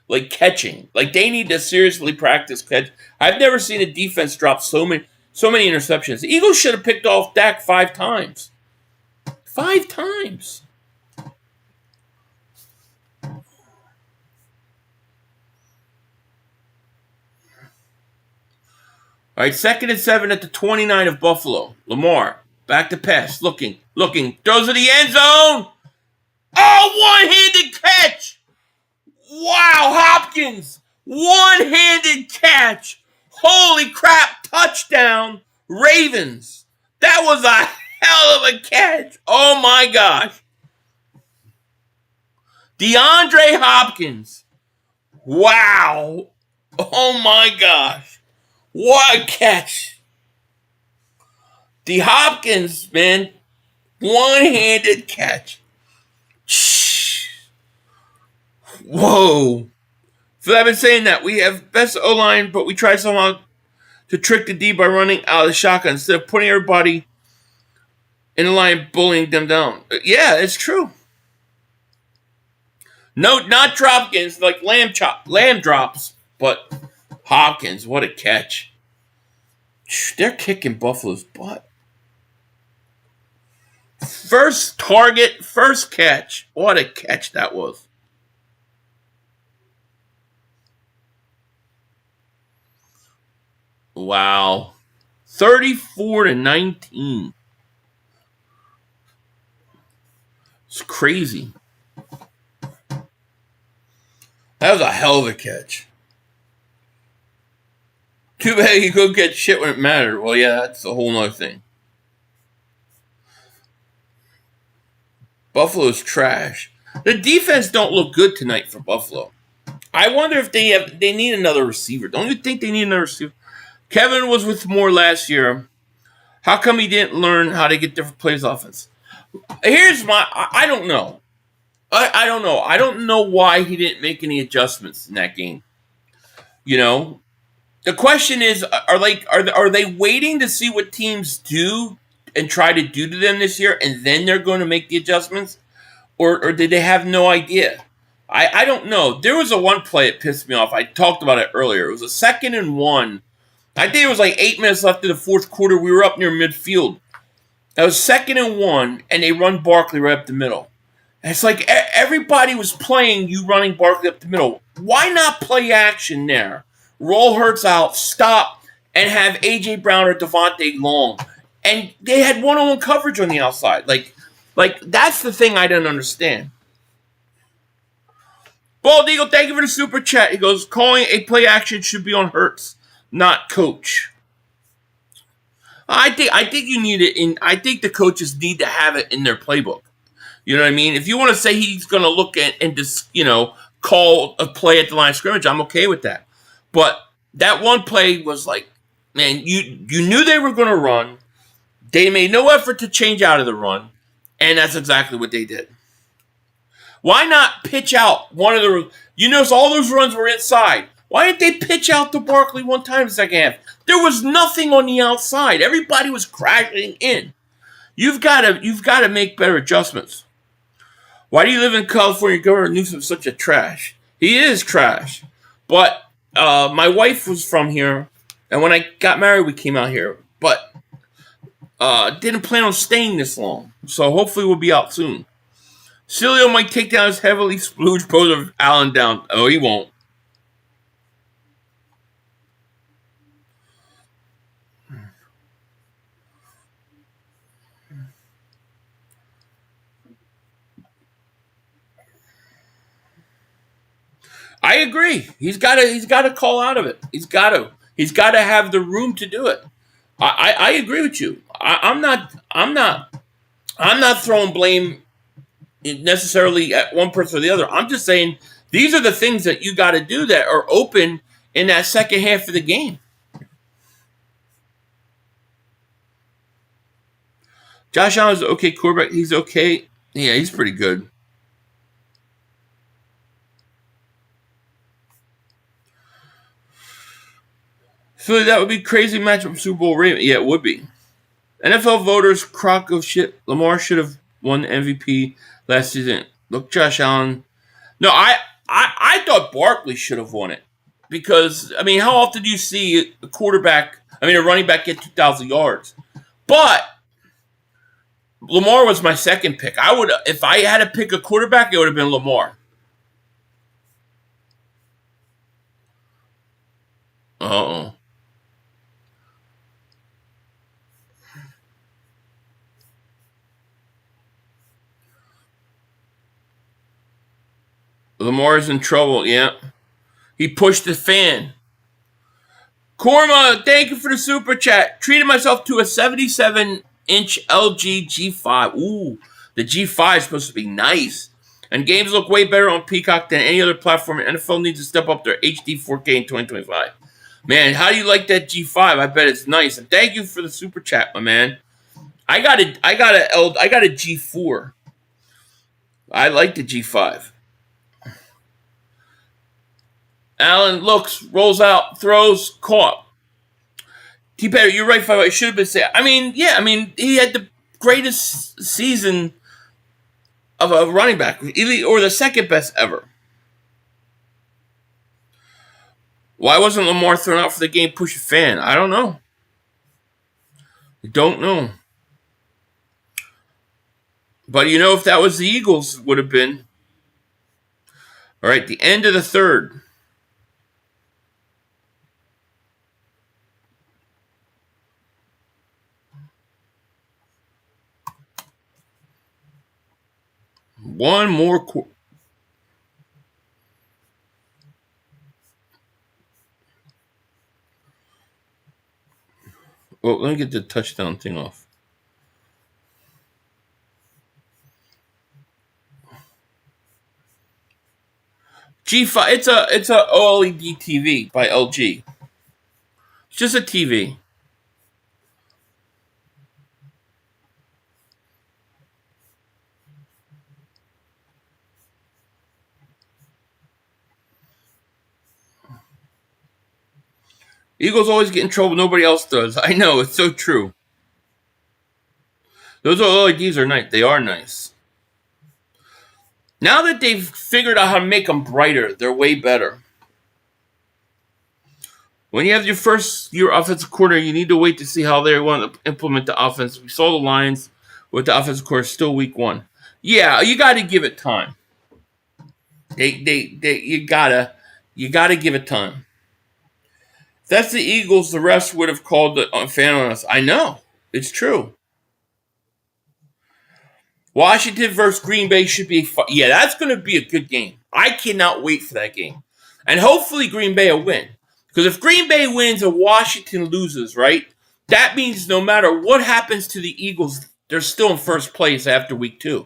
like catching. Like they need to seriously practice catch. I've never seen a defense drop so many interceptions. The Eagles should have picked off Dak 5 times. 5 times. All right, 2nd and 7 at the 29 of Buffalo. Lamar, back to pass, looking, throws to the end zone. Oh, one-handed catch. Wow, Hopkins, one-handed catch. Holy crap, touchdown, Ravens. That was a hell of a catch. Oh, my gosh. DeAndre Hopkins. Wow. Oh, my gosh. What a catch. D. Hopkins, man. One-handed catch. Whoa. So I've been saying that. We have best O-line, but we try somehow to trick the D by running out of the shotgun instead of putting everybody in the line bullying them down. Yeah, it's true. No, not Dropkins, like lamb drops, but Hopkins, what a catch. They're kicking Buffalo's butt. First target, first catch. What a catch that was. Wow. 34-19. It's crazy. That was a hell of a catch. Too bad you couldn't get shit when it mattered. Well, yeah, that's a whole nother thing. Buffalo's trash. The defense don't look good tonight for Buffalo. I wonder if they need another receiver. Don't you think they need another receiver? Kevin was with Moore last year. How come he didn't learn how to get different plays offense? I don't know. I don't know. I don't know why he didn't make any adjustments in that game. You know, the question is, are they waiting to see what teams do and try to do to them this year, and then they're going to make the adjustments, or did they have no idea? I don't know. There was one play that pissed me off. I talked about it earlier. It was a 2nd and 1. I think it was like 8 minutes left in the fourth quarter. We were up near midfield. That was 2nd and 1, and they run Barkley right up the middle. And it's like everybody was playing you running Barkley up the middle. Why not play action there? Roll Hurts out, stop, and have A.J. Brown or Devontae Long. And they had one-on-one coverage on the outside. Like that's the thing I don't understand. Bald Eagle, thank you for the super chat. He goes, calling a play action should be on Hurts, not coach. I think you need it I think the coaches need to have it in their playbook. You know what I mean? If you want to say he's going to look at and just, call a play at the line of scrimmage, I'm okay with that. But that one play was like, man, you knew they were going to run. They made no effort to change out of the run, and that's exactly what they did. Why not pitch out one of the... You notice all those runs were inside. Why didn't they pitch out to Barkley one time in the second half? There was nothing on the outside. Everybody was crashing in. You've got to make better adjustments. Why do you live in California? Governor Newsom's such a trash. He is trash. But my wife was from here, and when I got married, we came out here. But didn't plan on staying this long. So hopefully we'll be out soon. Cilio might take down his heavily splooged poser of Allen down. Oh, he won't. I agree. He's got to call out of it. He's got to have the room to do it. I agree with you. I'm not throwing blame necessarily at one person or the other. I'm just saying these are the things that you got to do that are open in that second half of the game. Josh Allen's okay quarterback. He's okay. Yeah, he's pretty good. Philly, that would be crazy matchup for Super Bowl Raven. Yeah, it would be. NFL voters, crock of shit. Lamar should have won the MVP last season. Look, Josh Allen. No, I thought Barkley should have won it. Because, I mean, how often do you see a running back get 2,000 yards? But Lamar was my second pick. If I had to pick a quarterback, it would have been Lamar. Uh-oh. Lamar's in trouble, yeah. He pushed the fan. Korma, thank you for the super chat. Treated myself to a 77-inch LG G5. Ooh, the G5 is supposed to be nice. And games look way better on Peacock than any other platform. NFL needs to step up their HD 4K in 2025. Man, how do you like that G5? I bet it's nice. And thank you for the super chat, my man. I got a G4. I like the G5. Allen looks, rolls out, throws, caught. T. Petty, you're right, 5. It should have been said. He had the greatest season of a running back, or the second best ever. Why wasn't Lamar thrown out for the game push a fan? I don't know. Don't know. But if that was the Eagles, would have been. All right, the end of the third. One more quarter. Well, let me get the touchdown thing off. G5. It's a OLED TV by LG. It's just a TV. Eagles always get in trouble. Nobody else does. I know. It's so true. Those LEDs are nice. They are nice. Now that they've figured out how to make them brighter, they're way better. When you have your first year offensive coordinator, you need to wait to see how they want to implement the offense. We saw the Lions with the offensive coordinator still week one. Yeah, you got to give it time. You gotta give it time. If that's the Eagles, the refs would have called the fan on us. I know. It's true. Washington versus Green Bay should be fun. Yeah, that's going to be a good game. I cannot wait for that game. And hopefully Green Bay will win. Because if Green Bay wins and Washington loses, right, that means no matter what happens to the Eagles, they're still in first place after week 2.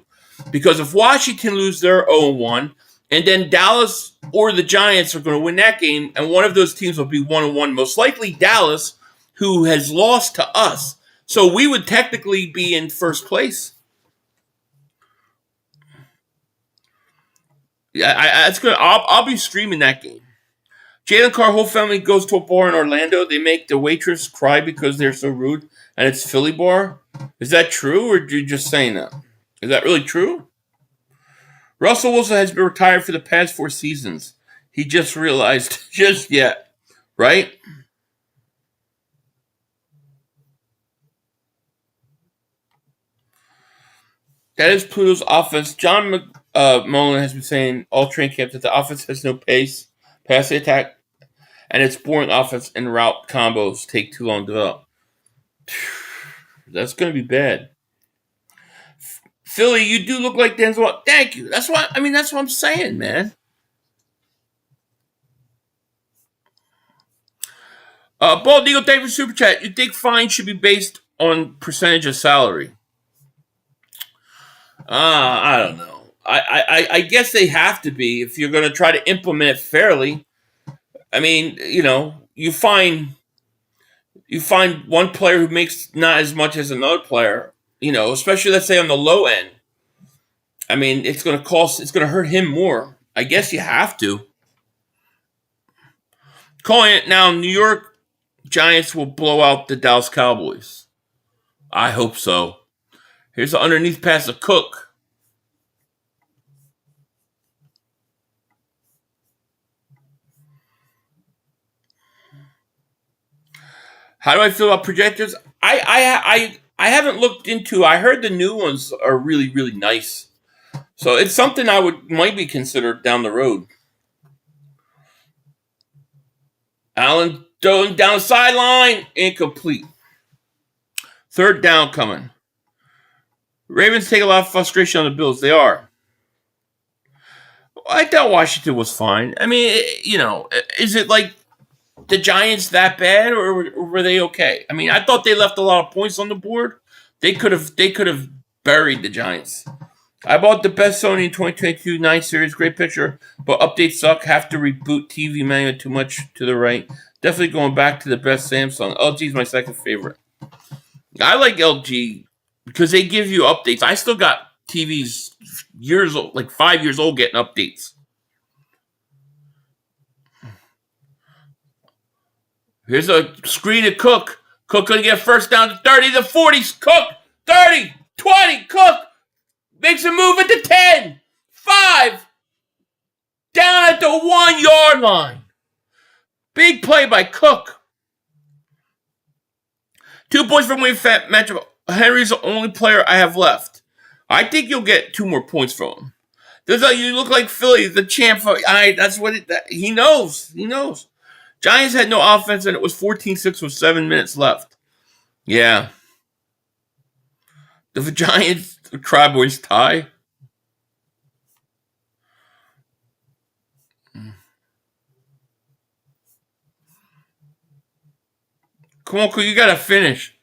Because if Washington loses, they're 0-1. And then Dallas or the Giants are going to win that game. And one of those teams will be 1-1. Most likely Dallas, who has lost to us. So we would technically be in first place. Yeah, that's good. I'll be streaming that game. Jalen Carr's whole family goes to a bar in Orlando. They make the waitress cry because they're so rude, and it's Philly bar. Is that true, or are you just saying that? Is that really true? Russell Wilson has been retired for the past 4 seasons. He just realized just yet, right? That is Pluto's offense. John Mullen has been saying all training camp that the offense has no pace, pass the attack, and its boring offense and route combos take too long to develop. That's going to be bad. Philly, you do look like Denzel. Thank you. That's what I'm saying, man. Bald Eagle, thank you for Super Chat. You think fines should be based on percentage of salary? I don't know. I guess they have to be if you're going to try to implement it fairly. I mean, you find one player who makes not as much as another player, especially let's say on the low end. I mean, it's going to hurt him more. I guess you have to. Calling it now, New York Giants will blow out the Dallas Cowboys. I hope so. Here's an underneath pass to Cook. How do I feel about projectors? I haven't looked into. I heard the new ones are really, really nice. So it's something I might be considered down the road. Allen down the sideline, incomplete. Third down coming. Ravens take a lot of frustration on the Bills. They are. I thought Washington was fine. I mean, is it like the Giants that bad, or were they okay? I mean, I thought they left a lot of points on the board. They could have buried the Giants. I bought the best Sony 2022 9 series. Great picture, but updates suck. Have to reboot TV menu too much to the right. Definitely going back to the best Samsung. LG is my second favorite. I like LG because they give you updates. I still got TVs years old, like 5 years old, getting updates. Here's a screen to Cook. Cook gonna get first down to 30 to 40. Cook 30. 20. Cook makes a move at the 10. 5. Down at the 1 yard line. Big play by Cook. 2 points from win matchup. Henry's the only player I have left. I think you'll get 2 more points from him. You look like Philly, the champ. That's what he knows. He knows. Giants had no offense, and it was 14-6 with 7 minutes left. Yeah. The Giants, the Cowboys tie. Come on, you gotta finish.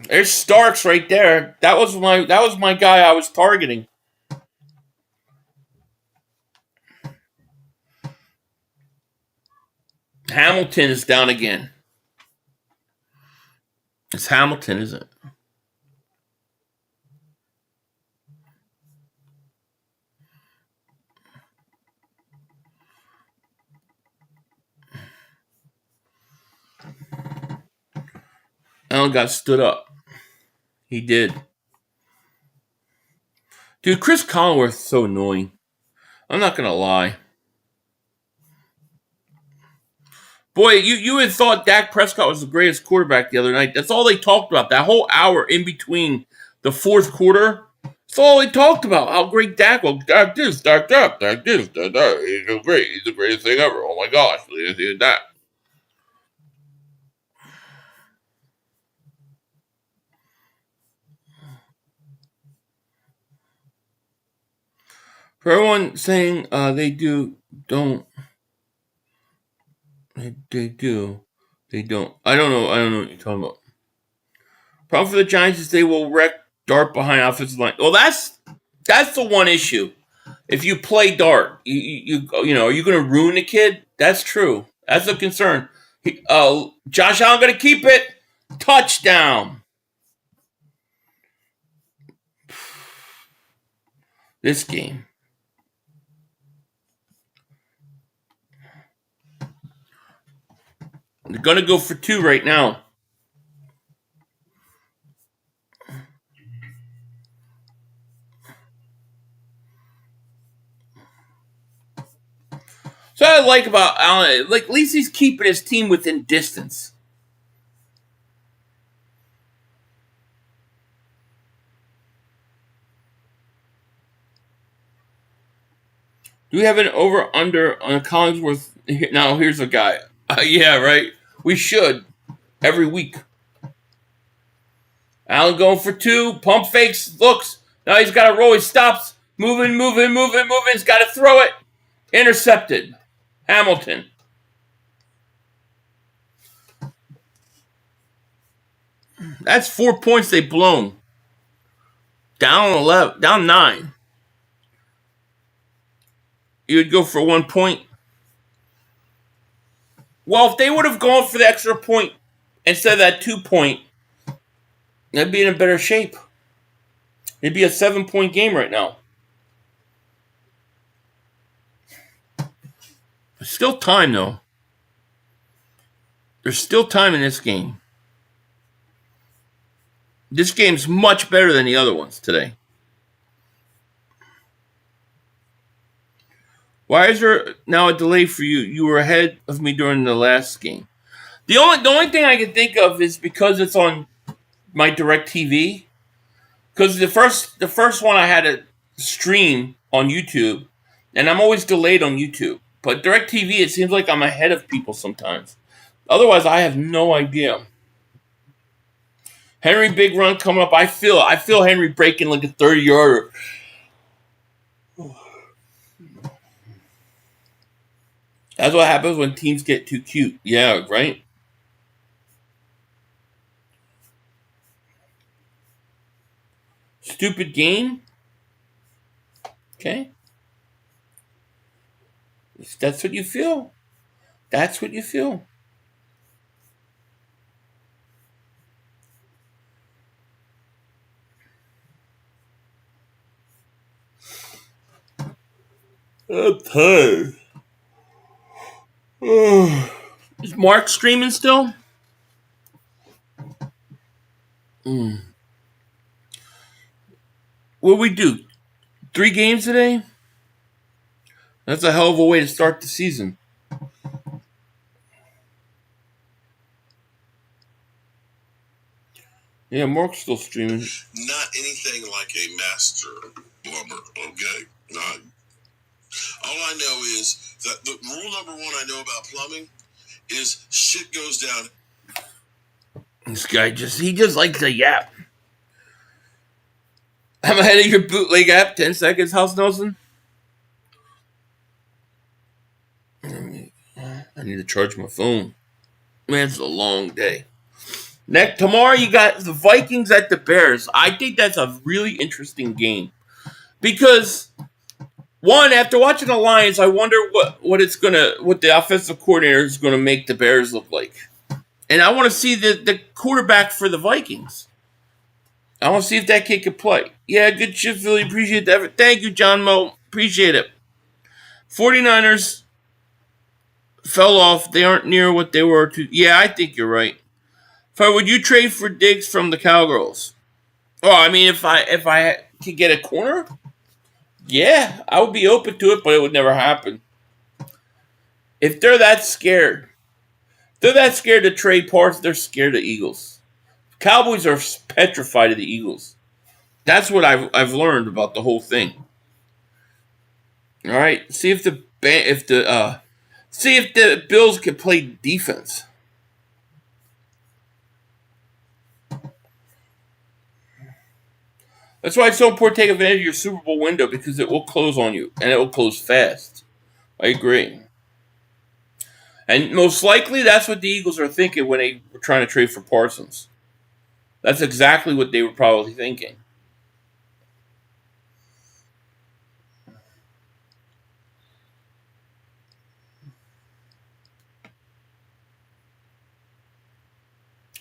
There's Starks right there. That was my guy I was targeting. Hamilton is down again. It's Hamilton, isn't it? Allen got stood up. He did. Dude, Chris Collinsworth's so annoying. I'm not going to lie. Boy, you had thought Dak Prescott was the greatest quarterback the other night. That's all they talked about. That whole hour in between the fourth quarter. That's all they talked about. How great Dak was. Dak this, Dak that, Dak this, Dak that. He's great. He's the greatest thing ever. Oh my gosh. Look at that. For everyone saying they don't. They do. They don't. I don't know what you're talking about. Problem for the Giants is they will wreck Dart behind offensive line. Well, that's the one issue. If you play Dart, you know, are you going to ruin the kid? That's true. That's a concern. Josh Allen going to keep it. Touchdown. This game. They're going to go for 2 right now. So I like about Allen, like at least he's keeping his team within distance. Do we have an over-under on Collinsworth? Now, here's a guy. Yeah, right. We should. Every week. Allen going for 2. Pump fakes. Looks. Now he's got to roll. He stops. Moving. He's got to throw it. Intercepted. Hamilton. That's 4 points they've blown. Down 11. Down 9. You would go for 1 point. Well, if they would have gone for the extra point instead of that 2 point, they'd be in a better shape. It'd be a 7-point game right now. There's still time, though. There's still time in this game. This game's much better than the other ones today. Why is there now a delay for you? You were ahead of me during the last game. The only thing I can think of is because it's on my DirecTV. Because the first one I had to stream on YouTube, and I'm always delayed on YouTube. But DirecTV, it seems like I'm ahead of people sometimes. Otherwise, I have no idea. Henry big run coming up. I feel Henry breaking like a 30-yarder. That's what happens when teams get too cute. Yeah, right? Stupid game? Okay. If that's what you feel. That's what you feel. I'm tired. Is Mark streaming still? What we do? 3 games today? That's a hell of a way to start the season. Yeah, Mark's still streaming.
Not anything like a master plumber, okay? Not. All I know is that the rule number 1 I know about plumbing is shit goes down.
This guy he just likes to yap. I'm ahead of your bootleg app. 10 seconds, House Nelson. I need to charge my phone. Man, it's a long day. Tomorrow you got the Vikings at the Bears. I think that's a really interesting game. Because, one, after watching the Lions, I wonder what the offensive coordinator is gonna make the Bears look like. And I want to see the quarterback for the Vikings. I want to see if that kid can play. Yeah, good shit, Philly. Appreciate that. Thank you, John Mo. Appreciate it. 49ers fell off. They aren't near what they were. Yeah, I think you're right. Would you trade for Diggs from the Cowgirls? Oh, I mean, if I could get a corner, yeah, I would be open to it, but it would never happen. If they're that scared to trade parts, they're scared of Eagles. Cowboys are petrified of the Eagles. That's what I've learned about the whole thing. All right, see if the Bills can play defense. That's why it's so important to take advantage of your Super Bowl window, because it will close on you, and it will close fast. I agree. And most likely, that's what the Eagles are thinking when they were trying to trade for Parsons. That's exactly what they were probably thinking.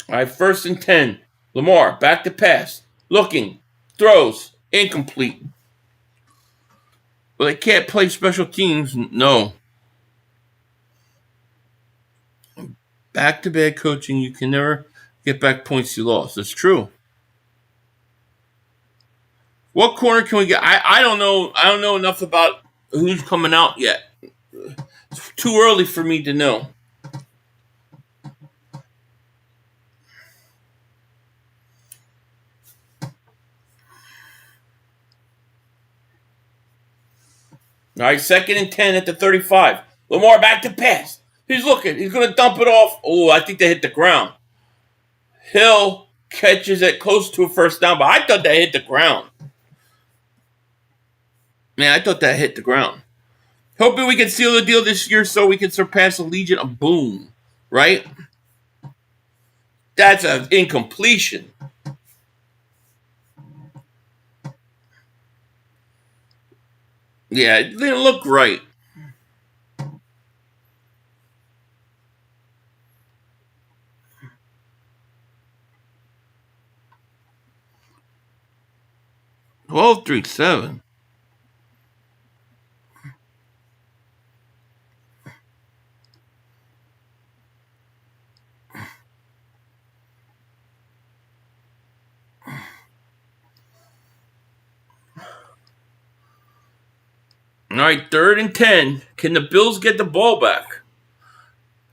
All right, 1st and 10. Lamar, back to pass. Looking. Throws. Incomplete. Well, they can't play special teams. No. Back to bad coaching. You can never get back points you lost. That's true. What corner can we get? I don't know. I don't know enough about who's coming out yet. It's too early for me to know. All right, 2nd and 10 at the 35. Lamar back to pass. He's looking. He's going to dump it off. Oh, I think they hit the ground. Hill catches it close to a 1st down, but I thought that hit the ground. Man, I thought that hit the ground. Hoping we can seal the deal this year so we can surpass the Legion of Boom. Right? That's an incompletion. Yeah, it didn't look right. Well, 3-7. All right, 3rd and 10. Can the Bills get the ball back?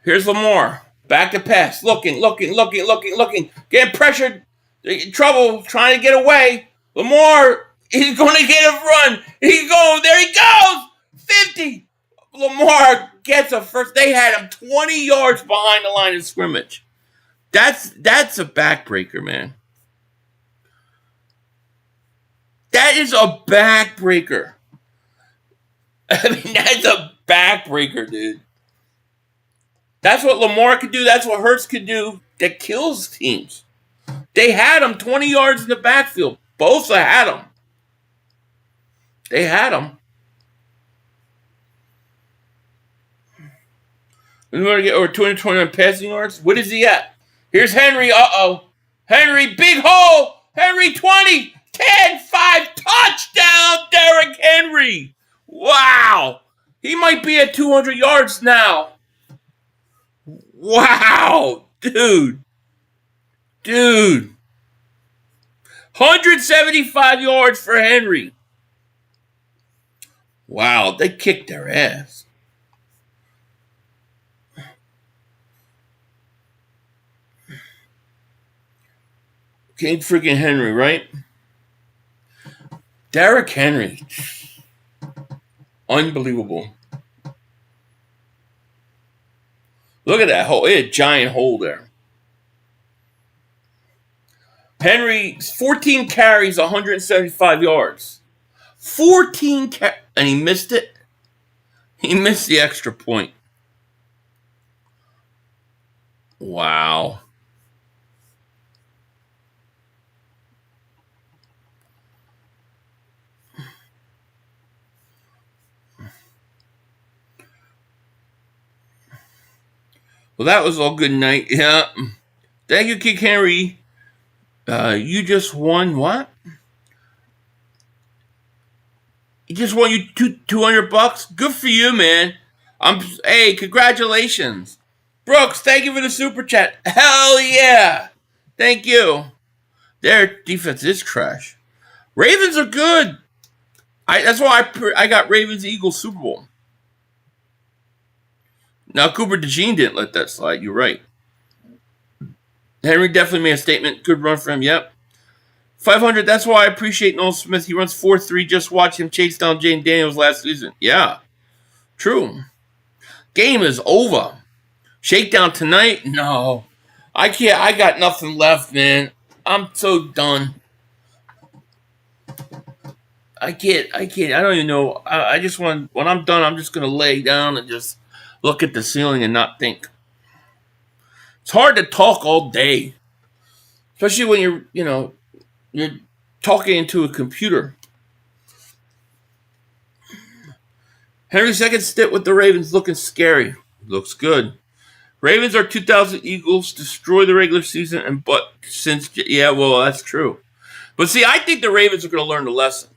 Here's Lamar. Back to pass. Looking. Getting pressured. In trouble. Trying to get away. Lamar, he's going to get a run. There he goes. 50. Lamar gets a first. They had him 20 yards behind the line of scrimmage. That's a backbreaker, man. That is a backbreaker. I mean, that's a backbreaker, dude. That's what Lamar could do. That's what Hurts could do. That kills teams. They had him 20 yards in the backfield. Bosa had him. They had him. We want to get over 229 passing yards. What is he at? Here's Henry. Henry, big hole. Henry, 20, 10, 5. Touchdown, Derrick Henry. Wow. He might be at 200 yards now. Wow. Dude. 175 yards for Henry. Wow, they kicked their ass. King freaking Henry, right? Derrick Henry. Unbelievable. Look at that hole. It's a giant hole there. Henry, 14 carries, 175 yards. 14 and he missed it. He missed the extra point. Wow. Well, that was all good night. Yeah. Thank you, King Henry. You just won what? You just won you $200. Good for you, man. Hey, congratulations. Brooks, thank you for the super chat. Hell yeah. Thank you. Their defense is trash. Ravens are good. That's why I got Ravens Eagles Super Bowl. Now, Cooper DeJean didn't let that slide. You're right. Henry definitely made a statement. Good run for him. Yep. 500. That's why I appreciate Noel Smith. He runs 4.3. Just watch him chase down Jane Daniels last season. Yeah. True. Game is over. Shakedown tonight? No. I can't. I got nothing left, man. I'm so done. I can't. I don't even know. I just want, when I'm done, I'm just going to lay down and just look at the ceiling and not think. It's hard to talk all day. Especially when you're talking into a computer. Henry's second stint with the Ravens looking scary. Looks good. Ravens are 2000 Eagles, destroy the regular season, well, that's true. But see, I think the Ravens are going to learn the lesson.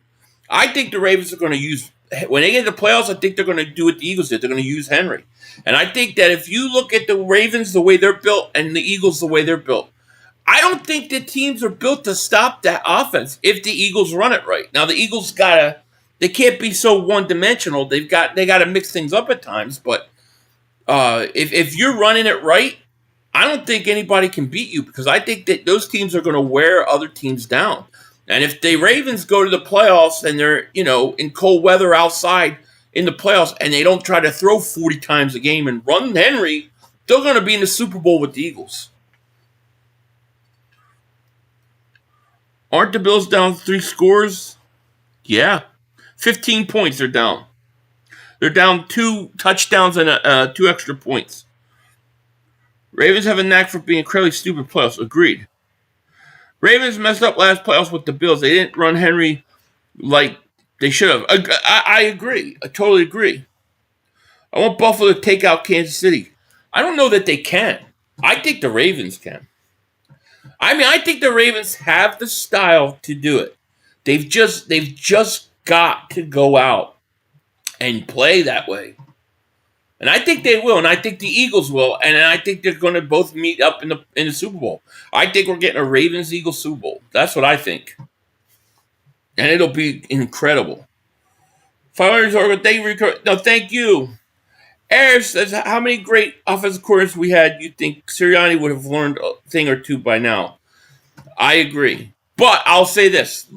I think the Ravens are going to use, when they get in the playoffs, I think they're going to do what the Eagles did. They're going to use Henry. And I think that if you look at the Ravens the way they're built and the Eagles the way they're built, I don't think the teams are built to stop that offense if the Eagles run it right. Now, the Eagles they can't be so one-dimensional. They got to mix things up at times. But if you're running it right, I don't think anybody can beat you because I think that those teams are going to wear other teams down. And if the Ravens go to the playoffs and they're, in cold weather outside in the playoffs and they don't try to throw 40 times a game and run Henry, they're going to be in the Super Bowl with the Eagles. Aren't the Bills down 3 scores? Yeah. 15 points they're down. They're down 2 touchdowns and 2 extra points. Ravens have a knack for being incredibly stupid playoffs. Agreed. Ravens messed up last playoffs with the Bills. They didn't run Henry like they should have. I agree. I totally agree. I want Buffalo to take out Kansas City. I don't know that they can. I think the Ravens can. I think the Ravens have the style to do it. They've just got to go out and play that way. And I think they will, and I think the Eagles will, and I think they're going to both meet up in the Super Bowl. I think we're getting a Ravens-Eagles Super Bowl. That's what I think. And it'll be incredible. 500 thank you. Ayers says, how many great offensive coordinators we had, you think Sirianni would have learned a thing or two by now? I agree. But I'll say this.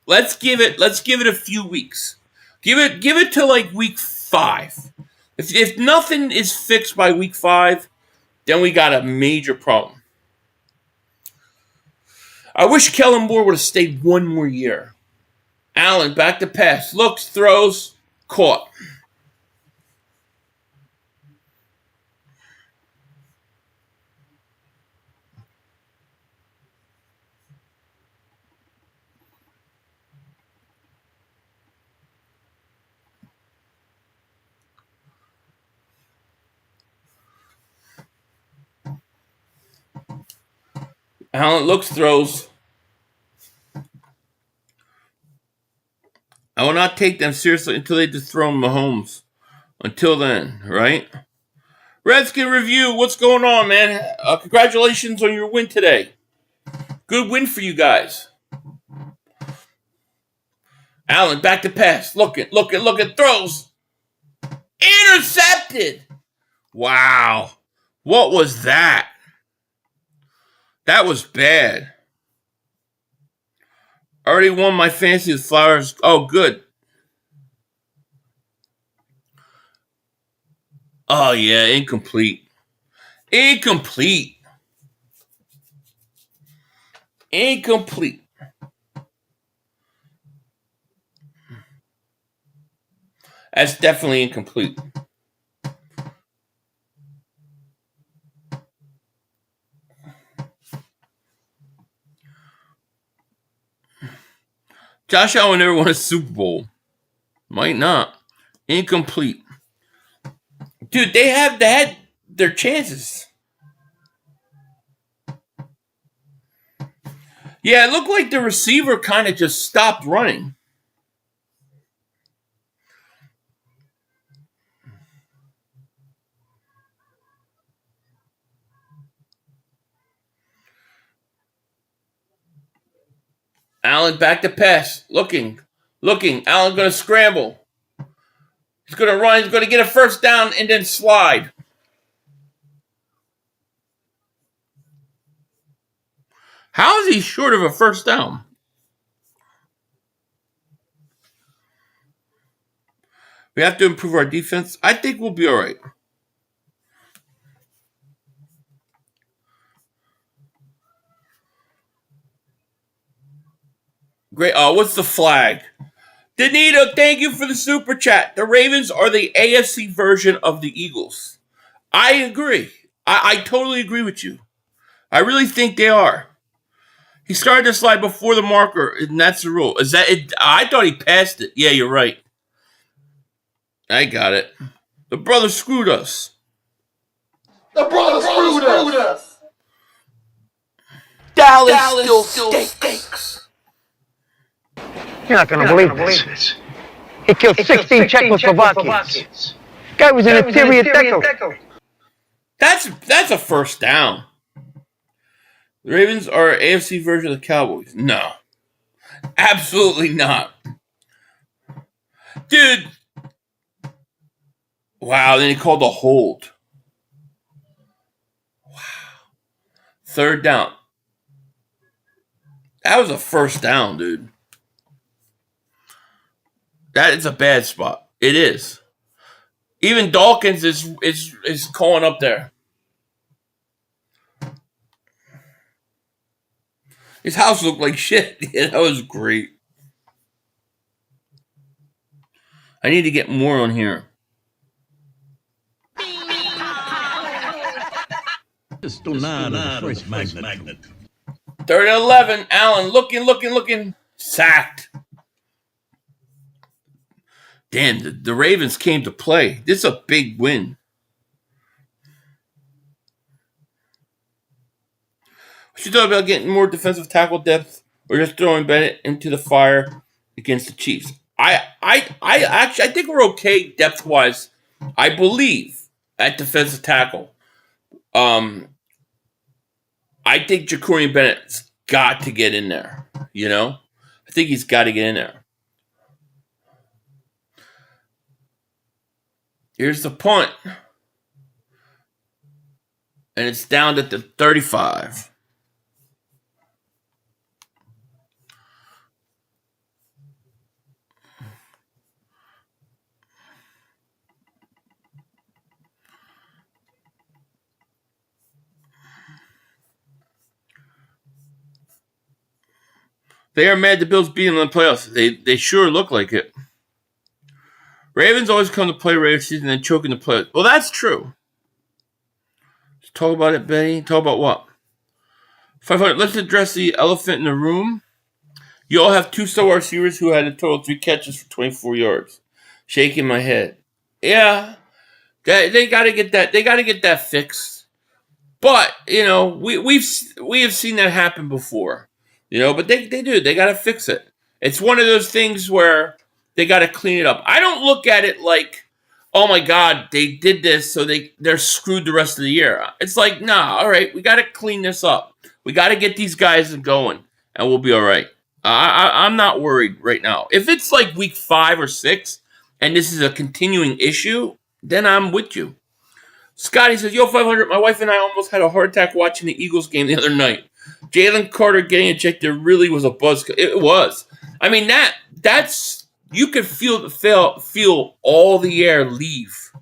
Let's give it a few weeks. Give it to like week 5. If nothing is fixed by week 5, then we got a major problem. I wish Kellen Moore would have stayed one more year. Allen, back to pass. Looks, throws, caught. Allen looks, throws. I will not take them seriously until they dethrone Mahomes. Until then, right? Redskin Review, what's going on, man? Congratulations on your win today. Good win for you guys. Allen back to pass. Looking, throws. Intercepted. Wow. What was that? That was bad. Already won my fantasy with Flowers. Oh, good. Oh, yeah, incomplete. Incomplete. That's definitely incomplete. Josh Allen never won a Super Bowl. Might not. Incomplete. Dude, they had their chances. Yeah, it looked like the receiver kind of just stopped running. Allen back to pass. Looking. Allen going to scramble. He's going to run. He's going to get a first down and then slide. How is he short of a first down? We have to improve our defense. I think we'll be all right. Great. Oh, what's the flag? Danito, thank you for the super chat. The Ravens are the AFC version of the Eagles. I agree. I totally agree with you. I really think they are. He started to slide before the marker, and that's the rule. Is that it? I thought he passed it. Yeah, you're right. I got it. The brother screwed us. Dallas still stinks.
You're not going to believe this. He killed 16 Czechoslovakians. Guy was an interior deco.
That's a first down. The Ravens are an AFC version of the Cowboys. No. Absolutely not. Dude. Wow, then he called a hold. Wow. Third down. That was a first down, dude. That is a bad spot. It is. Even Dawkins is calling up there. His house looked like shit. Yeah, that was great. I need to get more on here.
First magnet.
3rd and 11. Allen looking. Sacked. Damn, the Ravens came to play. This is a big win. What you thought about getting more defensive tackle depth or just throwing Bennett into the fire against the Chiefs? I think we're okay depth-wise, I believe, at defensive tackle. I think Ja'Cory Bennett's got to get in there, you know? I think he's got to get in there. Here's the punt. And it's down at the 35. They are mad the Bills beat them in the playoffs. They sure look like it. Ravens always come to play regular season and choke in the playoffs. Well, that's true. Let's talk about it, Benny. Talk about what? 500. Let's address the elephant in the room. You all have 2 star receivers who had a total of 3 catches for 24 yards. Shaking my head. Yeah, they got to get that. They got to get that fixed. But you know, we have seen that happen before. You know, but they do. They got to fix it. It's one of those things where they got to clean it up. I don't look at it like, oh my God, they did this, so they're screwed the rest of the year. It's like, nah, all right, we got to clean this up. We got to get these guys going, and we'll be all right. I'm not worried right now. If it's like week 5 or 6 and this is a continuing issue, then I'm with you. Scotty says, yo, 500, my wife and I almost had a heart attack watching the Eagles game the other night. Jalen Carter getting ejected really was a buzz. It was. I mean, that's you could feel all the air leave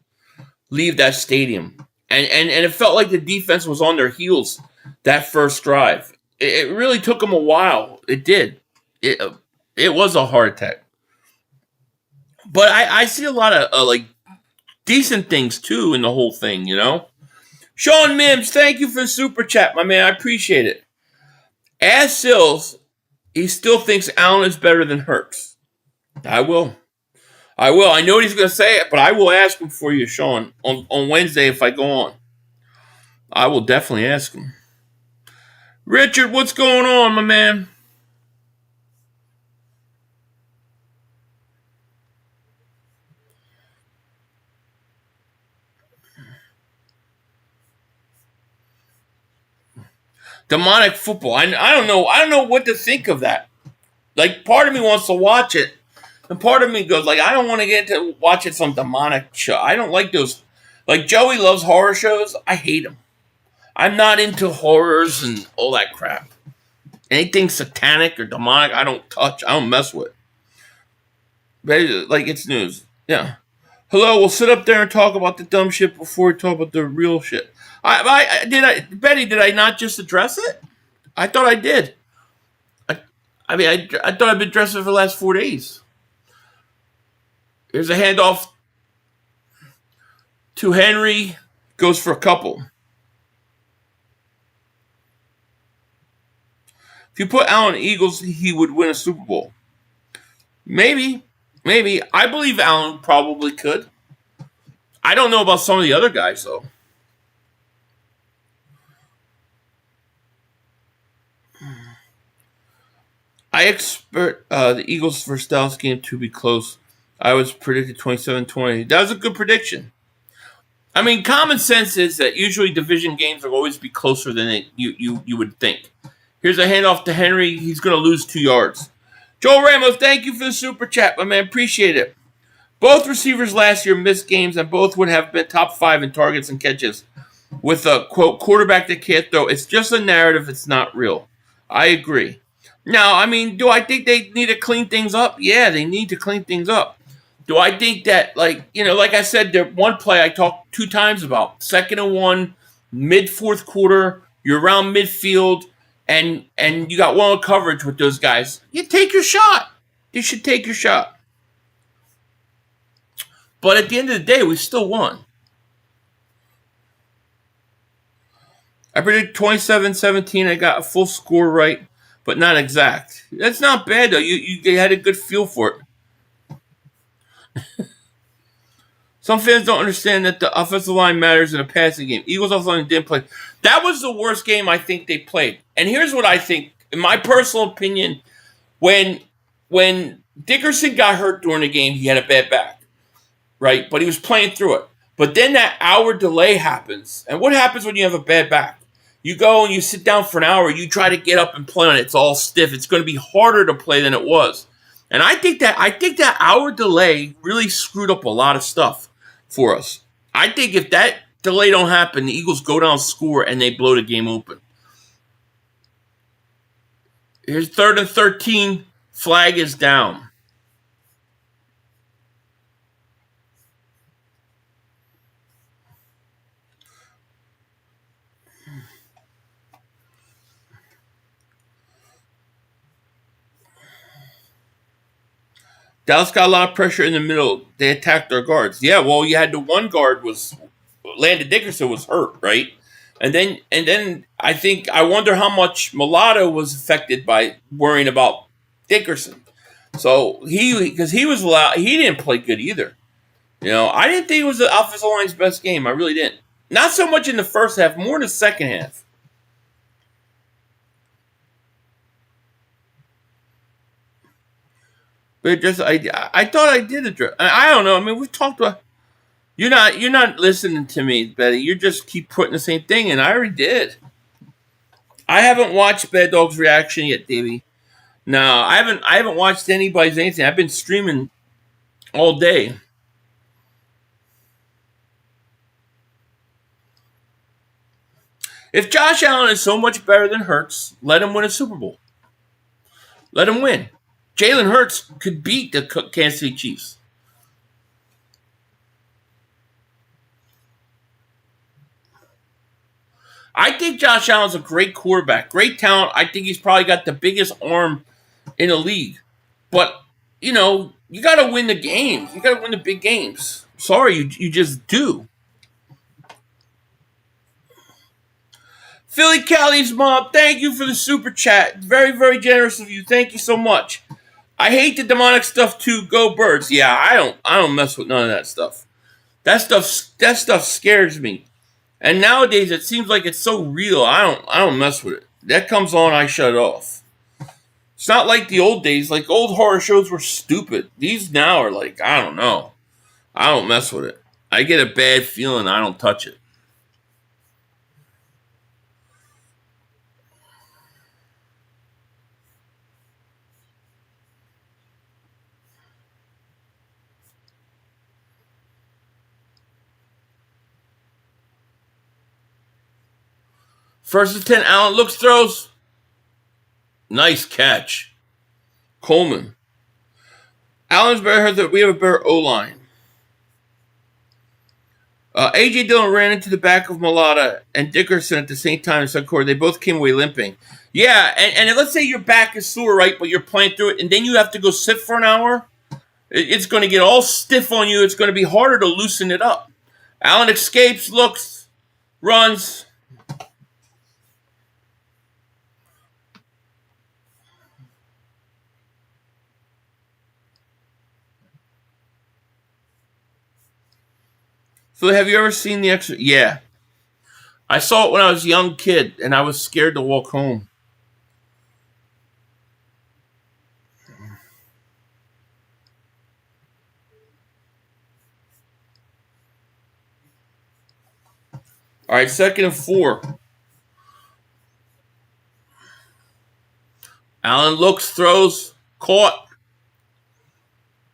that stadium. And it felt like the defense was on their heels that first drive. It really took them a while. It did. It was a heart attack. But I see a lot of like decent things too in the whole thing, you know. Sean Mims, thank you for the super chat, my man. I appreciate it. Ask Sills, he still thinks Allen is better than Hurts. I will. I know what he's going to say it, but I will ask him for you, Sean, on Wednesday if I go on. I will definitely ask him. Richard, what's going on, my man? Demonic football. I don't know. I don't know what to think of that. Like, part of me wants to watch it, and part of me goes, like, I don't want to get into watching some demonic show. I don't like those. Like, Joey loves horror shows. I hate them. I'm not into horrors and all that crap. Anything satanic or demonic, I don't touch. I don't mess with. Like, it's news. Yeah. Hello, we'll sit up there and talk about the dumb shit before we talk about the real shit. Betty, did I not just address it? I thought I did. I thought I've been addressing it for the last 4 days. Here's a handoff to Henry. Goes for a couple. If you put Allen in the Eagles, he would win a Super Bowl. Maybe. I believe Allen probably could. I don't know about some of the other guys, though. I expect the Eagles versus Dallas game to be close. I was predicted 27-20. That was a good prediction. I mean, common sense is that usually division games will always be closer than you would think. Here's a handoff to Henry. He's going to lose 2 yards. Joel Ramos, thank you for the super chat, my man. Appreciate it. Both receivers last year missed games, and both would have been top 5 in targets and catches. With a, quote, quarterback that can't throw. It's just a narrative. It's not real. I agree. Now, I mean, do I think they need to clean things up? Yeah, they need to clean things up. Do I think that, like I said, there one play I talked 2 times about, 2nd and 1, mid-4th quarter, you're around midfield, and you got one coverage with those guys. You take your shot. You should take your shot. But at the end of the day, we still won. I predicted 27-17. I got a full score right, but not exact. That's not bad, though. You had a good feel for it. Some fans don't understand that the offensive line matters in a passing game. Eagles offensive line didn't play. That was the worst game I think they played. And here's what I think. In my personal opinion, when Dickerson got hurt during the game, he had a bad back. Right? But he was playing through it. But then that hour delay happens. And what happens when you have a bad back? You go and you sit down for an hour. You try to get up and play on it. It's all stiff. It's going to be harder to play than it was. And I think that hour delay really screwed up a lot of stuff for us. I think if that delay don't happen, the Eagles go down, score, and they blow the game open. Here's 3rd and 13. Flag is down. Dallas got a lot of pressure in the middle. They attacked our guards. Yeah, well, you had the one guard was Landon Dickerson was hurt, right? And then I wonder how much Mulatto was affected by worrying about Dickerson. So because he was allowed, he didn't play good either. You know, I didn't think it was the offensive line's best game. I really didn't. Not so much in the first half, more in the second half. But just I thought I did address. I don't know. I mean, we've talked about. You're not listening to me, Betty. You just keep putting the same thing, and I already did. I haven't watched Bad Dog's reaction yet, Davey. No, I haven't watched anybody's anything. I've been streaming all day. If Josh Allen is so much better than Hurts, let him win a Super Bowl. Let him win. Jalen Hurts could beat the Kansas City Chiefs. I think Josh Allen's a great quarterback, great talent. I think he's probably got the biggest arm in the league. But, you got to win the games. You got to win the big games. Sorry, you just do. Philly Callie's mom, thank you for the super chat. Very, very generous of you. Thank you so much. I hate the demonic stuff too. Go Birds. Yeah, I don't mess with none of that stuff. That stuff scares me. And nowadays it seems like it's so real. I don't mess with it. That comes on, I shut it off. It's not like the old days. Like old horror shows were stupid. These now are like, I don't know. I don't mess with it. I get a bad feeling. I don't touch it. First and 10, Allen looks, throws. Nice catch. Coleman. Allen's better that we have a better O-line. A.J. Dillon ran into the back of Mulata and Dickerson at the same time in the second quarter. They both came away limping. Yeah, and let's say your back is sore, right, but you're playing through it, and then you have to go sit for an hour. It's going to get all stiff on you. It's going to be harder to loosen it up. Allen escapes, looks, runs. So have you ever seen the extra? Yeah. I saw it when I was a young kid, and I was scared to walk home. All right, 2nd and 4. Allen looks, throws, caught.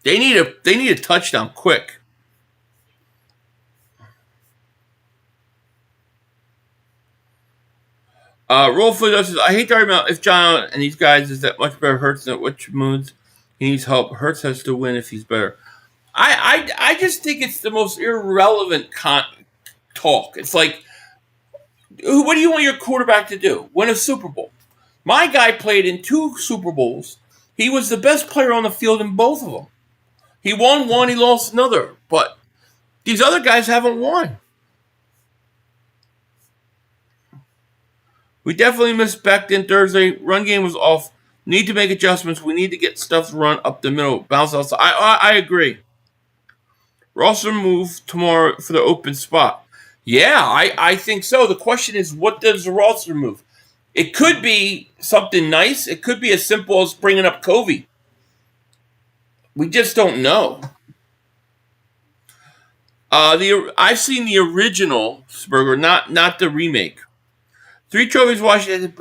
They need a touchdown quick. Roll for us. I hate to argue about if John and these guys is that much better. Hurts at which moves he needs help. Hurts has to win if he's better. I just think it's the most irrelevant talk. It's like, what do you want your quarterback to do? Win a Super Bowl. My guy played in 2 Super Bowls. He was the best player on the field in both of them. He won one, he lost another. But these other guys haven't won. We definitely missed Becton Thursday. Run game was off. Need to make adjustments. We need to get stuff run up the middle. Bounce outside. I agree. Roster move tomorrow for the open spot. Yeah, I think so. The question is, what does the roster move? It could be something nice. It could be as simple as bringing up Covey. We just don't know. I've seen the original Spurger, not the remake. 3 trophies Washington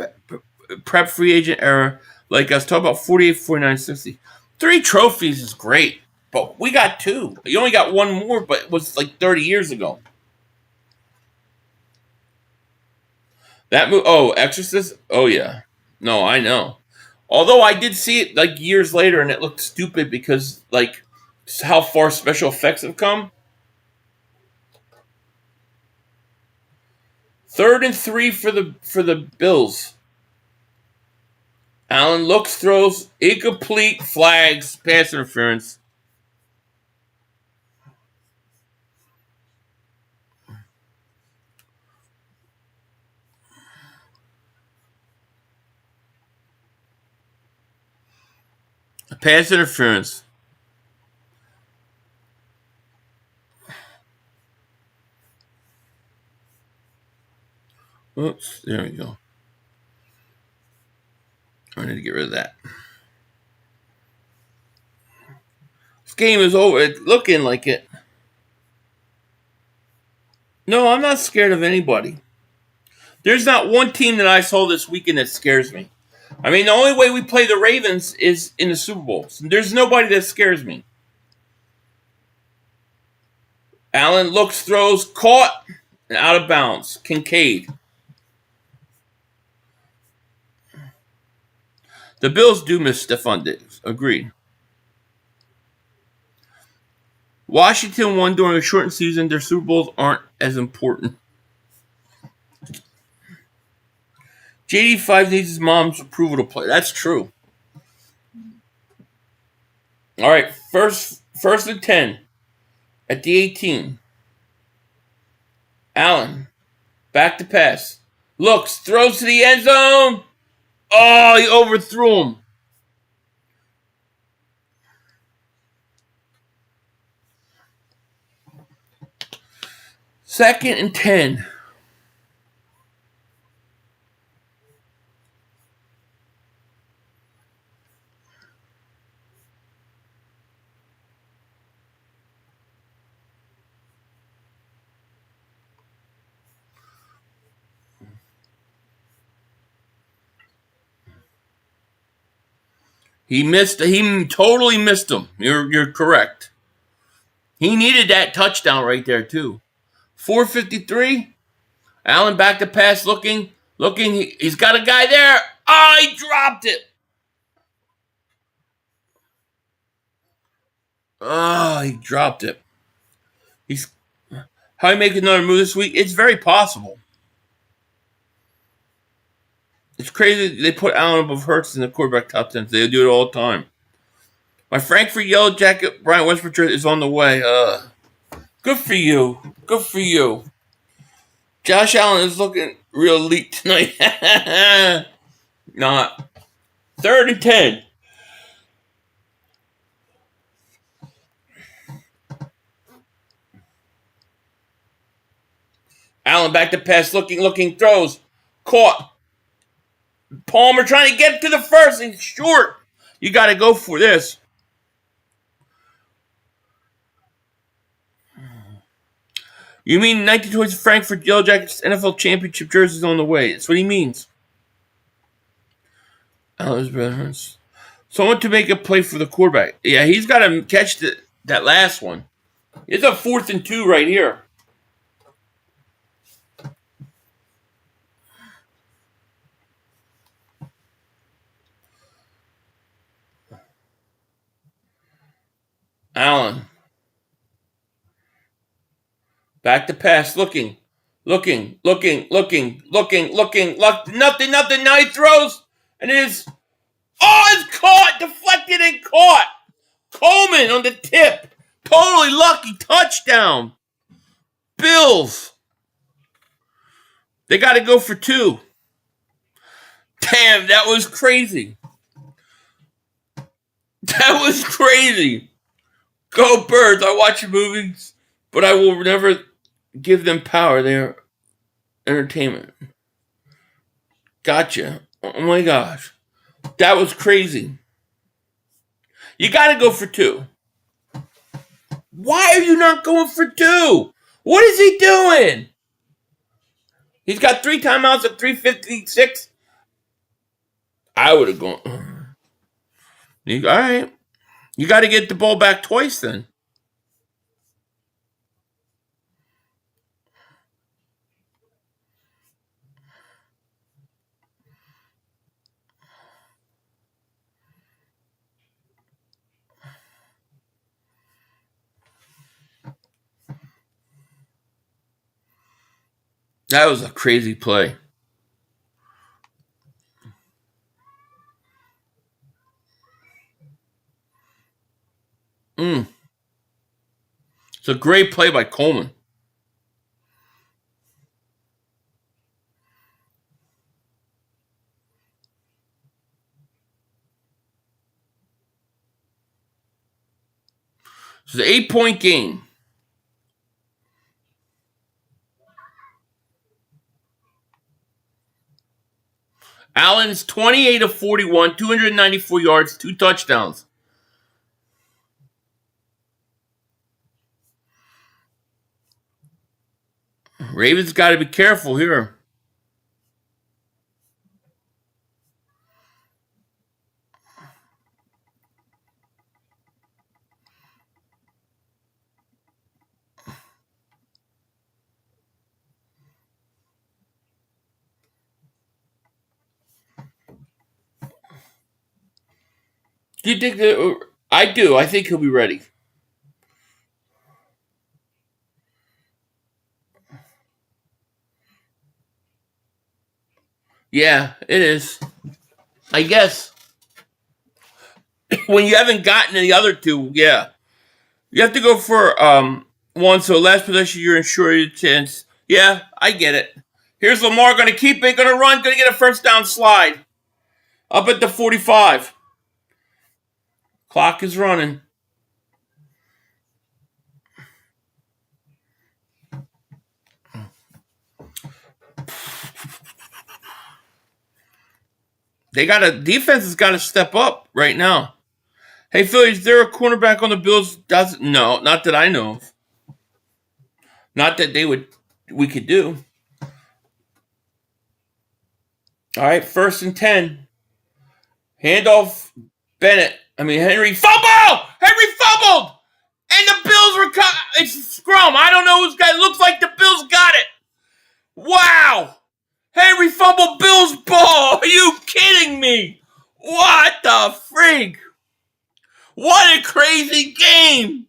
prep free agent era. Like I was talking about 48, 49, 60. 3 trophies is great. But we got 2. You only got 1 more, but it was like 30 years ago. That movie, Exorcist? Oh, yeah. No, I know. Although I did see it like years later and it looked stupid because like how far special effects have come. 3rd and 3 for the Bills. Allen looks, throws, incomplete, flags, pass interference. Pass interference. Oops, there we go. I need to get rid of that. This game is over. It's looking like it. No, I'm not scared of anybody. There's not one team that I saw this weekend that scares me. I mean, the only way we play the Ravens is in the Super Bowl. There's nobody that scares me. Allen looks, throws, caught, and out of bounds. Kincaid. The Bills do miss Stephon Diggs. Agreed. Washington won during a shortened season. Their Super Bowls aren't as important. JD5 needs his mom's approval to play. That's true. All right, first and 10 at the 18. Allen, back to pass. Looks, throws to the end zone. Oh, he overthrew him. Second and 10. He totally missed him. You're correct. He needed that touchdown right there, too. 4:53. Allen back to pass, looking. He's got a guy there. Oh, he dropped it. Oh, he dropped it. How he make another move this week? It's very possible. It's crazy they put Allen above Hurts in the quarterback top 10. They do it all the time. My Frankfurt Yellow Jacket, Brian Westbrook is on the way. Good for you. Good for you. Josh Allen is looking real elite tonight. Not. 3rd and 10. Allen back to pass, looking, throws. Caught. Palmer trying to get to the first. He's short. You got to go for this. You mean 1920s Frankfurt Yellow Jackets NFL Championship jerseys on the way. That's what he means. Allen's brother. Someone to make a play for the quarterback. Yeah, he's got to catch that last one. It's a 4th and 2 right here. Allen. Back to pass, looking. Nothing. Now he throws, and it is. Oh, it's caught, deflected and caught. Coleman on the tip. Totally lucky touchdown. Bills. They got to go for 2. Damn, that was crazy. That was crazy. Go Birds. I watch your movies, but I will never give them power. They are entertainment. Gotcha. Oh my gosh. That was crazy. You got to go for 2. Why are you not going for 2? What is he doing? He's got 3 timeouts at 3:56. I would have gone. All right. You got to get the ball back twice then. That was a crazy play. It's a great play by Coleman. It's an 8-point game. Allen's 28 of 41, 294 yards, 2 touchdowns. Ravens got to be careful here. Do you think that? I do. I think he'll be ready. Yeah, it is. I guess. When you haven't gotten the other two, yeah. You have to go for one, so last possession you're ensured your chance. Yeah, I get it. Here's Lamar going to keep it, going to run, going to get a first down slide. Up at the 45. Clock is running. Defense has got to step up right now. Hey, Philly, is there a cornerback on the Bills? No, not that I know of. Not that we could do. All right, 1st and 10. Handoff, Henry fumble! Henry fumbled! And the Bills were it's scrum. I don't know who's got it. Looks like the Bills got it. Wow! Henry fumbled Bills ball. Are you kidding me? What the freak? What a crazy game.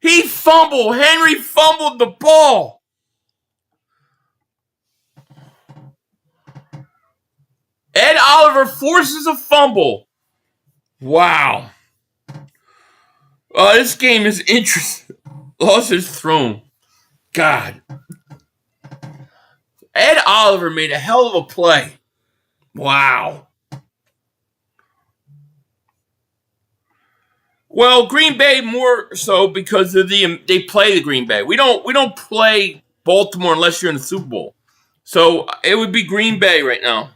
Henry fumbled the ball. Ed Oliver forces a fumble. Wow. This game is interesting. Lost his throne. God. Ed Oliver made a hell of a play. Wow. Well, Green Bay more so because they play the Green Bay. We don't play Baltimore unless you're in the Super Bowl. So it would be Green Bay right now.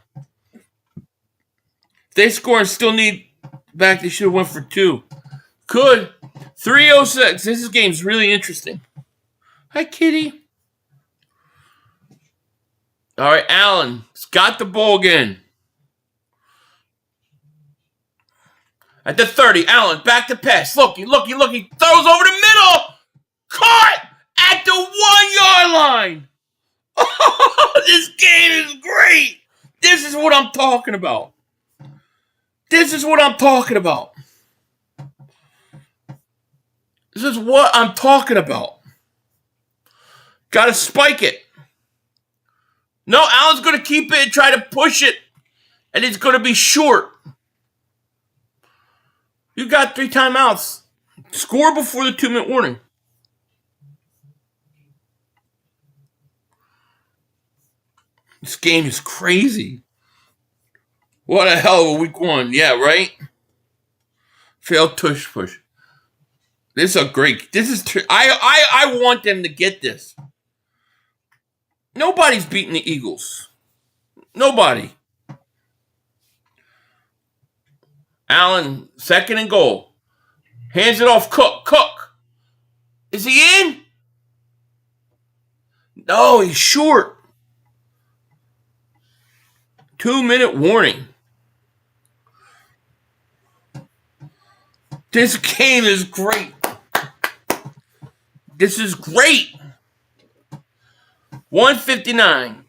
If they score and still need back, they should have went for 2. Could. 3:06. This game's really interesting. Hi, Kitty. All right, Allen's got the ball again. At the 30, Allen back to pass. Looky. Throws over the middle. Caught at the 1-yard line. Oh, this game is great. This is what I'm talking about. This is what I'm talking about. Got to spike it. No, Allen's going to keep it and try to push it. And it's going to be short. You got 3 timeouts. Score before the 2-minute warning. This game is crazy. What a hell of a week 1. Yeah, right? Failed tush push. This is I want them to get this. Nobody's beating the Eagles. Nobody. Allen, 2nd and goal. Hands it off Cook. Is he in? No, he's short. 2-minute warning. This game is great. This is great. 159.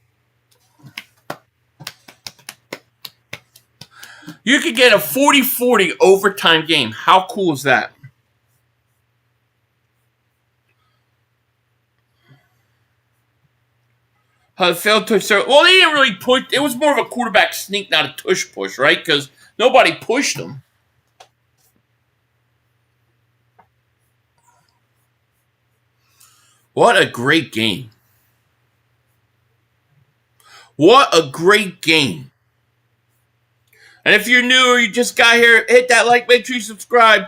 You could get a 40-40 overtime game. How cool is that? Failed tush. Well, they didn't really push. It was more of a quarterback sneak, not a tush push, right? Because nobody pushed them. What a great game. What a great game. And if you're new or you just got here, hit that like, make sure you subscribe.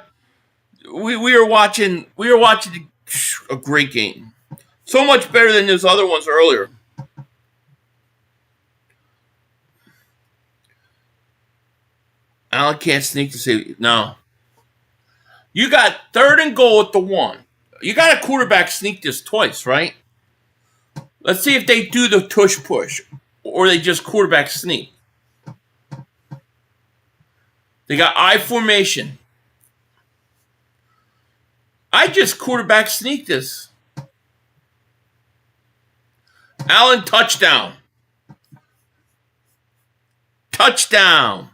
We are watching a great game. So much better than those other ones earlier. Allen can't sneak to save. No. You got 3rd and goal at the 1. You got a quarterback sneak this twice, right? Let's see if they do the tush push or they just quarterback sneak. They got I formation. I just quarterback sneak this. Allen touchdown. Touchdown.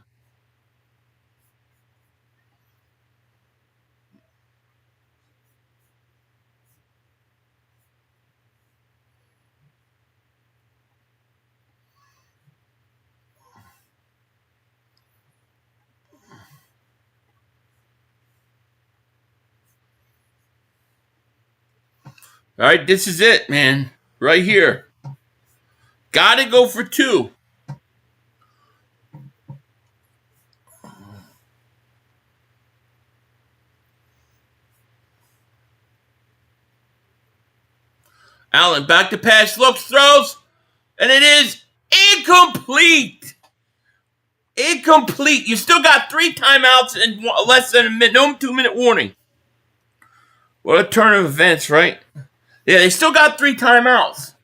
All right, this is it, man. Right here. Gotta go for 2. Allen, back to pass, looks, throws, and it is incomplete. Incomplete. You still got 3 timeouts and less than a minute. No 2-minute warning. What a turn of events, right? Yeah, they still got 3 timeouts.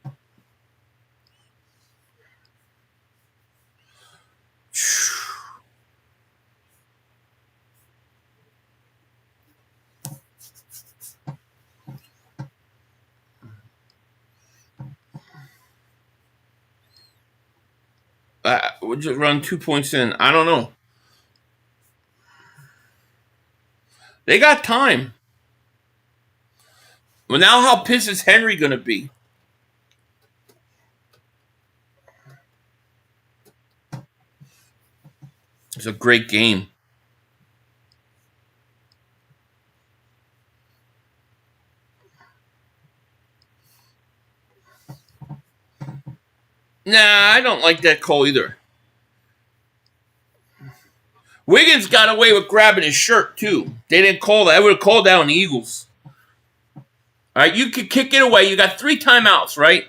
We'll just run 2 points in. I don't know. They got time. Well, now how pissed is Henry going to be? It's a great game. Nah, I don't like that call either. Wiggins got away with grabbing his shirt, too. They didn't call that. I would have called that on the Eagles. All right, you can kick it away. You got 3 timeouts, right?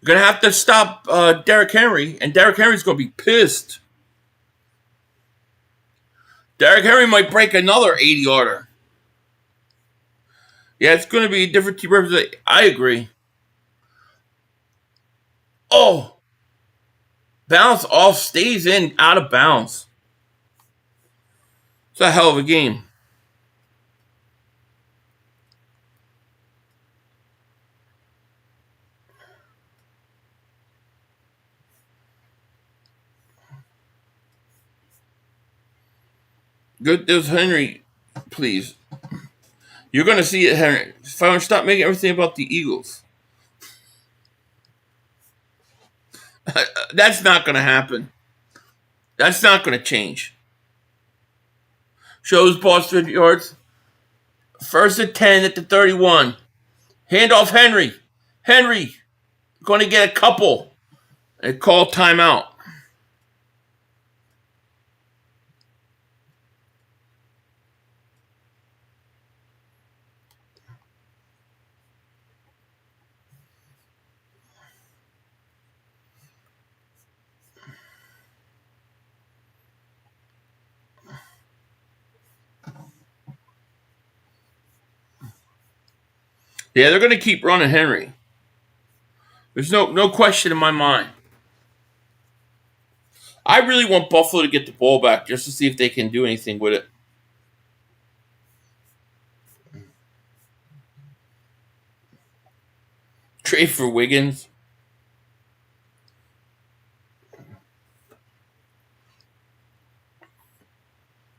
You're going to have to stop Derrick Henry, and Derrick Henry's going to be pissed. Derrick Henry might break another 80-yarder. Yeah, it's going to be a different team representation. I agree. Oh. Bounce off, stays in, out of bounds. It's a hell of a game. Good, there's Henry, please. You're going to see it, Henry. Stop making everything about the Eagles. That's not going to happen. That's not going to change. Shows balls 50 yards. 1st and 10 at the 31. Handoff Henry. Henry going to get a couple. And call timeout. Yeah, they're going to keep running Henry. There's no question in my mind. I really want Buffalo to get the ball back just to see if they can do anything with it. Trade for Wiggins.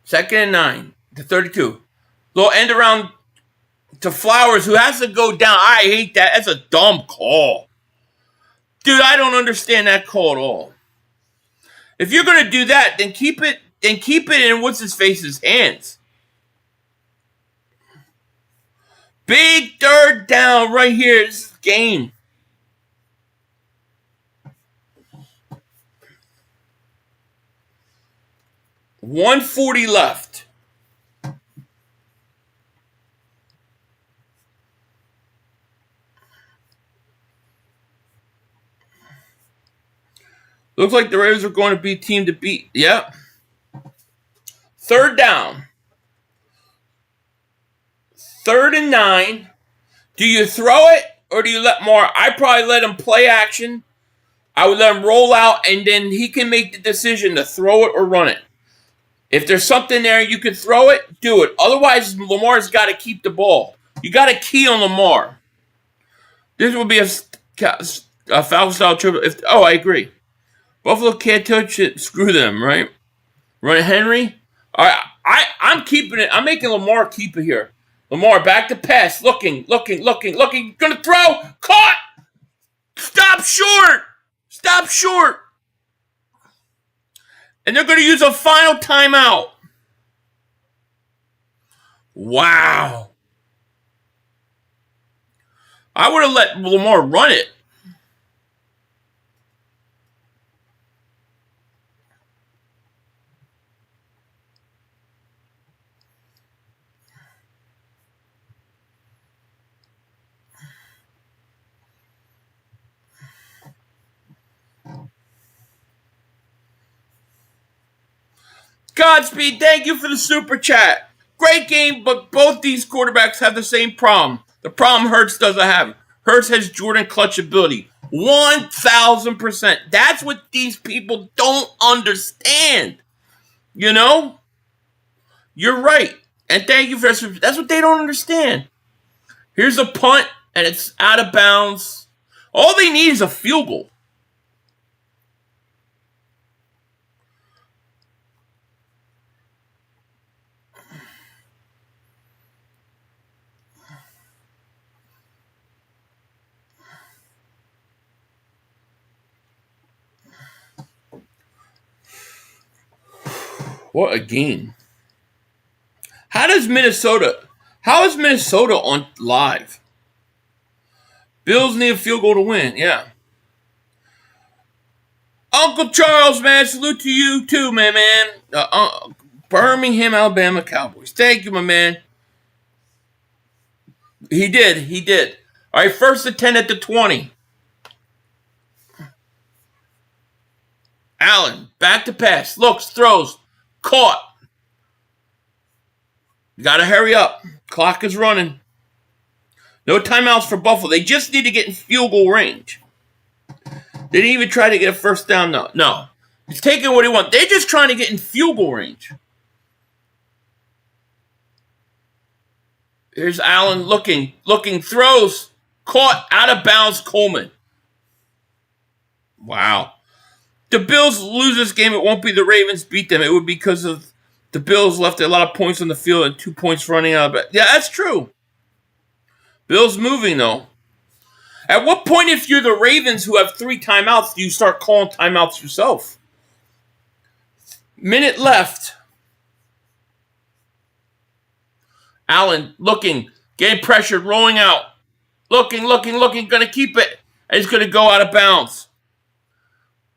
Second and 9 to 32. Little end around to Flowers, who has to go down. I hate that. That's a dumb call. Dude, I don't understand that call at all. If you're going to do that, then keep it in what's-his-face's hands. Big 3rd down right here. This is game. $140 left. Looks like the Ravens are going to be team to beat. Yep. 3rd down. 3rd and 9. Do you throw it or do you let Moore? I probably let him play action. I would let him roll out, and then he can make the decision to throw it or run it. If there's something there you can throw it, do it. Otherwise, Lamar's got to keep the ball. You got to key on Lamar. This would be a foul-style triple. I agree. Buffalo can't touch it. Screw them, right? Run Henry. All right, I'm keeping it. I'm making Lamar keep it here. Lamar back to pass. Looking. Gonna throw. Caught. Stop short. And they're going to use a final timeout. Wow. I would have let Lamar run it. Godspeed, thank you for the super chat. Great game, but both these quarterbacks have the same problem. The problem Hurts doesn't have. Hurts has Jordan clutch ability. 1,000%. That's what these people don't understand. You know? You're right. And thank you for that. That's what they don't understand. Here's a punt, and it's out of bounds. All they need is a field goal. What a game. How is Minnesota on live? Bills need a field goal to win, yeah. Uncle Charles, man, salute to you too, man. Birmingham, Alabama Cowboys. Thank you, my man. He did. All right, 1st and 10 at the 20. Allen, back to pass. Looks, throws. Caught. You got to hurry up. Clock is running. No timeouts for Buffalo. They just need to get in field goal range. They didn't even try to get a first down. No. He's taking what he wants. They're just trying to get in field goal range. Here's Allen looking, throws. Caught, out of bounds, Coleman. Wow. The Bills lose this game. It won't be the Ravens beat them. It would be because of the Bills left a lot of points on the field and 2 points running out of it. Yeah, that's true. Bills moving, though. At what point, if you're the Ravens who have 3 timeouts, do you start calling timeouts yourself? Minute left. Allen looking, getting pressured, rolling out. Looking, going to keep it. And he's going to go out of bounds.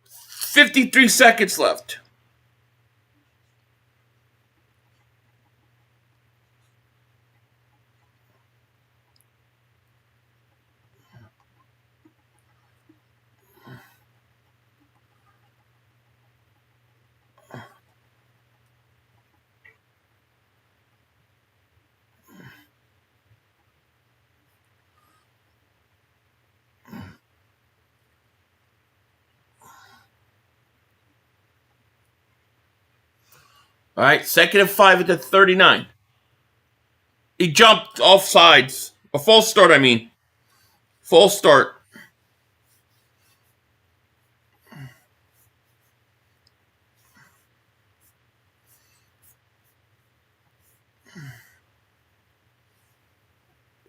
53 seconds left. All right, 2nd and 5 at the 39. He jumped off sides. A false start, I mean. False start.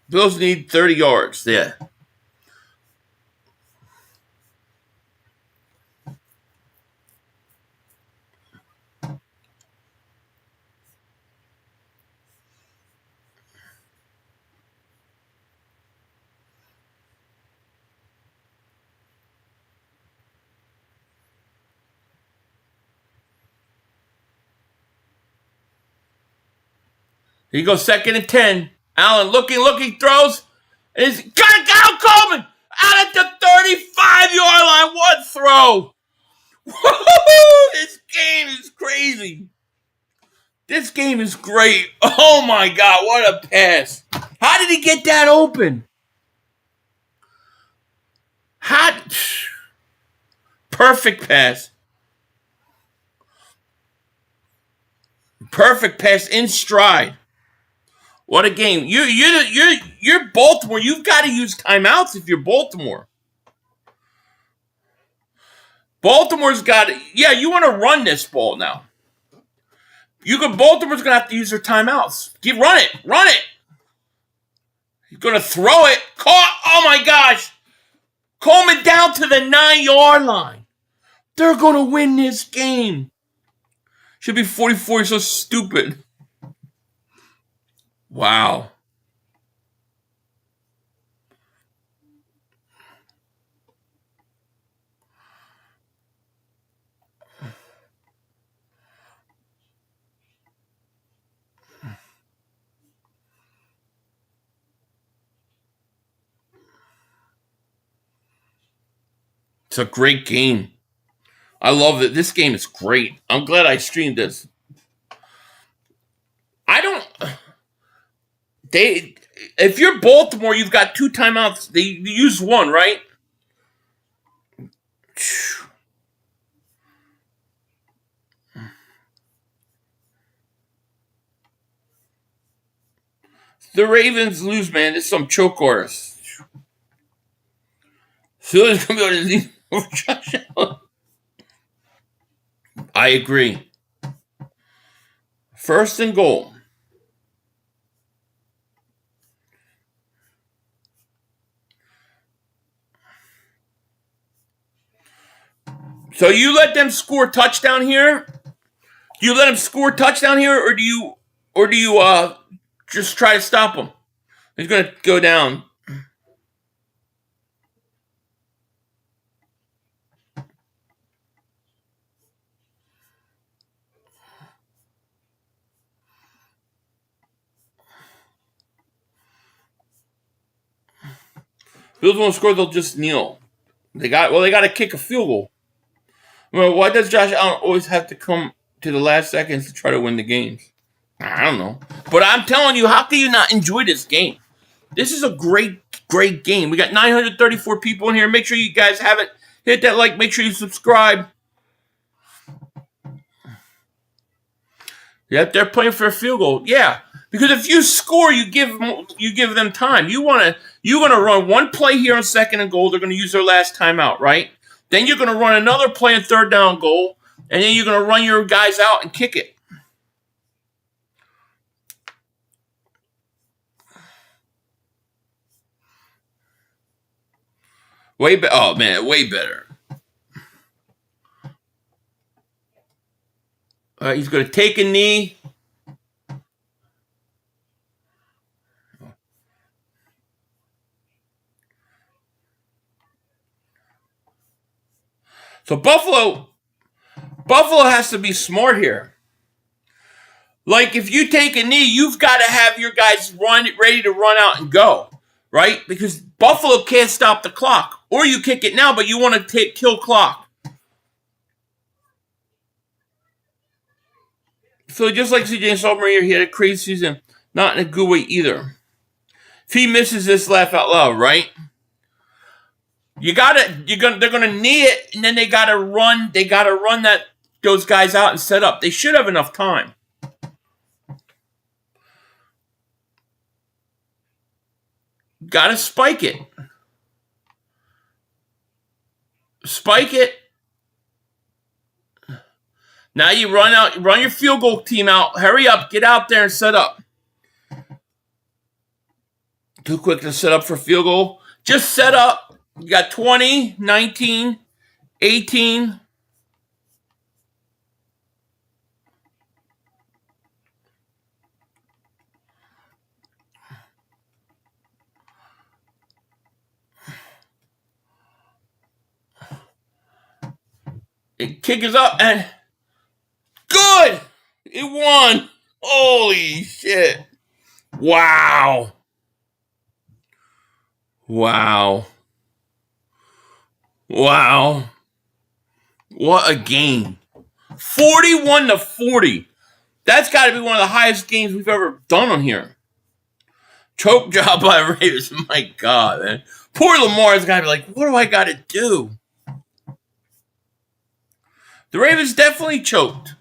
Bills need 30 yards. Yeah. Here you go, 2nd and 10. Allen looking, throws. And he's got out, Coleman! Out at the 35-yard line. What throw! Woo-hoo-hoo! This game is crazy. This game is great. Oh, my God, what a pass. How did he get that open? Perfect pass. Perfect pass in stride. What a game. You're Baltimore. You've got to use timeouts if you're Baltimore. Baltimore's got to, yeah, you want to run this ball now. Baltimore's going to have to use their timeouts. Run it. He's going to throw it. Caught. Oh, my gosh. Coleman down to the 9-yard line. They're going to win this game. Should be 44. You're so stupid. Wow. It's a great game. I love it. This game is great. I'm glad I streamed this. I don't. They. If you're Baltimore, you've got 2 timeouts. They use 1, right? The Ravens lose, man. It's some choke artist. Philly's gonna be able to leave over Josh Allen. I agree. 1st and goal. So you let them score a touchdown here? You let them score a touchdown here, or do you just try to stop him? He's gonna go down. Bills won't score, they'll just kneel. They got to kick a field goal. Well, why does Josh Allen always have to come to the last seconds to try to win the games? I don't know. But I'm telling you, how can you not enjoy this game? This is a great, great game. We got 934 people in here. Make sure you guys have it. Hit that like. Make sure you subscribe. Yep, they're playing for a field goal. Yeah, because if you score, you give them time. You're gonna run one play here on 2nd and goal. They're gonna use their last timeout, right? Then you're gonna run another play on 3rd down goal, and then you're gonna run your guys out and kick it. Way better. All right, he's gonna take a knee. So Buffalo has to be smart here. Like, if you take a knee, you've got to have your guys ready to run out and go, right? Because Buffalo can't stop the clock. Or you kick it now, but you want to kill clock. So just like CJ Saltmere, he had a crazy season. Not in a good way either. If he misses this, laugh out loud, right? They're gonna knee it, and then they gotta run those guys out and set up. They should have enough time. Gotta spike it. Spike it. Now you run your field goal team out. Hurry up, get out there and set up. Too quick to set up for field goal. Just set up. You got 20, 19, 18. It kick is up and good. It won. Holy shit. Wow. Wow. Wow. What a game. 41-40. That's got to be one of the highest games we've ever done on here. Choke job by Ravens. My God, man. Poor Lamar's got to be like, what do I got to do? The Ravens definitely choked.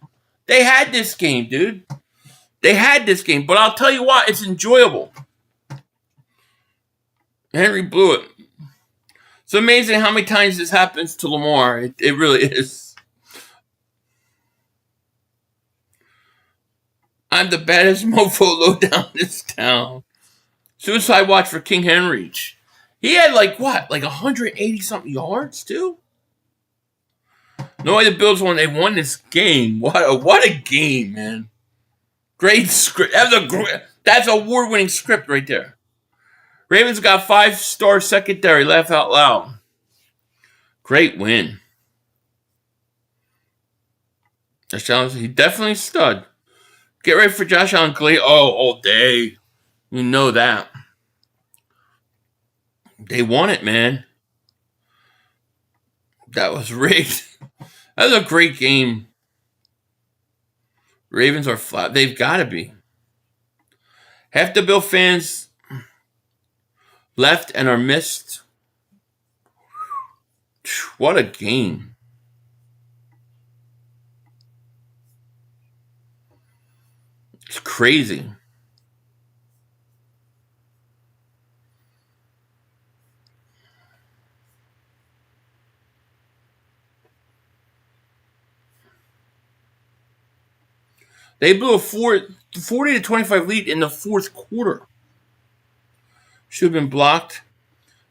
They had this game, dude. They had this game. But I'll tell you what, it's enjoyable. Henry blew it. It's amazing how many times this happens to Lamar. It really is. I'm the baddest mofo low down this town. Suicide watch for King Henry. He had like 180-something yards, too? No way the Bills won. They won this game. What a game, man. Great script. That's an award-winning script right there. Ravens got 5-star secondary. Laugh out loud. Great win. Josh Allen, he definitely stud. Get ready for Josh Allen Clay. Oh, all day. You know that. They won it, man. That was rigged. That was a great game. Ravens are flat. They've got to be. Half the Bill fans left and are missed. What a game. It's crazy. They blew a 40-25 lead in the fourth quarter. Should have been blocked.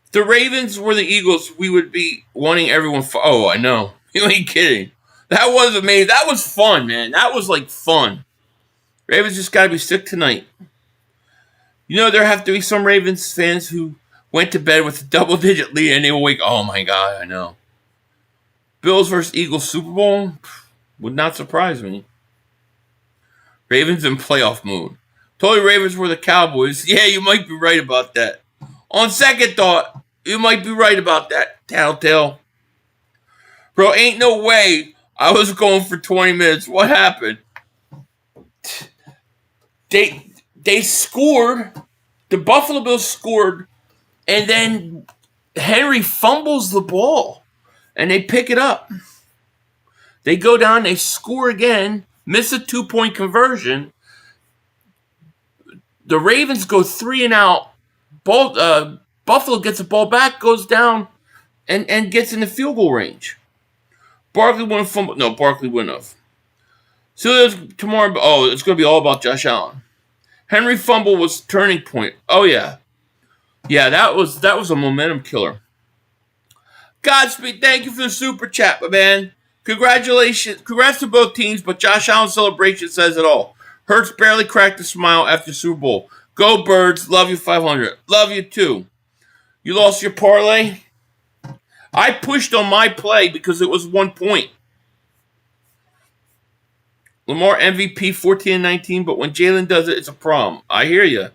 If the Ravens were the Eagles, we would be wanting everyone. Oh, I know. You ain't kidding. That was amazing. That was fun, man. That was like fun. Ravens just got to be sick tonight. You know, there have to be some Ravens fans who went to bed with a double-digit lead and they will wake. Oh, my God, I know. Bills versus Eagles Super Bowl would not surprise me. Ravens in playoff mode. Totally Ravens were the Cowboys. Yeah, you might be right about that. On second thought, you might be right about that, Tattletale. Bro, ain't no way I was going for 20 minutes. What happened? They scored. The Buffalo Bills scored. And then Henry fumbles the ball. And they pick it up. They go down. They score again. Miss a 2-point conversion. The Ravens go 3 and out. Buffalo gets the ball back, goes down, and gets in the field goal range. Barkley wouldn't fumble. No, Barkley wouldn't have. So tomorrow. Oh, it's going to be all about Josh Allen. Henry fumble was turning point. Oh yeah, that was a momentum killer. Godspeed. Thank you for the super chat, my man. Congratulations. Congrats to both teams, but Josh Allen's celebration says it all. Hurts barely cracked a smile after Super Bowl. Go Birds. Love you 500. Love you too. You lost your parlay? I pushed on my play because it was 1 point. Lamar MVP 14-19, but when Jalen does it, it's a problem. I hear you.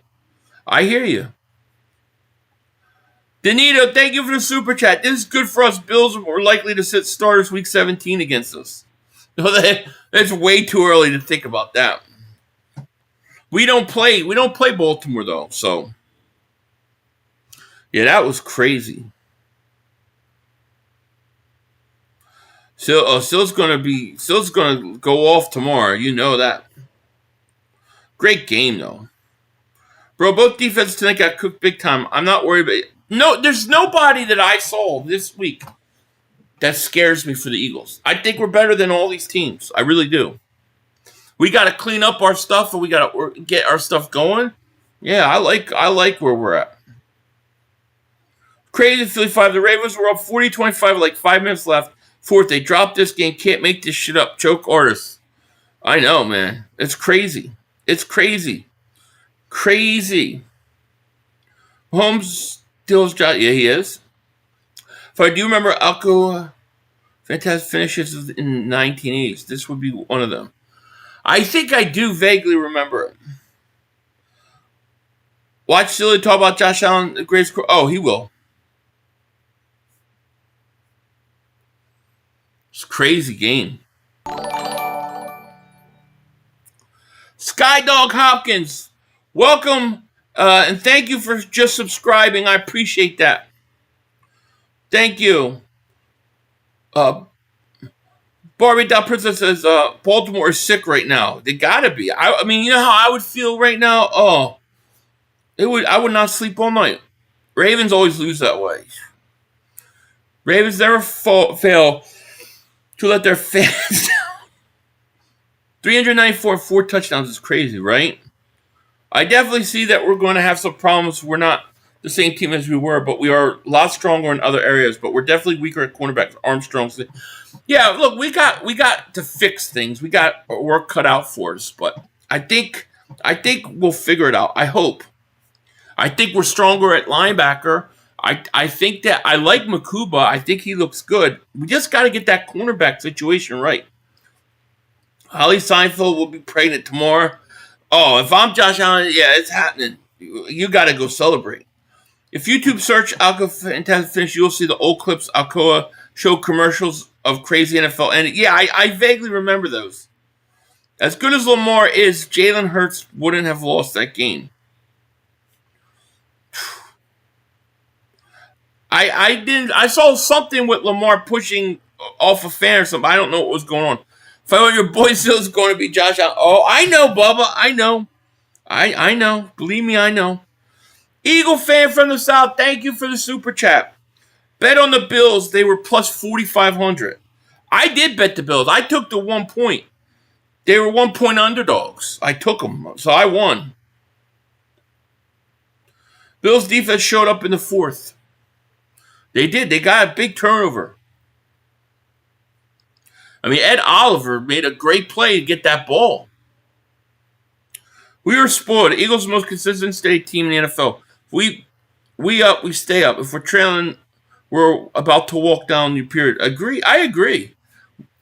Danito, thank you for the super chat. This is good for us. Bills are likely to sit starters week 17 against us. It's way too early to think about that. We don't play Baltimore though, so yeah, that was crazy. Still's gonna go off tomorrow. You know that. Great game though, bro. Both defenses tonight got cooked big time. I'm not worried about it. No, there's nobody that I saw this week that scares me for the Eagles. I think we're better than all these teams. I really do. We got to clean up our stuff and we got to get our stuff going. Yeah, I like where we're at. Crazy Philly 5. The Ravens were up 40-25 with like 5 minutes left. Fourth, they dropped this game. Can't make this shit up. Choke artists. I know, man. It's crazy. Crazy. Holmes steals job. Yeah, he is. If I do remember, Alco fantastic finishes in the 1980s. This would be one of them. I think I do vaguely remember it. Watch Silly talk about Josh Allen, the greatest. Oh, he will. It's a crazy game. Skydog Hopkins, welcome and thank you for just subscribing. I appreciate that. Thank you. Barbie Doll Princess says Baltimore is sick right now. They gotta be. I mean, you know how I would feel right now? Oh, I would not sleep all night. Ravens always lose that way. Ravens never fail to let their fans down. 394 4 touchdowns is crazy, right? I definitely see that we're going to have some problems. We're not the same team as we were, but we are a lot stronger in other areas. But we're definitely weaker at cornerback. Armstrong. Yeah, look, we got to fix things. We got work cut out for us. But I think I think we'll figure it out. I hope. I think we're stronger at linebacker. I think that I like Makuba. I think he looks good. We just got to get that cornerback situation right. Holly Seinfeld will be pregnant tomorrow. Oh, if I'm Josh Allen, yeah, it's happening. You got to go celebrate. If YouTube search Alcoa Fantastic Finish, you'll see the old clips Alcoa show commercials of crazy NFL ending. Yeah, I vaguely remember those. As good as Lamar is, Jalen Hurts wouldn't have lost that game. I saw something with Lamar pushing off a fan or something. I don't know what was going on. If I were your boy still is going to be Josh Allen. Oh, I know, Bubba. I know. I know. Believe me, I know. Eagle fan from the South, thank you for the super chat. Bet on the Bills. They were plus 4,500. I did bet the Bills. I took the 1 point. They were 1 point underdogs. I took them, so I won. Bills defense showed up in the fourth. They did. They got a big turnover. I mean, Ed Oliver made a great play to get that ball. We were spoiled. The Eagles are the most consistent state team in the NFL. We up, we stay up. If we're trailing, we're about to walk down the period. I agree.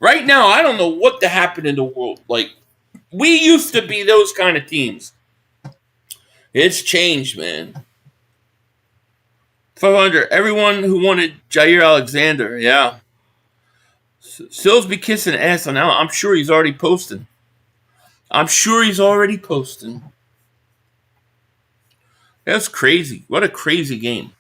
Right now, I don't know what to happen in the world. Like, we used to be those kind of teams. It's changed, man. 500. Everyone who wanted Jair Alexander, yeah. Sills be kissing ass on Allen. I'm sure he's already posting. That's crazy. What a crazy game.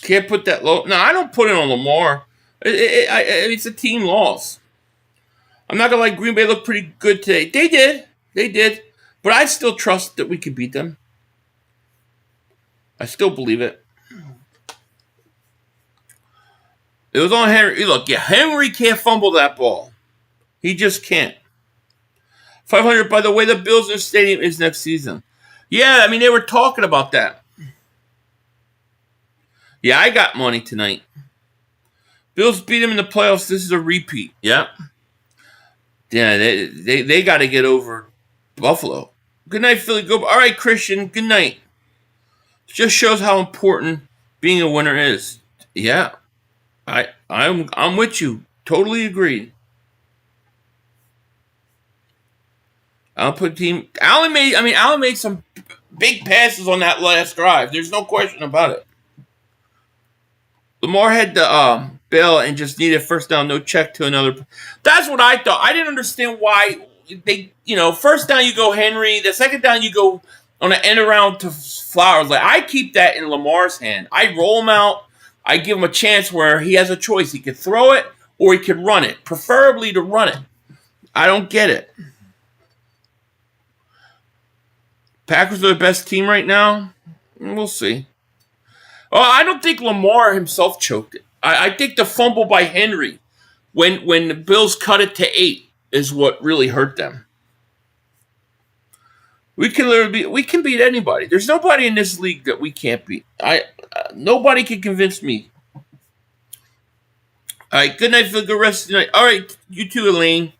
Can't put that low. No, I don't put it on Lamar. It's a team loss. I'm not going to lie, Green Bay looked pretty good today. They did. But I still trust that we can beat them. I still believe it. It was on Henry. Look, yeah, Henry can't fumble that ball. He just can't. 500, by the way, the Bills in the stadium is next season. Yeah, I mean, they were talking about that. Yeah, I got money tonight. Bills beat them in the playoffs. This is a repeat. Yeah. Yeah, they got to get over Buffalo. Good night, Philly. Go. All right, Christian. Good night. Just shows how important being a winner is. Yeah. I'm with you. Totally agree. I'll put team. Allen made some big passes on that last drive. There's no question about it. Lamar had the bail and just needed first down, no check to another. That's what I thought. I didn't understand why they, first down you go Henry, the second down you go on an end around to Flowers. Like, I keep that in Lamar's hand. I roll him out. I give him a chance where he has a choice. He could throw it or he could run it. Preferably to run it. I don't get it. Packers are the best team right now? We'll see. Oh, I don't think Lamar himself choked it. I think the fumble by Henry when the Bills cut it to 8 is what really hurt them. We can beat anybody. There's nobody in this league that we can't beat. Nobody can convince me. All right, good night for the good rest of the night. All right, you too, Elaine.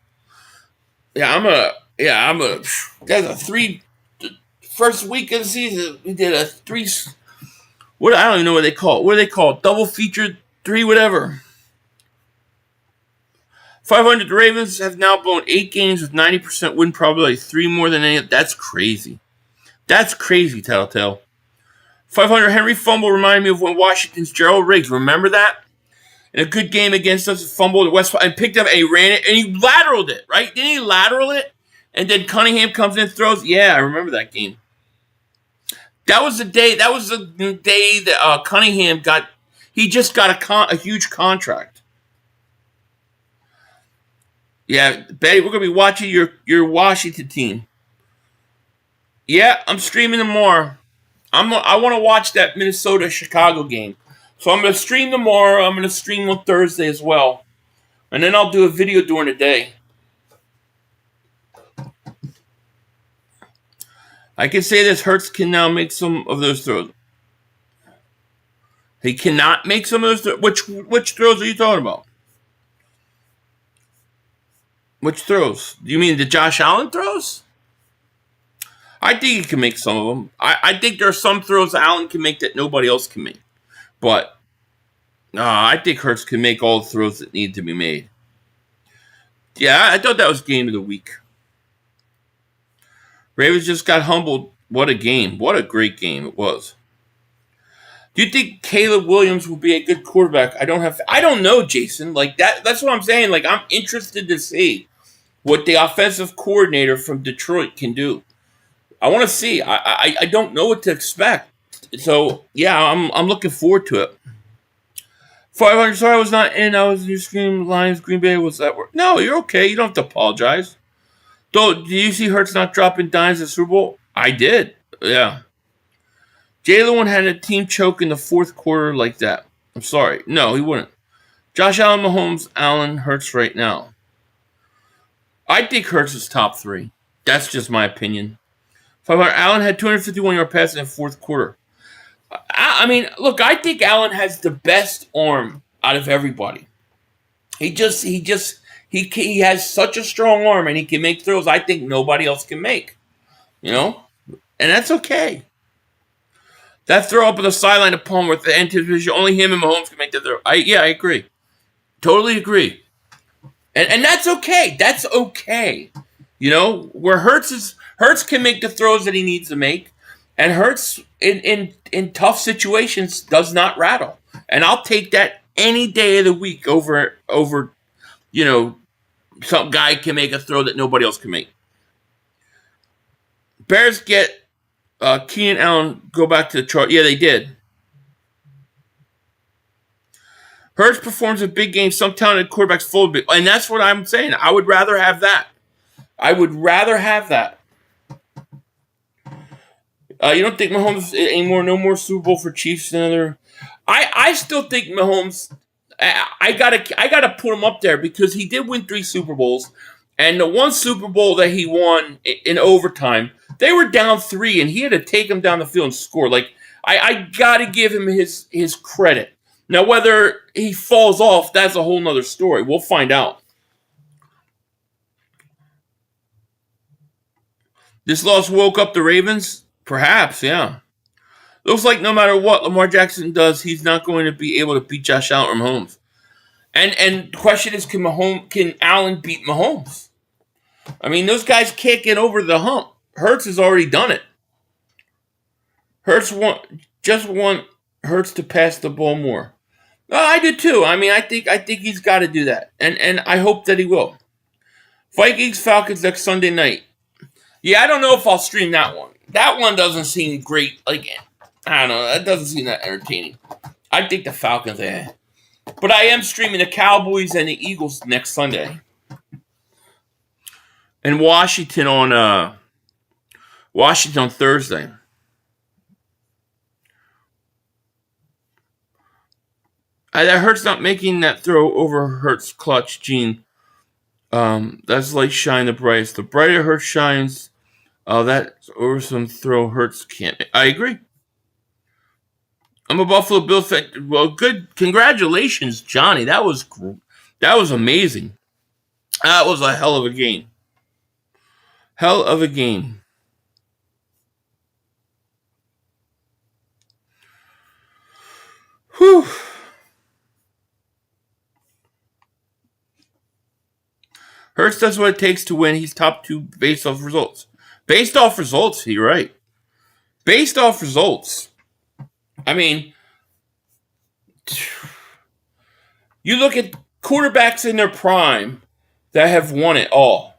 That's a 3 first week of the season. We did a 3. What, I don't even know what they call it. What do they call it? Double feature 3 whatever. 500. The Ravens have now blown 8 games with 90% win probability. 3 more than any. That's crazy. That's crazy, Telltale. 500. Henry fumble reminded me of when Washington's Gerald Riggs. Remember that? In a good game against us, fumbled at West and picked up and he ran it and he lateraled it, right? Didn't he lateral it? And then Cunningham comes in and throws. Yeah, I remember that game. That was the day that Cunningham just got a huge contract. Yeah, Betty, we're going to be watching your Washington team. Yeah, I'm streaming tomorrow. I want to watch that Minnesota-Chicago game. So I'm going to stream tomorrow. I'm going to stream on Thursday as well. And then I'll do a video during the day. I can say this: Hurts can now make some of those throws. He cannot make some of those throws. Which throws are you talking about? Which throws? Do you mean the Josh Allen throws? I think he can make some of them. I think there are some throws Allen can make that nobody else can make. But I think Hurts can make all the throws that need to be made. Yeah, I thought that was game of the week. Ravens just got humbled. What a game. What a great game it was. Do you think Caleb Williams will be a good quarterback? I don't know, Jason. Like that's what I'm saying. Like, I'm interested to see what the offensive coordinator from Detroit can do. I want to see. I don't know what to expect. So yeah, I'm looking forward to it. 500. Sorry, I was not in. I was in your stream. Lions, Green Bay. Was that work? No, you're okay. You don't have to apologize. Though, do you see Hurts not dropping dimes in the Super Bowl? I did. Yeah. Jalen had a team choke in the fourth quarter like that. I'm sorry. No, he wouldn't. Josh Allen, Mahomes, Allen, Hurts right now. I think Hurts is top 3. That's just my opinion. 500. Allen had 251-yard pass in the fourth quarter. I mean, look, I think Allen has the best arm out of everybody. He has such a strong arm, and he can make throws I think nobody else can make. And that's okay. That throw up on the sideline to Palmer with the anticipation, only him and Mahomes can make that throw. I agree. Totally agree. And that's okay. That's okay. Where Hurts can make the throws that he needs to make, and Hurts in tough situations does not rattle. And I'll take that any day of the week over some guy can make a throw that nobody else can make. Bears get Keenan Allen go back to the chart. Yeah, they did. Hurts performs a big game. Some talented quarterbacks full of big. And that's what I'm saying. I would rather have that. You don't think Mahomes anymore? No more Super Bowl for Chiefs than other. I still think Mahomes. I gotta put him up there because he did win 3 Super Bowls, and the one Super Bowl that he won in overtime, they were down 3, and he had to take them down the field and score. Like I gotta give him his credit. Now whether he falls off, that's a whole nother story. We'll find out. This loss woke up the Ravens. Perhaps, yeah. Looks like no matter what Lamar Jackson does, he's not going to be able to beat Josh Allen or Mahomes. And the question is, can Allen beat Mahomes? I mean, those guys can't get over the hump. Hurts has already done it. Hurts just want Hurts to pass the ball more. I do too. I mean, I think he's got to do that, and I hope that he will. Vikings Falcons next Sunday night. Yeah, I don't know if I'll stream that one. That one doesn't seem great. Like, I don't know. That doesn't seem that entertaining. I think the Falcons, But I am streaming the Cowboys and the Eagles next Sunday. And Washington on Thursday. That Hurts not making that throw over Hurts clutch, Gene. That's like shine the brightest. The brighter Hurts shines, that's over some throw Hurts can't. I agree. I'm a Buffalo Bills fan. Well, good. Congratulations, Johnny. That was amazing. That was a hell of a game. Hell of a game. Whew. Hurts does what it takes to win. He's top 2 based off results. Based off results, you're right. Based off results. I mean, you look at quarterbacks in their prime that have won it all.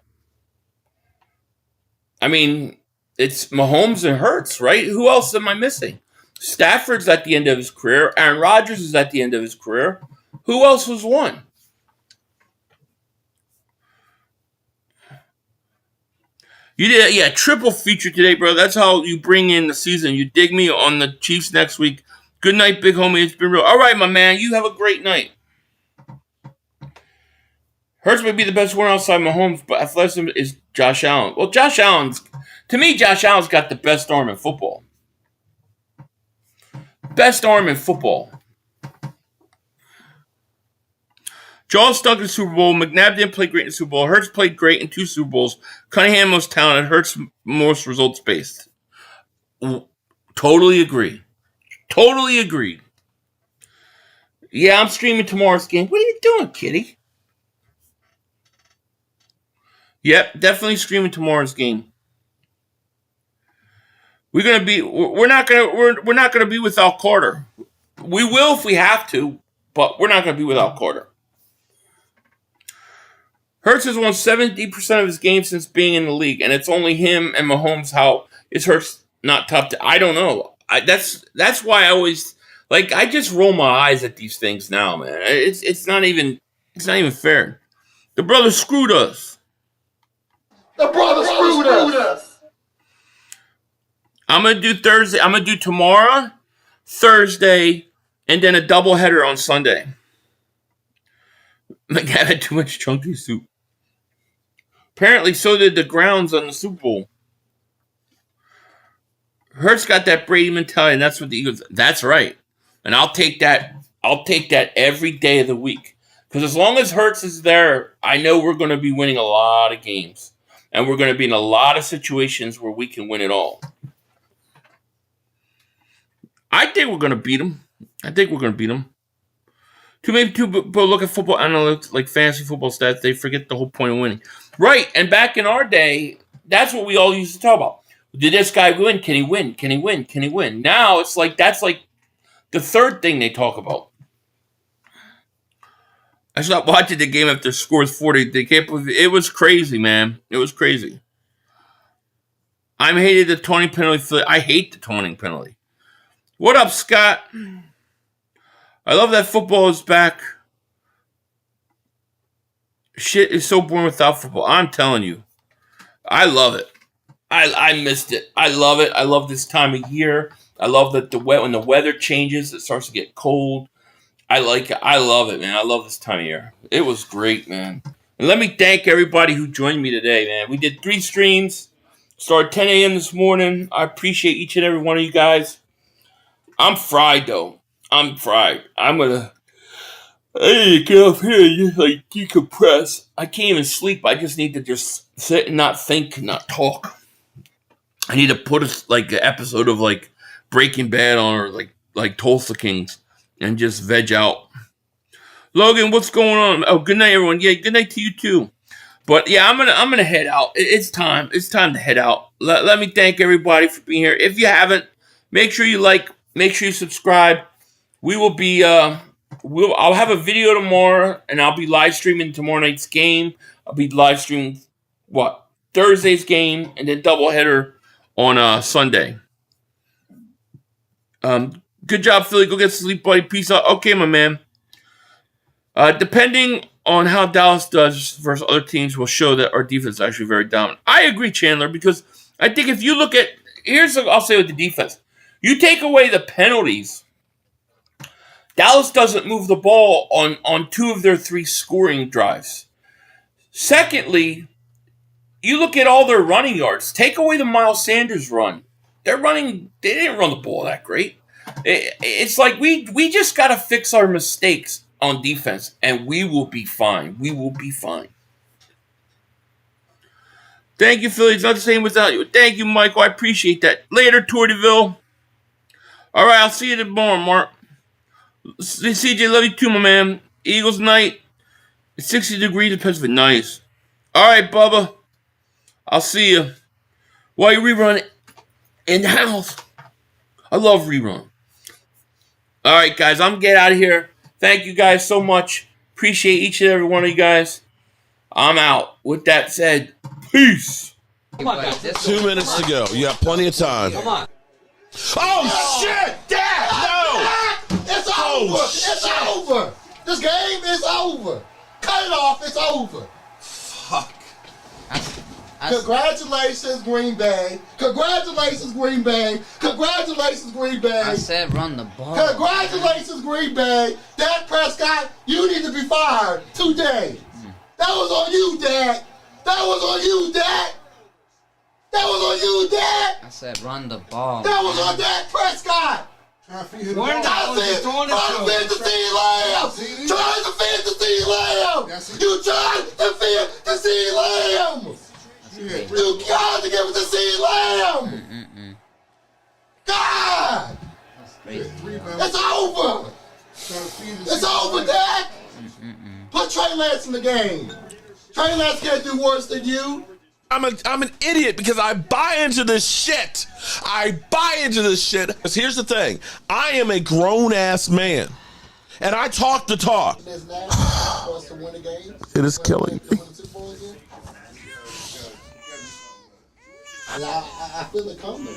I mean, it's Mahomes and Hurts, right? Who else am I missing? Stafford's at the end of his career. Aaron Rodgers is at the end of his career. Who else has won? You did, triple feature today, bro. That's how you bring in the season. You dig me on the Chiefs next week. Good night, big homie. It's been real. All right, my man. You have a great night. Hurts may be the best one outside Mahomes, but athleticism is Josh Allen. Well, Josh Allen's To me, Josh Allen's got the best arm in football. Best arm in football. Jones stunk in the Super Bowl. McNabb didn't play great in the Super Bowl. Hurts played great in 2 Super Bowls. Cunningham most talented. Hurts most results based. Totally agree. Totally agree. Yeah, I'm streaming tomorrow's game. What are you doing, kitty? Yep, definitely streaming tomorrow's game. We're not gonna be without Carter. We will if we have to, but we're not gonna be without Carter. Hurts has won 70% of his games since being in the league, and it's only him and Mahomes. How is Hurts not top? I don't know. That's why I always I just roll my eyes at these things now, man. It's not even fair. The brother screwed us.
The brother screwed us.
I'm gonna do Thursday. I'm gonna do tomorrow, Thursday, and then a doubleheader on Sunday. McGavin had too much chunky soup. Apparently, so did the grounds on the Super Bowl. Hurts got that Brady mentality, and that's what the Eagles. That's right, and I'll take that. I'll take that every day of the week because as long as Hurts is there, I know we're going to be winning a lot of games, and we're going to be in a lot of situations where we can win it all. I think we're going to beat them. Too many people look at football analytics like fantasy football stats. They forget the whole point of winning. Right, and back in our day, that's what we all used to talk about. Did this guy win? Can he win? Can he win? Can he win? Now it's that's the third thing they talk about. I stopped watching the game after scores 40. They can't believe it. It was crazy, man. It was crazy. I hated the taunting penalty. I hate the taunting penalty. What up, Scott? I love that football is back. Shit is so boring without football. I'm telling you. I love it. I missed it. I love it. I love this time of year. I love that when the weather changes, it starts to get cold. I like it. I love it, man. I love this time of year. It was great, man. And let me thank everybody who joined me today, man. We did 3 streams. Started 10 a.m. this morning. I appreciate each and every one of you guys. I'm fried, though. I'm fried. I'm gonna... Hey, get up here and just decompress. I can't even sleep. I just need to just sit and not think, not talk. I need to put an episode of Breaking Bad on or like Tulsa Kings and just veg out. Logan, what's going on? Oh, good night, everyone. Yeah, good night to you too. But yeah, I'm gonna head out. It's time. It's time to head out. Let me thank everybody for being here. If you haven't, make sure you make sure you subscribe. We will be I'll have a video tomorrow, and I'll be live streaming tomorrow night's game. I'll be live streaming Thursday's game, and then doubleheader on Sunday. Good job, Philly. Go get sleep, buddy. Peace out. Okay, my man. Depending on how Dallas does versus other teams, will show that our defense is actually very dominant. I agree, Chandler, because I think if you look at I'll say with the defense, you take away the penalties. Dallas doesn't move the ball on 2 of their 3 scoring drives. Secondly, you look at all their running yards. Take away the Miles Sanders run. They didn't run the ball that great. It's like we just got to fix our mistakes on defense, and we will be fine. We will be fine. Thank you, Philly. It's not the same without you. Thank you, Michael. I appreciate that. Later, Tortyville. All right, I'll see you tomorrow, Mark. CJ, love you too, my man. Eagles night. It's 60 degrees in Pennsylvania. Nice. All right, Bubba. I'll see you. While you rerun in the house. I love rerun. All right, guys. I'm going to get out of here. Thank you guys so much. Appreciate each and every one of you guys. I'm out. With that said, peace.
2 minutes to go. You have plenty of time.
Come on.
Oh, shit! Dad! No!
It's over. It's over. This game is over. Cut it off. It's over.
Fuck.
Congratulations, Green Bay. Congratulations, Green Bay. Congratulations, Green Bay.
I said run the ball.
Congratulations, Green Bay. Dak Prescott, you need to be fired today. That was on you, Dak. That was on you, Dak. That was on you, Dak.
I said run the ball.
That was on Dak Prescott.
Trying to feed him
Trying to defend the CeeDee Lamb. Trying to defend the CeeDee Lamb. You tried to defend the CeeDee Lamb. You got to give it to CeeDee Lamb. God. It's over. It's over, Dak. Put Trey Lance in the game. Trey Lance can't do worse than you.
I'm an idiot because I buy into this shit. I buy into this shit. Because here's the thing. I am a grown-ass man. And I talk the talk. It is killing me.
I feel it coming.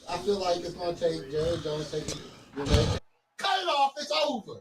I feel like it's going to take Jerry Jones taking. Cut it off. It's over.